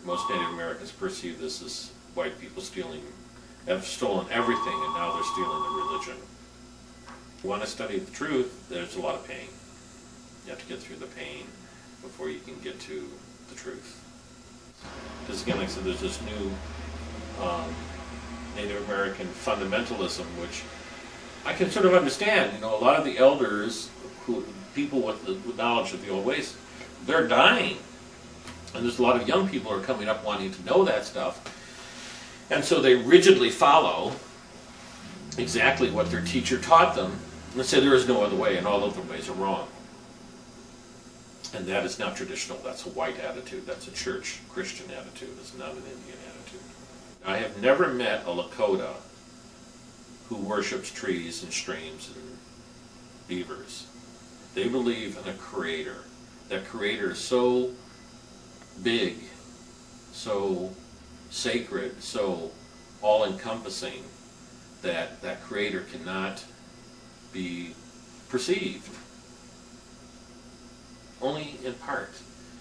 most Native Americans perceive this as white people have stolen everything, and now they're stealing the religion. If you want to study the truth, there's a lot of pain. You have to get through the pain before you can get to the truth. Because again, like I said, there's this new Native American fundamentalism, which I can sort of understand. You know, a lot of the elders, people with knowledge of the old ways, they're dying. And there's a lot of young people who are coming up wanting to know that stuff. And so they rigidly follow exactly what their teacher taught them and say there is no other way and all other ways are wrong. And that is not traditional. That's a white attitude. That's a church Christian attitude. It's not an Indian attitude. I have never met a Lakota who worships trees and streams and beavers. They believe in a creator. That creator is so big, so sacred, so all-encompassing that that creator cannot be perceived, only in part.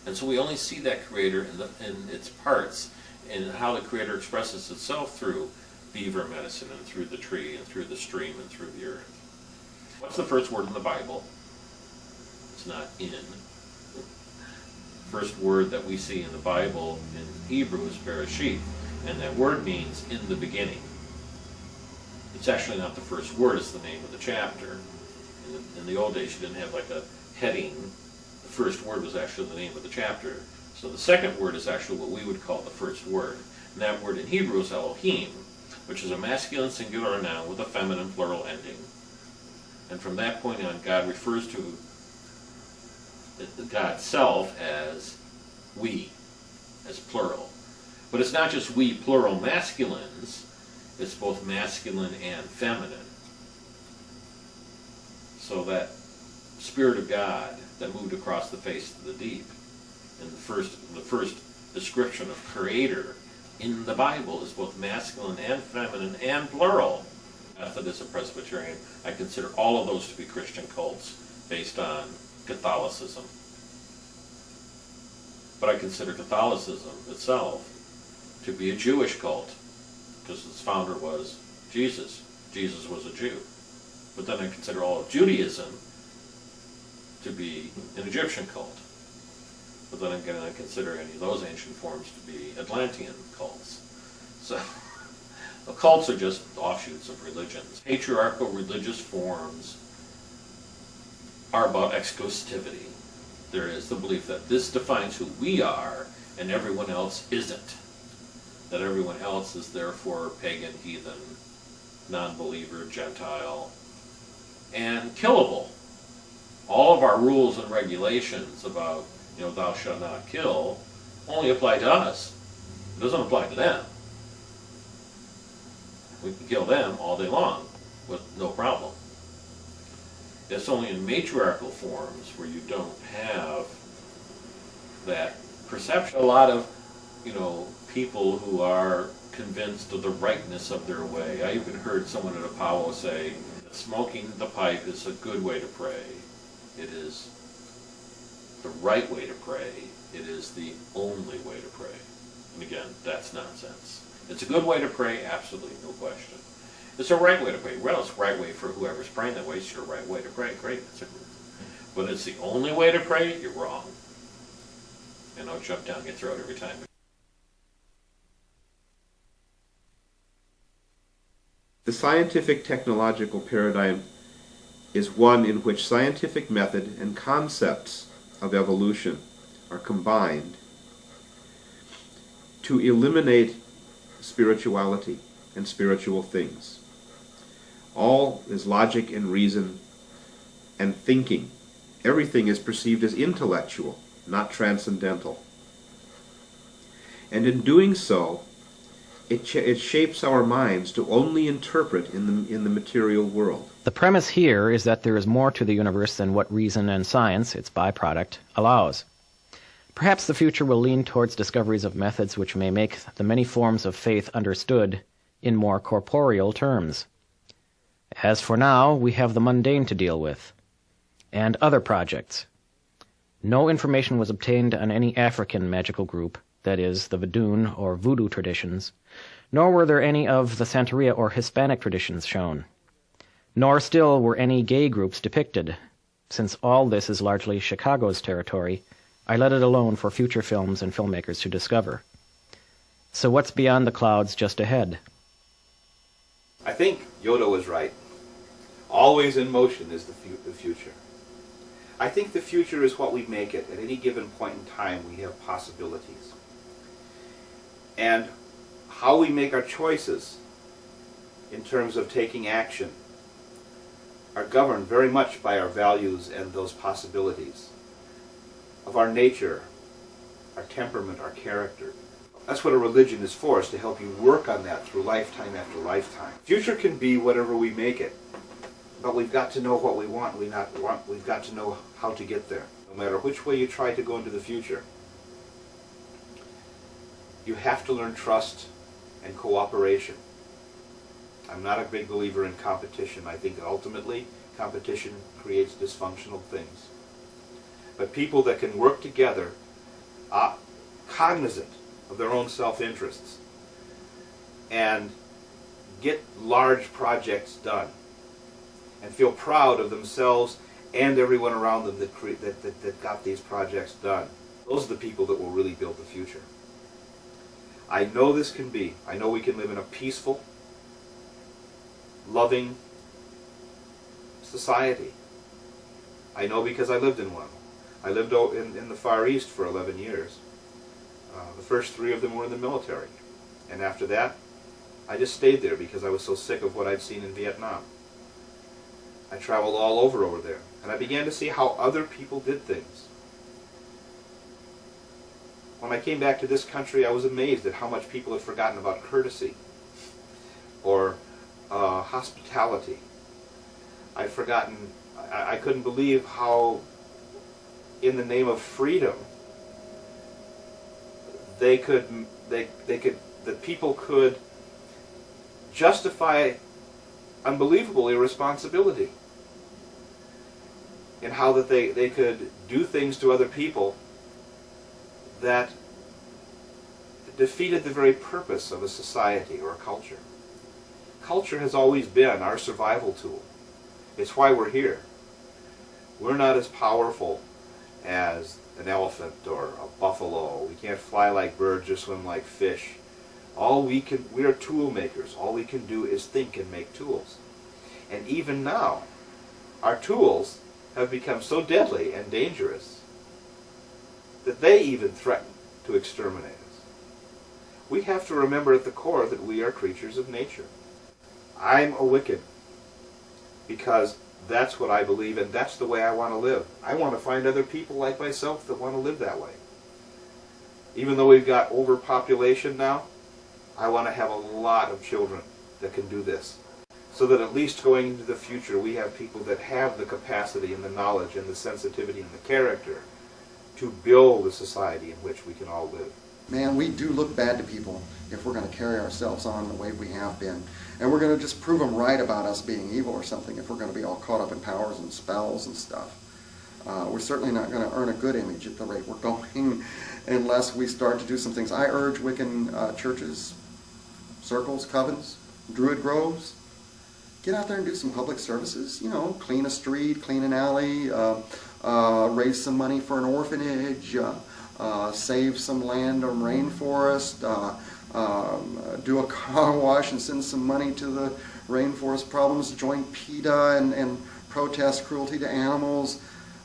And so we only see that creator in its parts, and how the creator expresses itself through beaver medicine and through the tree and through the stream and through the earth. What's the first word in the Bible? It's not in. First word that we see in the Bible in Hebrew is bereshit, and that word means in the beginning. It's actually not the first word, it's the name of the chapter. In the old days you didn't have like a heading. The first word was actually the name of the chapter. So the second word is actually what we would call the first word. And that word in Hebrew is Elohim, which is a masculine singular noun with a feminine plural ending. And from that point on, God refers to God's self as we, as plural. But it's not just we plural masculines, it's both masculine and feminine. So that Spirit of God that moved across the face of the deep, and the first description of creator in the Bible is both masculine and feminine and plural. Methodist and Presbyterian, I consider all of those to be Christian cults based on Catholicism. But I consider Catholicism itself to be a Jewish cult, because its founder was Jesus. Jesus was a Jew. But then I consider all of Judaism to be an Egyptian cult. But then again, I consider any of those ancient forms to be Atlantean cults. So, well, cults are just offshoots of religions. Patriarchal religious forms are about exclusivity. There is the belief that this defines who we are and everyone else isn't. That everyone else is therefore pagan, heathen, non-believer, Gentile, and killable. All of our rules and regulations about, thou shalt not kill, only apply to us. It doesn't apply to them. We can kill them all day long with no problem. It's only in matriarchal forms where you don't have that perception. A lot of, people who are convinced of the rightness of their way. I even heard someone at Apollo say, smoking the pipe is a good way to pray. It is the right way to pray. It is the only way to pray. And again, that's nonsense. It's a good way to pray, absolutely, no question. It's a right way to pray. Well, it's the right way for whoever's praying that way. It's your right way to pray. Great. But it's the only way to pray, you're wrong. And I'll jump down your throat every time. The scientific technological paradigm is one in which scientific method and concepts of evolution are combined to eliminate spirituality and spiritual things. All is logic and reason and thinking. Everything is perceived as intellectual, not transcendental. And in doing so, it shapes our minds to only interpret in the material world. The premise here is that there is more to the universe than what reason and science, its byproduct, allows. Perhaps the future will lean towards discoveries of methods which may make the many forms of faith understood in more corporeal terms. As for now, we have the mundane to deal with, and other projects. No information was obtained on any African magical group, that is, the Vadun or Voodoo traditions, nor were there any of the Santeria or Hispanic traditions shown. Nor still were any gay groups depicted. Since all this is largely Chicago's territory, I let it alone for future films and filmmakers to discover. So what's beyond the clouds just ahead? I think Yoda was right. Always in motion is the future. I think the future is what we make it. At any given point in time, we have possibilities. And how we make our choices in terms of taking action are governed very much by our values and those possibilities of our nature, our temperament, our character. That's what a religion is for, is to help you work on that through lifetime after lifetime. Future can be whatever we make it, but we've got to know what we want, we've got to know how to get there. No matter which way you try to go into the future, you have to learn trust and cooperation. I'm not a big believer in competition. I think ultimately competition creates dysfunctional things. But people that can work together, cognizant of their own self-interests, and get large projects done, and feel proud of themselves and everyone around them that got these projects done. Those are the people that will really build the future. I know this can be. I know we can live in a peaceful, loving society. I know because I lived in one. I lived in the Far East for 11 years. The first 3 of them were in the military. And after that, I just stayed there because I was so sick of what I'd seen in Vietnam. I traveled all over there, and I began to see how other people did things. When I came back to this country, I was amazed at how much people had forgotten about courtesy or hospitality. I'd forgotten, I couldn't believe how, in the name of freedom, that people could justify unbelievable irresponsibility in how that they could do things to other people that defeated the very purpose of a society or a culture. Culture has always been our survival tool. It's why we're here. We're not as powerful as an elephant or a buffalo. We can't fly like birds or swim like fish. We are tool makers. All we can do is think and make tools. And even now, our tools have become so deadly and dangerous that they even threaten to exterminate us. We have to remember at the core that we are creatures of nature. I'm a Wiccan because that's what I believe, and that's the way I want to live. I want to find other people like myself that want to live that way. Even though we've got overpopulation now, I want to have a lot of children that can do this, so that at least going into the future we have people that have the capacity and the knowledge and the sensitivity and the character to build a society in which we can all live. Man, we do look bad to people if we're going to carry ourselves on the way we have been. And we're going to just prove them right about us being evil or something if we're going to be all caught up in powers and spells and stuff. We're certainly not going to earn a good image at the rate we're going unless we start to do some things. I urge Wiccan churches, circles, covens, druid groves, get out there and do some public services. You know, clean a street, clean an alley, raise some money for an orphanage, save some land or rainforest, do a car wash and send some money to the rainforest problems, join PETA and protest cruelty to animals.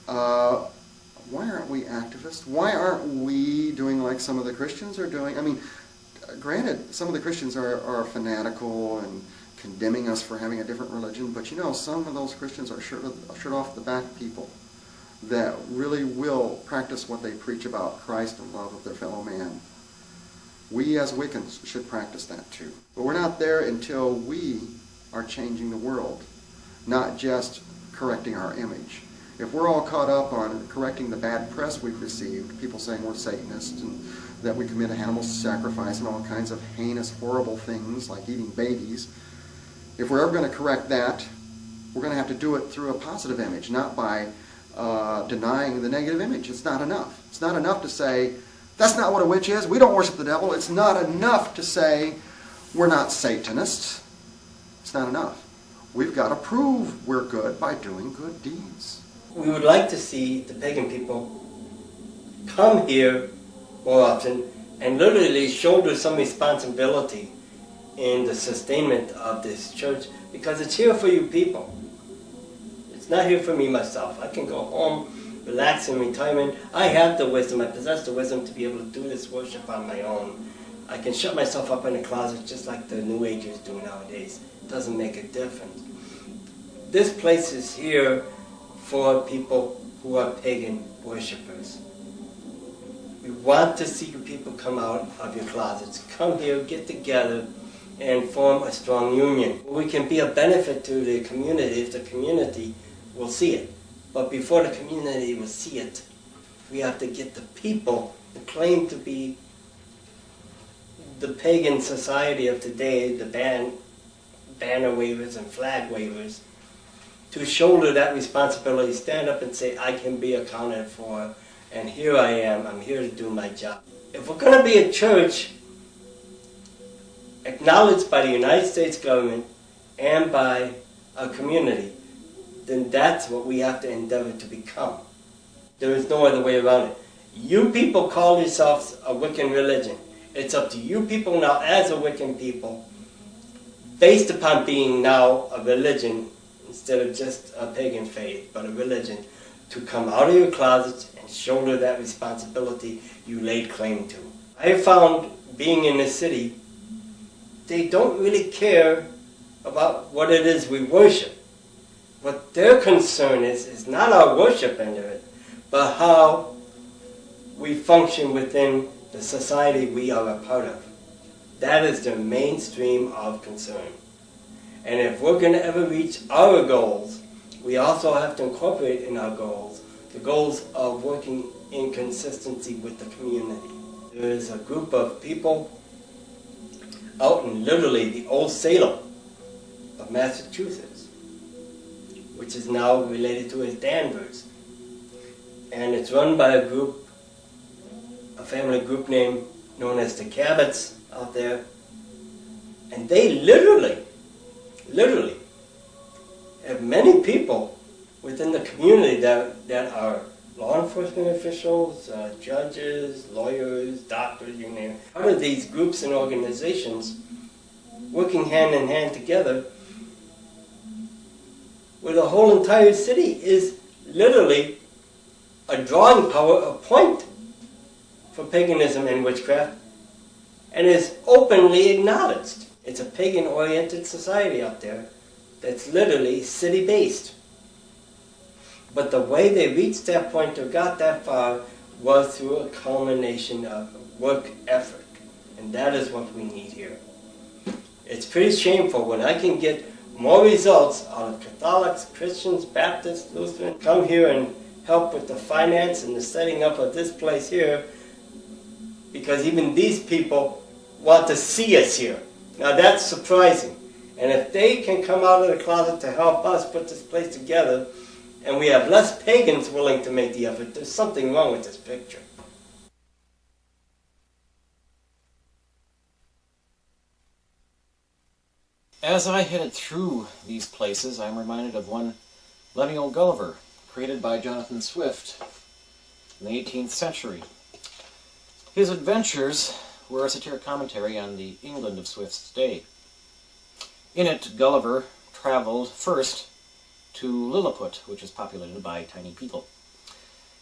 Why aren't we activists? Why aren't we doing like some of the Christians are doing? I mean, granted, some of the Christians are fanatical and condemning us for having a different religion, but you know, some of those Christians are shirt off the back people that really will practice what they preach about Christ and love of their fellow man. We as Wiccans should practice that too. But we're not there until we are changing the world, not just correcting our image. If we're all caught up on correcting the bad press we've received, people saying we're Satanists and that we commit animal sacrifice and all kinds of heinous, horrible things like eating babies, if we're ever going to correct that, we're going to have to do it through a positive image, not by denying the negative image. It's not enough. It's not enough to say, that's not what a witch is. We don't worship the devil. It's not enough to say, we're not Satanists. It's not enough. We've got to prove we're good by doing good deeds. We would like to see the pagan people come here more often and literally shoulder some responsibility in the sustainment of this church, because it's here for you people. It's not here for me myself. I can go home, relax in retirement. I have the wisdom, I possess the wisdom to be able to do this worship on my own. I can shut myself up in a closet just like the New Agers do nowadays. It doesn't make a difference. This place is here for people who are pagan worshipers. We want to see you people come out of your closets. Come here, get together, and form a strong union. We can be a benefit to the community if the community will see it. But before the community will see it, we have to get the people who claim to be the pagan society of today, the banner wavers and flag wavers, to shoulder that responsibility, stand up and say, I can be accounted for, and here I am, I'm here to do my job. If we're going to be a church acknowledged by the United States government and by a community, then that's what we have to endeavor to become. There is no other way around it. You people call yourselves a Wiccan religion. It's up to you people now as a Wiccan people, based upon being now a religion instead of just a pagan faith, but a religion, to come out of your closets and shoulder that responsibility you laid claim to. I have found, being in the city, they don't really care about what it is we worship. What their concern is not our worship end of it, but how we function within the society we are a part of. That is the mainstream of concern. And if we're going to ever reach our goals, we also have to incorporate in our goals the goals of working in consistency with the community. There is a group of people out in literally the old Salem of Massachusetts, which is now related to as Danvers. And it's run by a group, a family group known as the Cabots out there. And they literally have many people within the community that are law enforcement officials, judges, lawyers, doctors, you name it. Part of these groups and organizations working hand in hand together, where the whole entire city is literally a drawing power, a point for paganism and witchcraft, and is openly acknowledged. It's a pagan-oriented society out there that's literally city-based. But the way they reached that point or got that far was through a culmination of work effort. And that is what we need here. It's pretty shameful when I can get more results out of Catholics, Christians, Baptists, Lutherans, come here and help with the finance and the setting up of this place here, because even these people want to see us here. Now that's surprising. And if they can come out of the closet to help us put this place together, and we have less pagans willing to make the effort, there's something wrong with this picture. As I headed through these places, I'm reminded of one Lemuel Gulliver, created by Jonathan Swift in the 18th century. His adventures were a satiric commentary on the England of Swift's day. In it, Gulliver traveled first to Lilliput, which is populated by tiny people.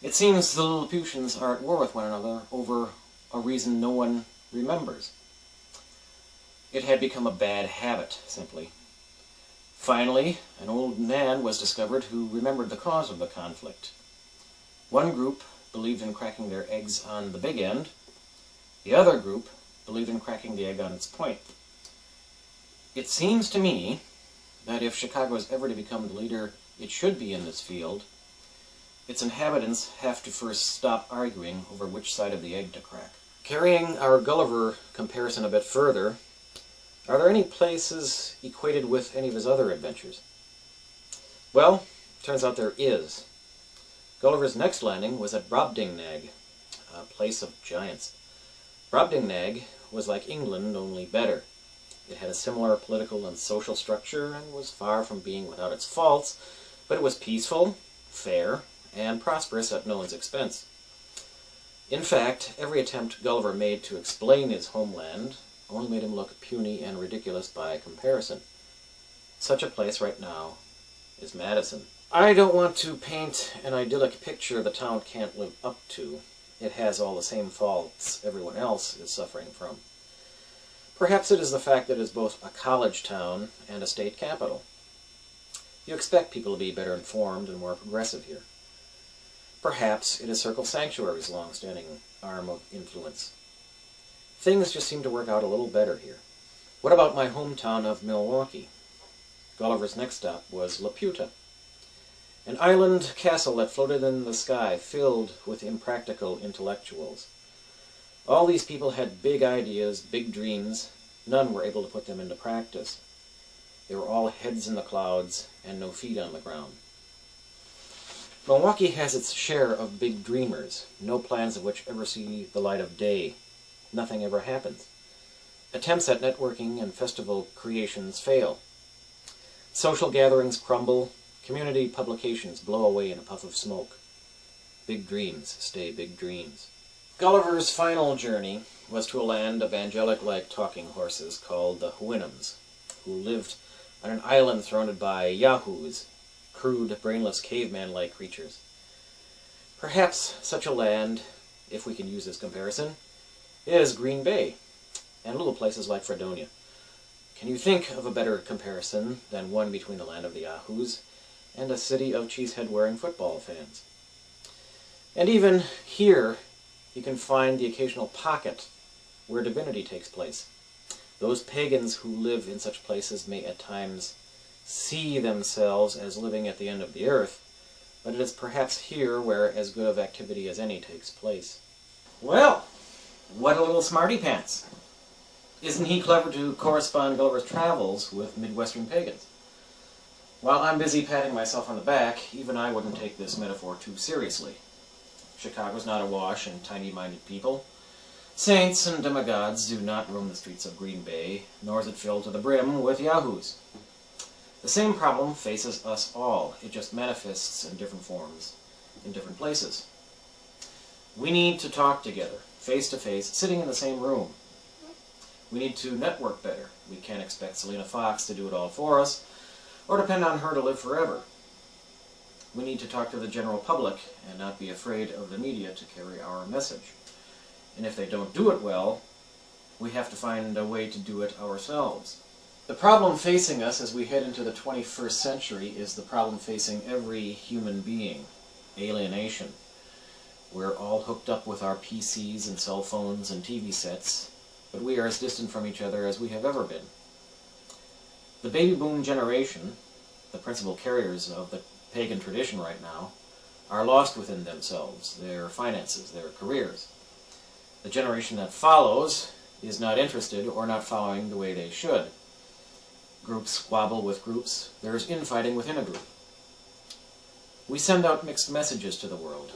It seems the Lilliputians are at war with one another over a reason no one remembers. It had become a bad habit, simply. Finally, an old man was discovered who remembered the cause of the conflict. One group believed in cracking their eggs on the big end. The other group believed in cracking the egg on its point. It seems to me that if Chicago is ever to become the leader it should be in this field, its inhabitants have to first stop arguing over which side of the egg to crack. Carrying our Gulliver comparison a bit further, are there any places equated with any of his other adventures? Well, turns out there is. Gulliver's next landing was at Brobdingnag, a place of giants. Brobdingnag was like England, only better. It had a similar political and social structure and was far from being without its faults, but it was peaceful, fair, and prosperous at no one's expense. In fact, every attempt Gulliver made to explain his homeland only made him look puny and ridiculous by comparison. Such a place right now is Madison. I don't want to paint an idyllic picture the town can't live up to. It has all the same faults everyone else is suffering from. Perhaps it is the fact that it is both a college town and a state capital. You expect people to be better informed and more progressive here. Perhaps it is Circle Sanctuary's long-standing arm of influence. Things just seem to work out a little better here. What about my hometown of Milwaukee? Gulliver's next stop was Laputa, an island castle that floated in the sky, filled with impractical intellectuals. All these people had big ideas, big dreams. None were able to put them into practice. They were all heads in the clouds and no feet on the ground. Milwaukee has its share of big dreamers, no plans of which ever see the light of day. Nothing ever happens. Attempts at networking and festival creations fail. Social gatherings crumble. Community publications blow away in a puff of smoke. Big dreams stay big dreams. Gulliver's final journey was to a land of angelic-like talking horses called the Wiccans, who lived on an island surrounded by yahoos, crude, brainless caveman-like creatures. Perhaps such a land, if we can use this comparison, is Green Bay, and little places like Fredonia. Can you think of a better comparison than one between the land of the yahoos and a city of cheesehead-wearing football fans? And even here, you can find the occasional pocket where divinity takes place. Those pagans who live in such places may at times see themselves as living at the end of the earth, but it is perhaps here where as good of activity as any takes place. Well, what a little smarty pants! Isn't he clever to correspond Gulliver's travels with Midwestern pagans? While I'm busy patting myself on the back, even I wouldn't take this metaphor too seriously. Chicago's not awash in tiny-minded people. Saints and demigods do not roam the streets of Green Bay, nor is it filled to the brim with yahoos. The same problem faces us all. It just manifests in different forms, in different places. We need to talk together, face-to-face, sitting in the same room. We need to network better. We can't expect Selena Fox to do it all for us, or depend on her to live forever. We need to talk to the general public and not be afraid of the media to carry our message. And if they don't do it well, we have to find a way to do it ourselves. The problem facing us as we head into the 21st century is the problem facing every human being: alienation. We're all hooked up with our PCs and cell phones and TV sets, but we are as distant from each other as we have ever been. The baby boom generation, the principal carriers of the pagan tradition right now, are lost within themselves, their finances, their careers. The generation that follows is not interested or not following the way they should. Groups squabble with groups. There's infighting within a group. We send out mixed messages to the world,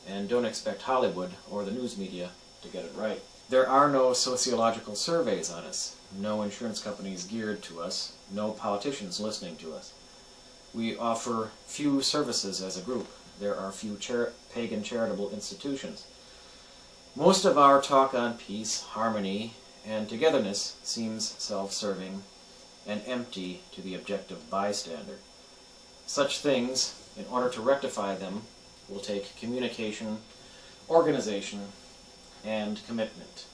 and don't expect Hollywood or the news media to get it right. There are no sociological surveys on us, no insurance companies geared to us, no politicians listening to us. We offer few services as a group. There are few pagan charitable institutions. Most of our talk on peace, harmony, and togetherness seems self-serving and empty to the objective bystander. Such things, in order to rectify them, will take communication, organization, and commitment.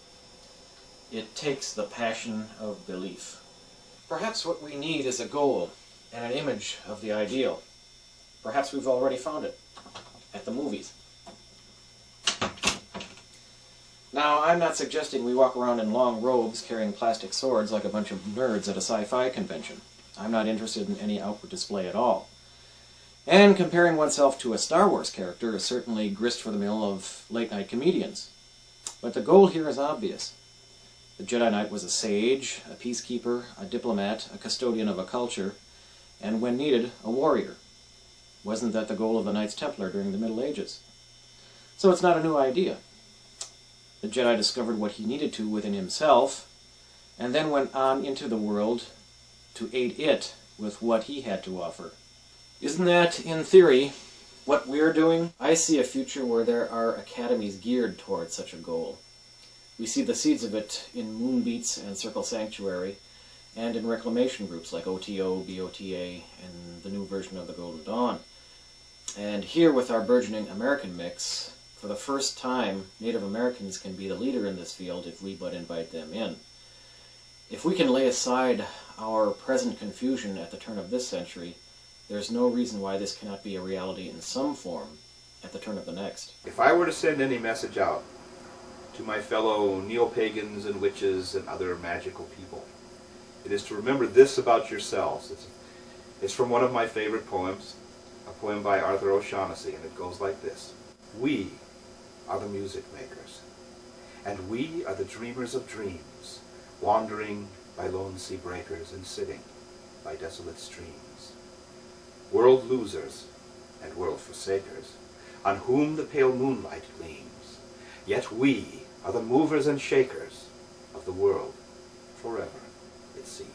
It takes the passion of belief. Perhaps what we need is a goal and an image of the ideal. Perhaps we've already found it at the movies. Now, I'm not suggesting we walk around in long robes carrying plastic swords like a bunch of nerds at a sci-fi convention. I'm not interested in any outward display at all. And comparing oneself to a Star Wars character is certainly grist for the mill of late-night comedians. But the goal here is obvious. The Jedi Knight was a sage, a peacekeeper, a diplomat, a custodian of a culture, and when needed, a warrior. Wasn't that the goal of the Knights Templar during the Middle Ages? So it's not a new idea. The Jedi discovered what he needed to within himself, and then went on into the world to aid it with what he had to offer. Isn't that, in theory, what we're doing? I see a future where there are academies geared towards such a goal. We see the seeds of it in Moonbeats and Circle Sanctuary, and in reclamation groups like OTO, BOTA, and the new version of the Golden Dawn. And here with our burgeoning American mix, for the first time, Native Americans can be the leader in this field if we but invite them in. If we can lay aside our present confusion at the turn of this century, there's no reason why this cannot be a reality in some form at the turn of the next. If I were to send any message out to my fellow Neo-Pagans and witches and other magical people, it is to remember this about yourselves. It's from one of my favorite poems, a poem by Arthur O'Shaughnessy, and it goes like this. We are the music makers, and we are the dreamers of dreams, wandering by lone sea breakers and sitting by desolate streams. World losers and world forsakers, on whom the pale moonlight gleams, yet we are the movers and shakers of the world forever at sea.